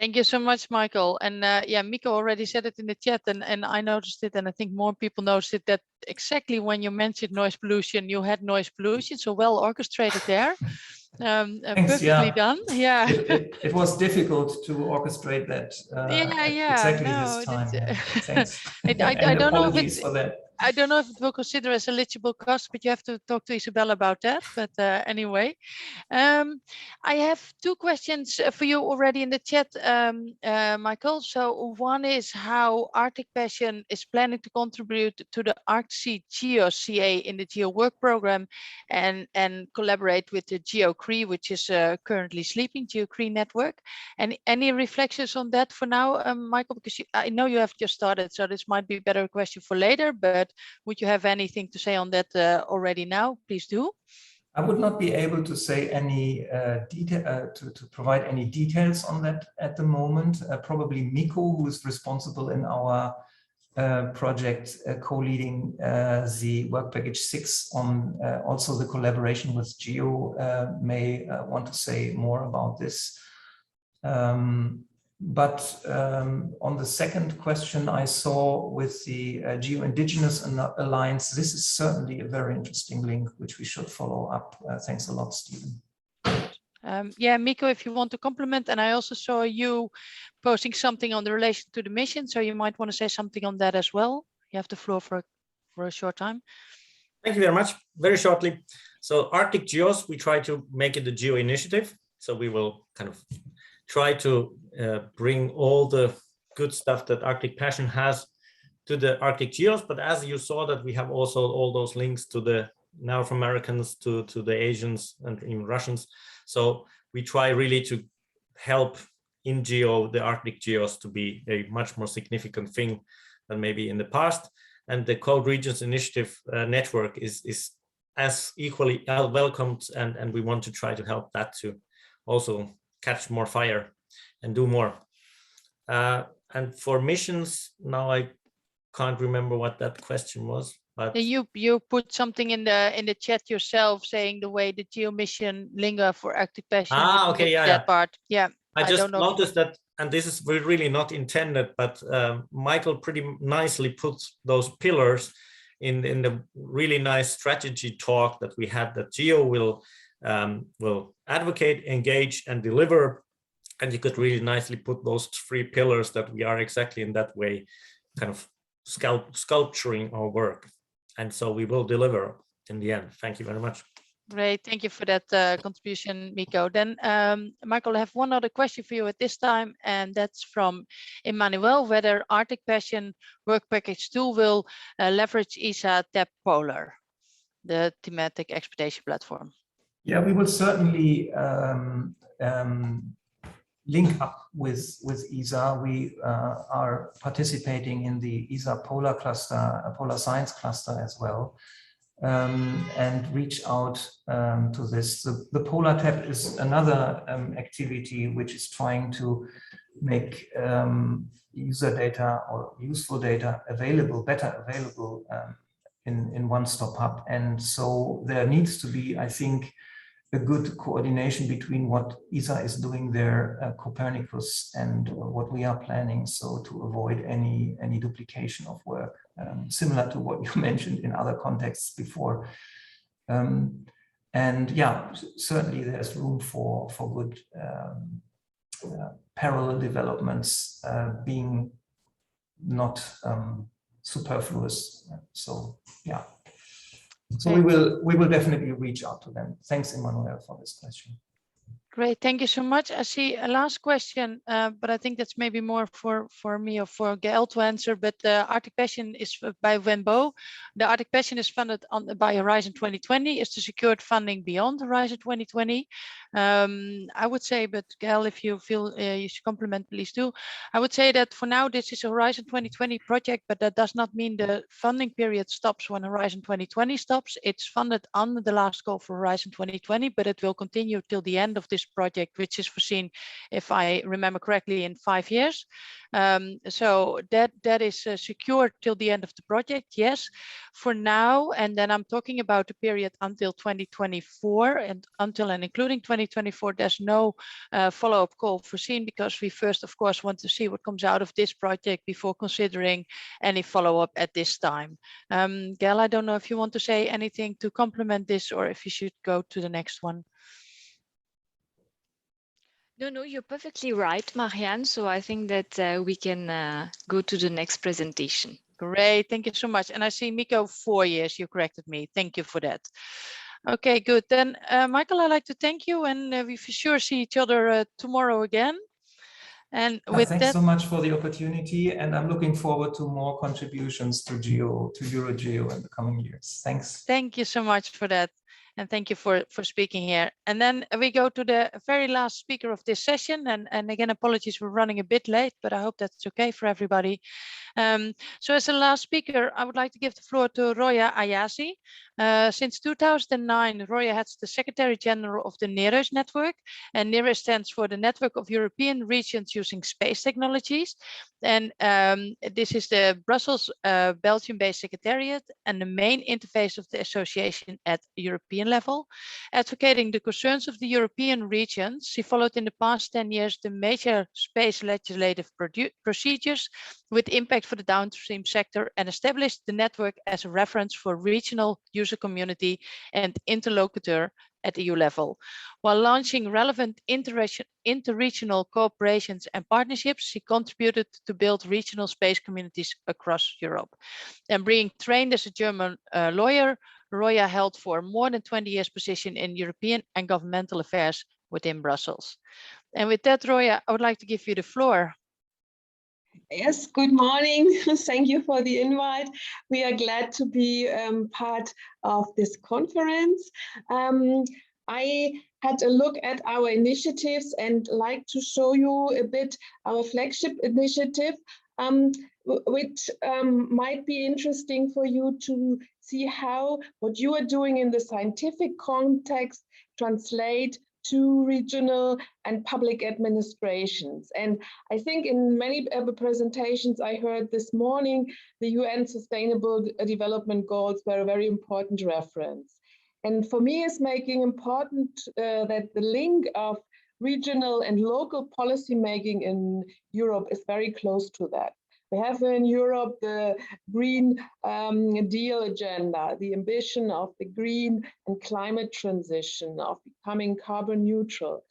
Thank you so much, Michael. And yeah, Miko already said it in the chat, and I noticed it, and I think more people noticed it, that exactly when you mentioned noise pollution, you had noise pollution, so well orchestrated there. Thanks, perfectly yeah. done. Yeah. It was difficult to orchestrate that exactly this time. Thanks. I don't know if apologies for that. I don't know if it will consider as eligible cost, but you have to talk to Isabella about that. But anyway, I have two questions for you already in the chat, Michael. So one is how Arctic Passion is planning to contribute to the Arctic GEOSS CA in the GEO work program and collaborate with the GEOCRE, which is currently sleeping, GEOCRE network. And any reflections on that for now, Michael? Because I know you have just started, so this might be a better question for later, but would you have anything to say on that already now? Please do. I would not be able to say any detail, to provide any details on that at the moment. Probably Miko, who is responsible in our project, co-leading the work package 6 on also the collaboration with GEO, may want to say more about this. But on the second question I saw with the Geo-Indigenous Alliance, this is certainly a very interesting link, which we should follow up. Thanks a lot, Stephen. Yeah, Miko, if you want to compliment, and I also saw you posting something on the relation to the mission, so you might want to say something on that as well. You have the floor for a short time. Thank you very much. Very shortly. So Arctic GEOSS, we try to make it a GEO initiative. So we will kind of try to bring all the good stuff that Arctic Passion has to the Arctic GEOSS. But as you saw that we have also all those links to the North Americans, to the Asians and even Russians. So we try really to help in GEO, the Arctic GEOSS, to be a much more significant thing than maybe in the past. And the Cold Regions Initiative network is as equally welcomed, and we want to try to help that to also catch more fire and do more. And for missions, now I can't remember what that question was. But you put something in the chat yourself, saying the way the GEO mission Linga for Arctic Passion. Okay, yeah, that part. Yeah. I just noticed that and this is really not intended, but Michael pretty nicely puts those pillars in the really nice strategy talk that we had, that GEO will advocate, engage, and deliver. And you could really nicely put those 3 pillars that we are exactly in that way, kind of sculpturing our work. And so we will deliver in the end. Thank you very much. Great, thank you for that contribution, Miko. Then, Michael, I have one other question for you at this time, and that's from Emmanuel, whether Arctic Passion Work Package 2 will leverage ESA TAP Polar, the thematic expedition platform. Yeah, we will certainly link up with ESA. We are participating in the ESA Polar Cluster, Polar Science Cluster as well. And reach out to this. The Polar TAP is another activity which is trying to make user data or useful data available, better available in one-stop hub. And so there needs to be, I think, a good coordination between what ESA is doing there, Copernicus, and what we are planning, so to avoid any duplication of work, similar to what you mentioned in other contexts before. And yeah, certainly there's room for good parallel developments being not superfluous. So yeah. So we will definitely reach out to them. Thanks, Emmanuel, for this question. Great, thank you so much. I see a last question, but I think that's maybe more for me or for Gail to answer. But the Arctic Passion is by Wenbo. The Arctic Passion is funded by Horizon 2020. It's the secured funding beyond Horizon 2020. I would say, but Gail, if you feel you should compliment, please do. I would say that for now, this is a Horizon 2020 project, but that does not mean the funding period stops when Horizon 2020 stops. It's funded under the last call for Horizon 2020, but it will continue till the end of this project, which is foreseen, if I remember correctly, in 5 years. So that is secured till the end of the project, yes, for now. And then I'm talking about the period until 2024, and until and including 2024, there's no follow-up call foreseen, because we first, of course, want to see what comes out of this project before considering any follow-up at this time. Gail, I don't know if you want to say anything to complement this, or if you should go to the next one. No, you're perfectly right, Marianne. So I think that we can go to the next presentation. Great, thank you so much. And I see Miko 4 years, you corrected me. Thank you for that. Okay, good. Then, Michael, I'd like to thank you, and we for sure see each other tomorrow again. And with thanks so much for the opportunity, and I'm looking forward to more contributions to EuroGEO in the coming years. Thanks. Thank you so much for that. And thank you for speaking here. And then we go to the very last speaker of this session. And again, apologies for running a bit late, but I hope that's okay for everybody. So as the last speaker, I would like to give the floor to Roya Ayasi. Since 2009, Roya heads the Secretary General of the NEREUS network. And NEREUS stands for the Network of European Regions Using Space Technologies. And this is the Brussels, Belgium-based secretariat and the main interface of the association at European level. Advocating the concerns of the European regions, she followed in the past 10 years the major space legislative procedures with impact for the downstream sector, and established the network as a reference for regional user community and interlocutor at EU level. While launching relevant interregional cooperations and partnerships, she contributed to build regional space communities across Europe. And being trained as a German lawyer, Roya held for more than 20 years position in European and governmental affairs within Brussels. And with that, Roya, I would like to give you the floor. Yes, good morning. Thank you for the invite. We are glad to be part of this conference. I had a look at our initiatives and like to show you a bit our flagship initiative, which might be interesting for you to see how what you are doing in the scientific context translate to regional and public administrations. And I think in many of the presentations I heard this morning, the UN Sustainable Development Goals were a very important reference. And for me, it's making important that the link of regional and local policy making in Europe is very close to that. We have in Europe the Green Deal agenda, the ambition of the green and climate transition, of becoming carbon neutral.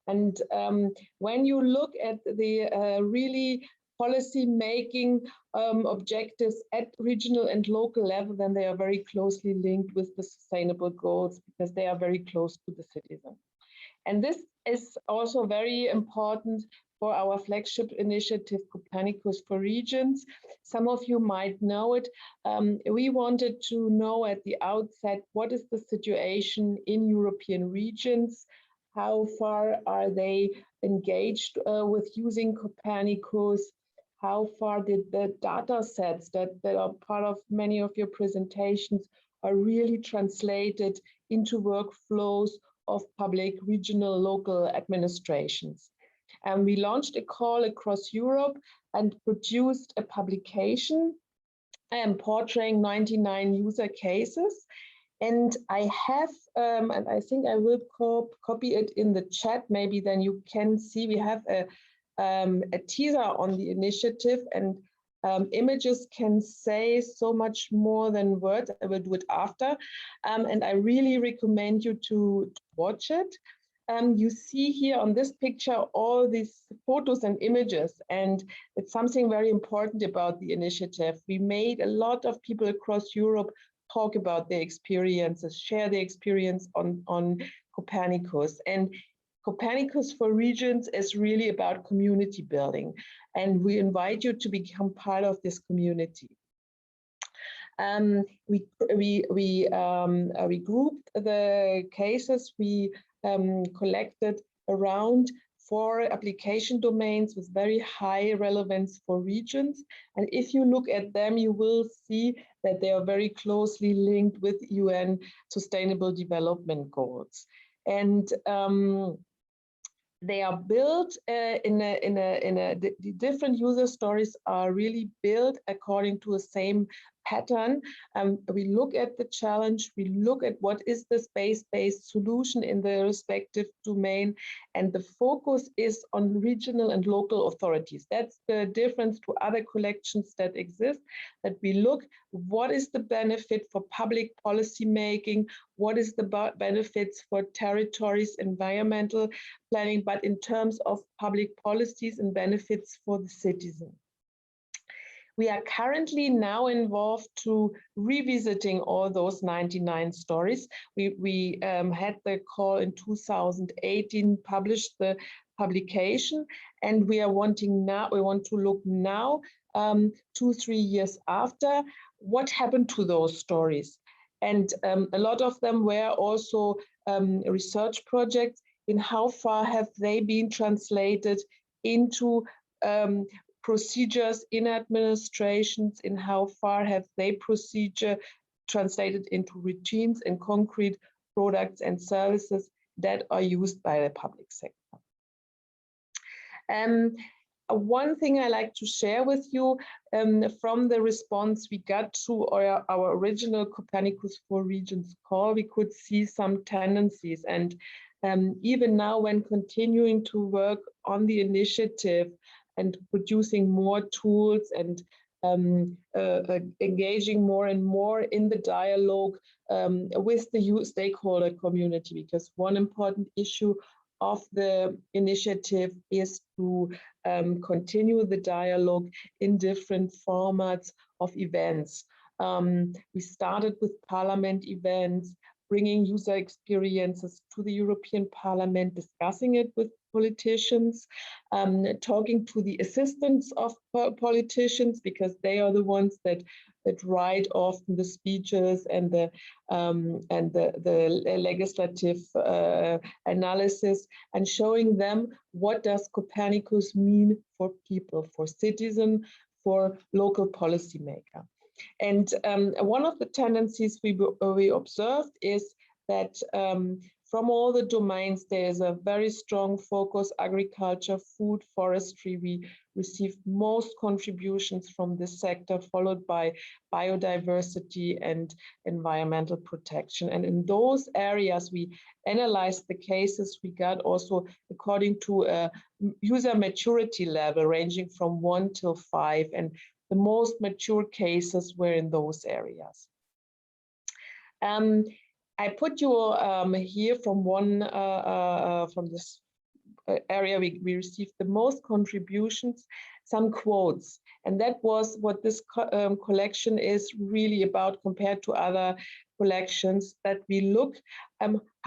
And when you look at the really policy making objectives at regional and local level, then they are very closely linked with the sustainable goals because they are very close to the citizen. And this is also very important for our flagship initiative, Copernicus for Regions. Some of you might know it. We wanted to know at the outset, what is the situation in European regions? How far are they engaged with using Copernicus? How far did the data sets that are part of many of your presentations are really translated into workflows of public, regional, local administrations? And we launched a call across Europe and produced a publication portraying 99 user cases. And I have, and I think I will copy it in the chat, maybe then you can see we have a teaser on the initiative, and images can say so much more than words. I will do it after. And I really recommend you to watch it. You see here on this picture all these photos and images, and it's something very important about the initiative. We made a lot of people across Europe talk about their experiences, share their experience on Copernicus. And Copernicus for Regions is really about community building, and we invite you to become part of this community. We grouped the cases. We collected around 4 application domains with very high relevance for regions. And if you look at them, you will see that they are very closely linked with UN Sustainable Development Goals. And they are built the different user stories are really built according to the same pattern. We look at the challenge, we look at what is the space-based solution in the respective domain, and the focus is on regional and local authorities. That's the difference to other collections that exist, that we look what is the benefit for public policy making, what is the benefits for territories, environmental planning, but in terms of public policies and benefits for the citizen. We are currently now involved to revisiting all those 99 stories. We had the call in 2018, published the publication, and we want to look now, 2-3 years after, what happened to those stories. And a lot of them were also research projects in how far have they been translated into procedures in administrations, in how far have they procedure translated into routines and concrete products and services that are used by the public sector. One thing I like to share with you from the response we got to our original Copernicus for Regions call, we could see some tendencies. And even now, when continuing to work on the initiative and producing more tools and engaging more and more in the dialogue with the stakeholder community, because one important issue of the initiative is to continue the dialogue in different formats of events. We started with Parliament events, bringing user experiences to the European Parliament, discussing it with politicians, talking to the assistants of politicians, because they are the ones that write often the speeches and the legislative analysis, and showing them what does Copernicus mean for people, for citizen, for local policymaker. And one of the tendencies we observed is that from all the domains, there is a very strong focus: agriculture, food, forestry. We received most contributions from this sector, followed by biodiversity and environmental protection. And in those areas, we analyzed the cases we got also according to a user maturity level ranging from 1 till 5. And the most mature cases were in those areas. I put you here from from this area we received the most contributions, some quotes, and that was what this collection is really about compared to other collections, that we look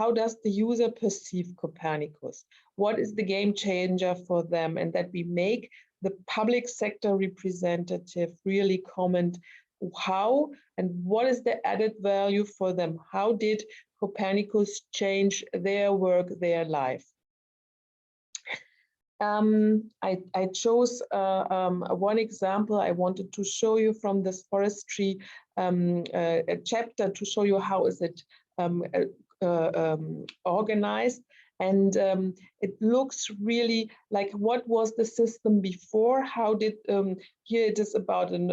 how does the user perceive Copernicus, what is the game changer for them, and that we make the public sector representative really comment how and what is the added value for them. How did Copernicus change their work, their life? I chose one example I wanted to show you from this forestry chapter to show you how is it organized. And it looks really like what was the system before, how did, here it is about an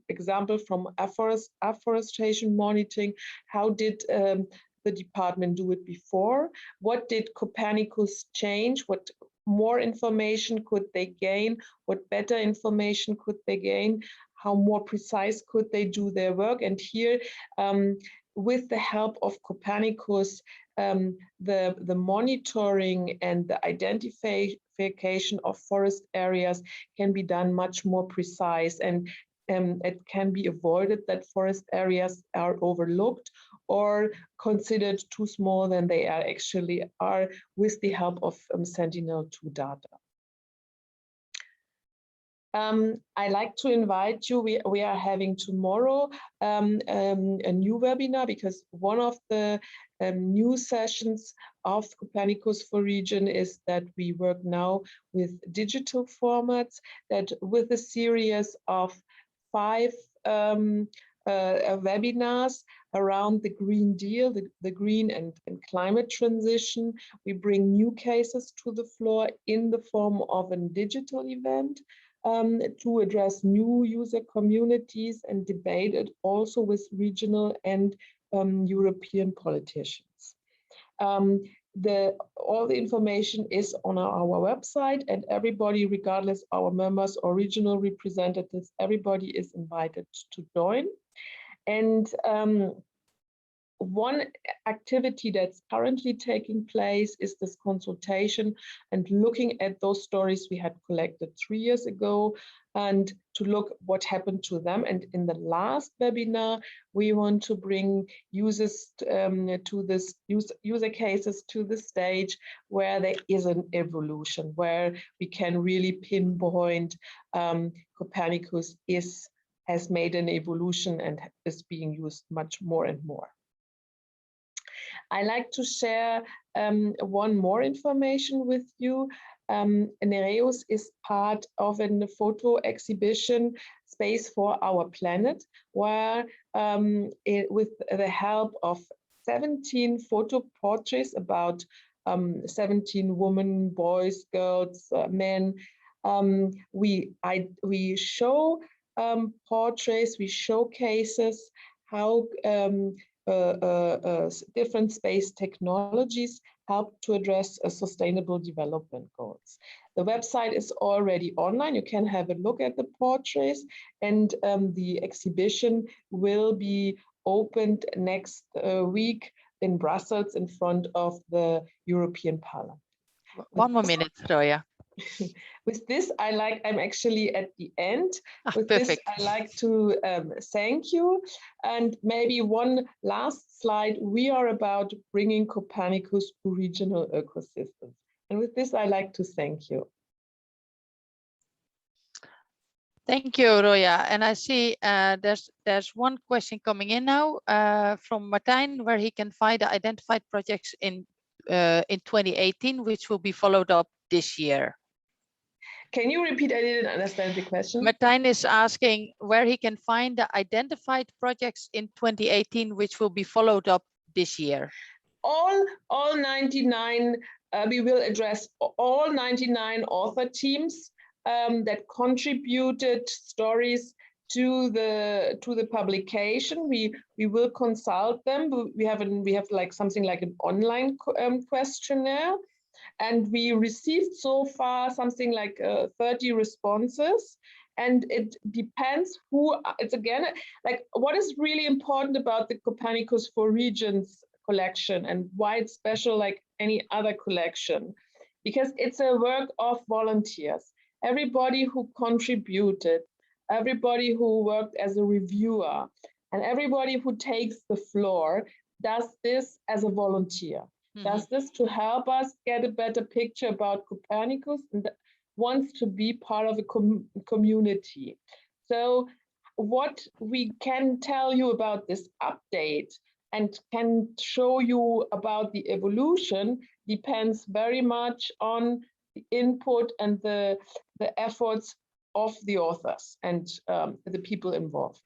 example from afforestation monitoring, how did the department do it before, what did Copernicus change, what more information could they gain, what better information could they gain, how more precise could they do their work. And here, with the help of Copernicus, the monitoring and the identification of forest areas can be done much more precise, and it can be avoided that forest areas are overlooked or considered too small than they actually are with the help of Sentinel-2 data. I like to invite you, we are having tomorrow a new webinar, because one of the new sessions of Copernicus for Region is that we work now with digital formats, that with a series of 5 webinars around the Green Deal, the green and climate transition, we bring new cases to the floor in the form of a digital event. To address new user communities and debate it also with regional and European politicians. All the information is on our website, and everybody, regardless our members or regional representatives, everybody is invited to join. And one activity that's currently taking place is this consultation and looking at those stories we had collected 3 years ago and to look what happened to them. And in the last webinar, we want to bring users to this user cases to the stage where there is an evolution, where we can really pinpoint Copernicus has made an evolution and is being used much more and more. I like to share one more information with you. Nereus is part of a photo exhibition, Space for Our Planet, where with the help of 17 photo portraits about 17 women, boys, girls, men, we show portraits, we showcases how different space technologies help to address sustainable development goals. The website is already online. You can have a look at the portraits, and the exhibition will be opened next week in Brussels in front of the European Parliament. One more minute, Roya. With this, I'm actually at the end. With Perfect. this, I like to thank you. And maybe one last slide. We are about bringing Copernicus to regional ecosystems. And with this, I like to thank you. Thank you, Roya. And I see there's one question coming in now from Martijn, where he can find the identified projects in 2018, which will be followed up this year. Can you repeat? I didn't understand the question. Martijn is asking where he can find the identified projects in 2018, which will be followed up this year. all 99, we will address all 99 author teams that contributed stories to the publication. We will consult them. We have like something like an online questionnaire, and we received so far something like 30 responses. And it depends who, it's again, like what is really important about the Copernicus for Regions collection and why it's special like any other collection, because it's a work of volunteers. Everybody who contributed, everybody who worked as a reviewer, and everybody who takes the floor does this as a volunteer. Does this to help us get a better picture about Copernicus and wants to be part of a community. So what we can tell you about this update and can show you about the evolution depends very much on the input and the efforts of the authors and the people involved.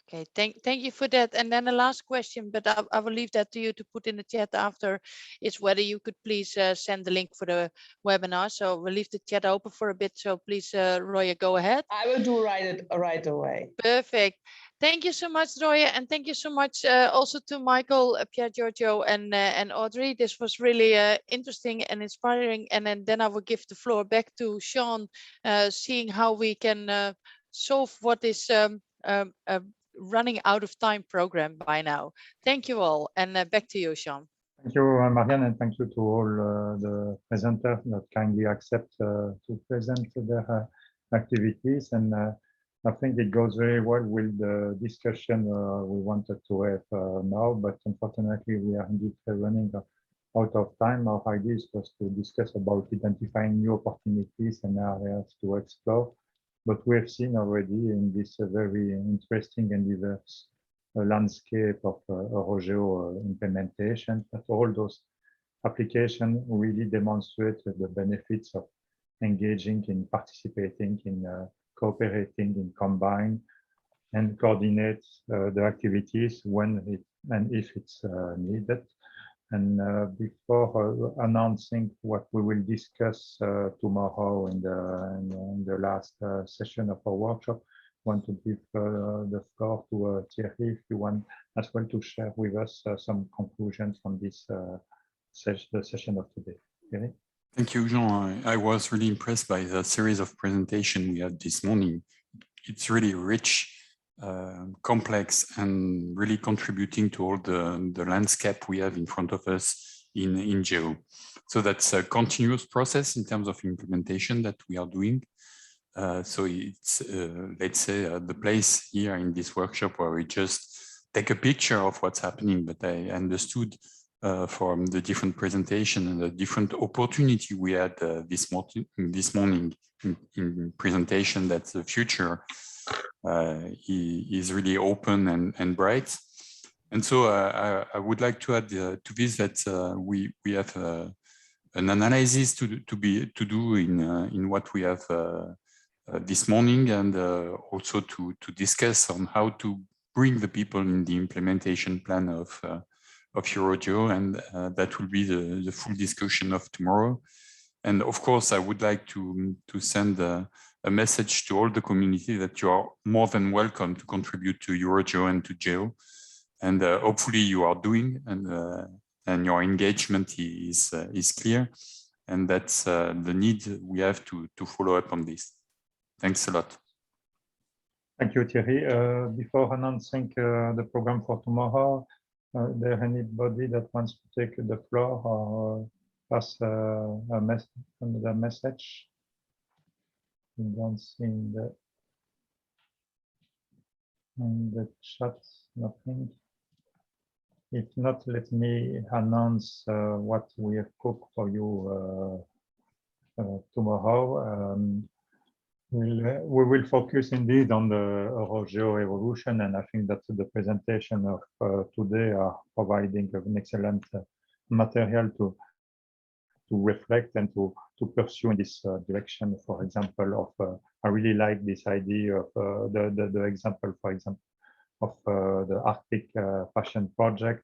Okay, thank you for that. And then the last question, but I will leave that to you to put in the chat after, is whether you could please send the link for the webinar. So we'll leave the chat open for a bit. So please, Roya, go ahead. I will do right away. Perfect. Thank you so much, Roya, and thank you so much also to Michael, Pier Giorgio, and Audrey. This was really interesting and inspiring. And then I will give the floor back to Sean, seeing how we can solve what is running out of time program by now. Thank you all, and back to you, Sean. Thank you, Marianne, and thank you to all the presenters that kindly accept to present their activities. And I think it goes very well with the discussion we wanted to have now, but unfortunately we are indeed running out of time. Our idea was to discuss about identifying new opportunities and areas to explore. But we have seen already in this very interesting and diverse landscape of EuroGEO implementation that all those applications really demonstrate the benefits of engaging in participating in cooperating in combine and coordinate the activities when it and if it's needed. And before announcing what we will discuss tomorrow in the last session of our workshop, I want to give the floor to Thierry, if you want as well to share with us some conclusions from this the session of today. Thierry? Thank you, Jean. I was really impressed by the series of presentations we had this morning. It's really rich, complex, and really contributing to all the landscape we have in front of us in GEO. So that's a continuous process in terms of implementation that we are doing. So it's, let's say, the place here in this workshop where we just take a picture of what's happening, but I understood from the different presentation and the different opportunity we had this morning in presentation that the future is really open and bright. And so I would like to add to this that we have an analysis to do in what we have this morning, and also to discuss on how to bring the people in the implementation plan of EuroGEO, and that will be the full discussion of tomorrow. And of course, I would like to send a message to all the community that you are more than welcome to contribute to EuroGEO and to GEO. And hopefully you are doing, and your engagement is clear. And that's the need we have to follow up on this. Thanks a lot. Thank you, Thierry. Before announcing the program for tomorrow, is there anybody that wants to take the floor or pass the message? We don't see in the chat, nothing. If not, let me announce what we have cooked for you tomorrow. We will focus indeed on the EuroGEO evolution, and I think that the presentation of today are providing an excellent material to reflect and to pursue in this direction. For example, of I really like this idea of the example, for example, of the Arctic Fashion Project,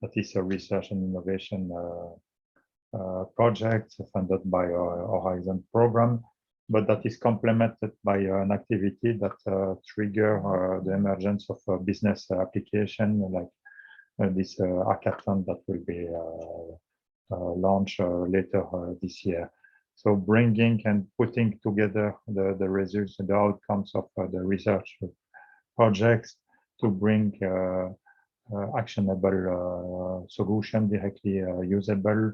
that is a research and innovation project funded by our Horizon program, but that is complemented by an activity that trigger the emergence of a business application like this hackathon that will be launched later this year. So bringing and putting together the results and the outcomes of the research projects to bring actionable solution directly usable,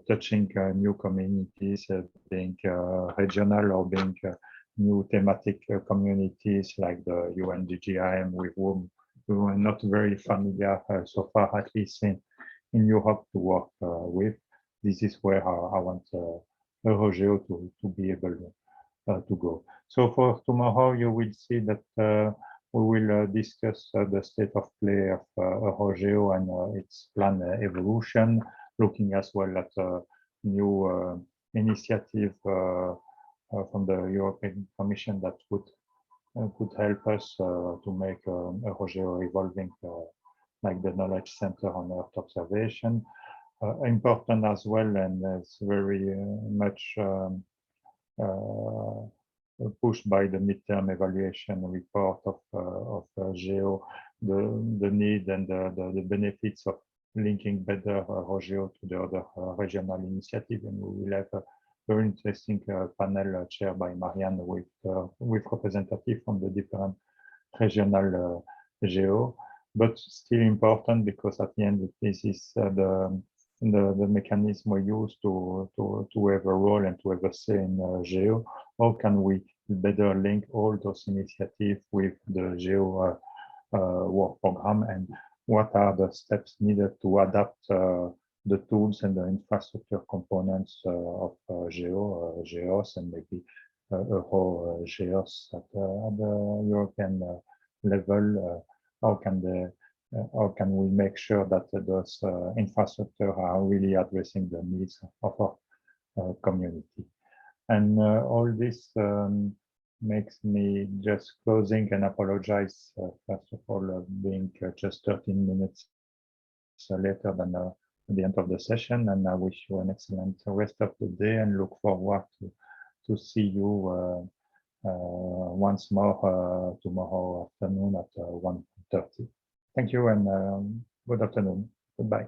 touching new communities, being regional or being new thematic communities like the UNGGIM, with whom we were not very familiar so far, at least in Europe, to work with. This is where I want EuroGEO to be able to go. So for tomorrow, you will see that we will discuss the state of play of EuroGEO and its plan evolution, looking as well at a new initiative from the European Commission that could help us to make EuroGEO evolving like the knowledge center on Earth observation. Important as well, and it's very much pushed by the midterm evaluation report of GEO, the need and the benefits of linking better EuroGEO to the other regional initiative. And we will have a very interesting panel chaired by Marianne with representatives from the different regional GEO, but still important because at the end this is the mechanism we use to have a role and to have a say in GEO. How can we better link all those initiatives with the GEO work program, and what are the steps needed to adapt the tools and the infrastructure components of GEO, GEOSS, and maybe EuroGEOSS at the European level? How can we make sure that those infrastructure are really addressing the needs of our community? And all this makes me just closing and apologize, first of all, being just 13 minutes later than the end of the session. And I wish you an excellent rest of the day and look forward to see you once more tomorrow afternoon at 1:30. Thank you and good afternoon. Goodbye.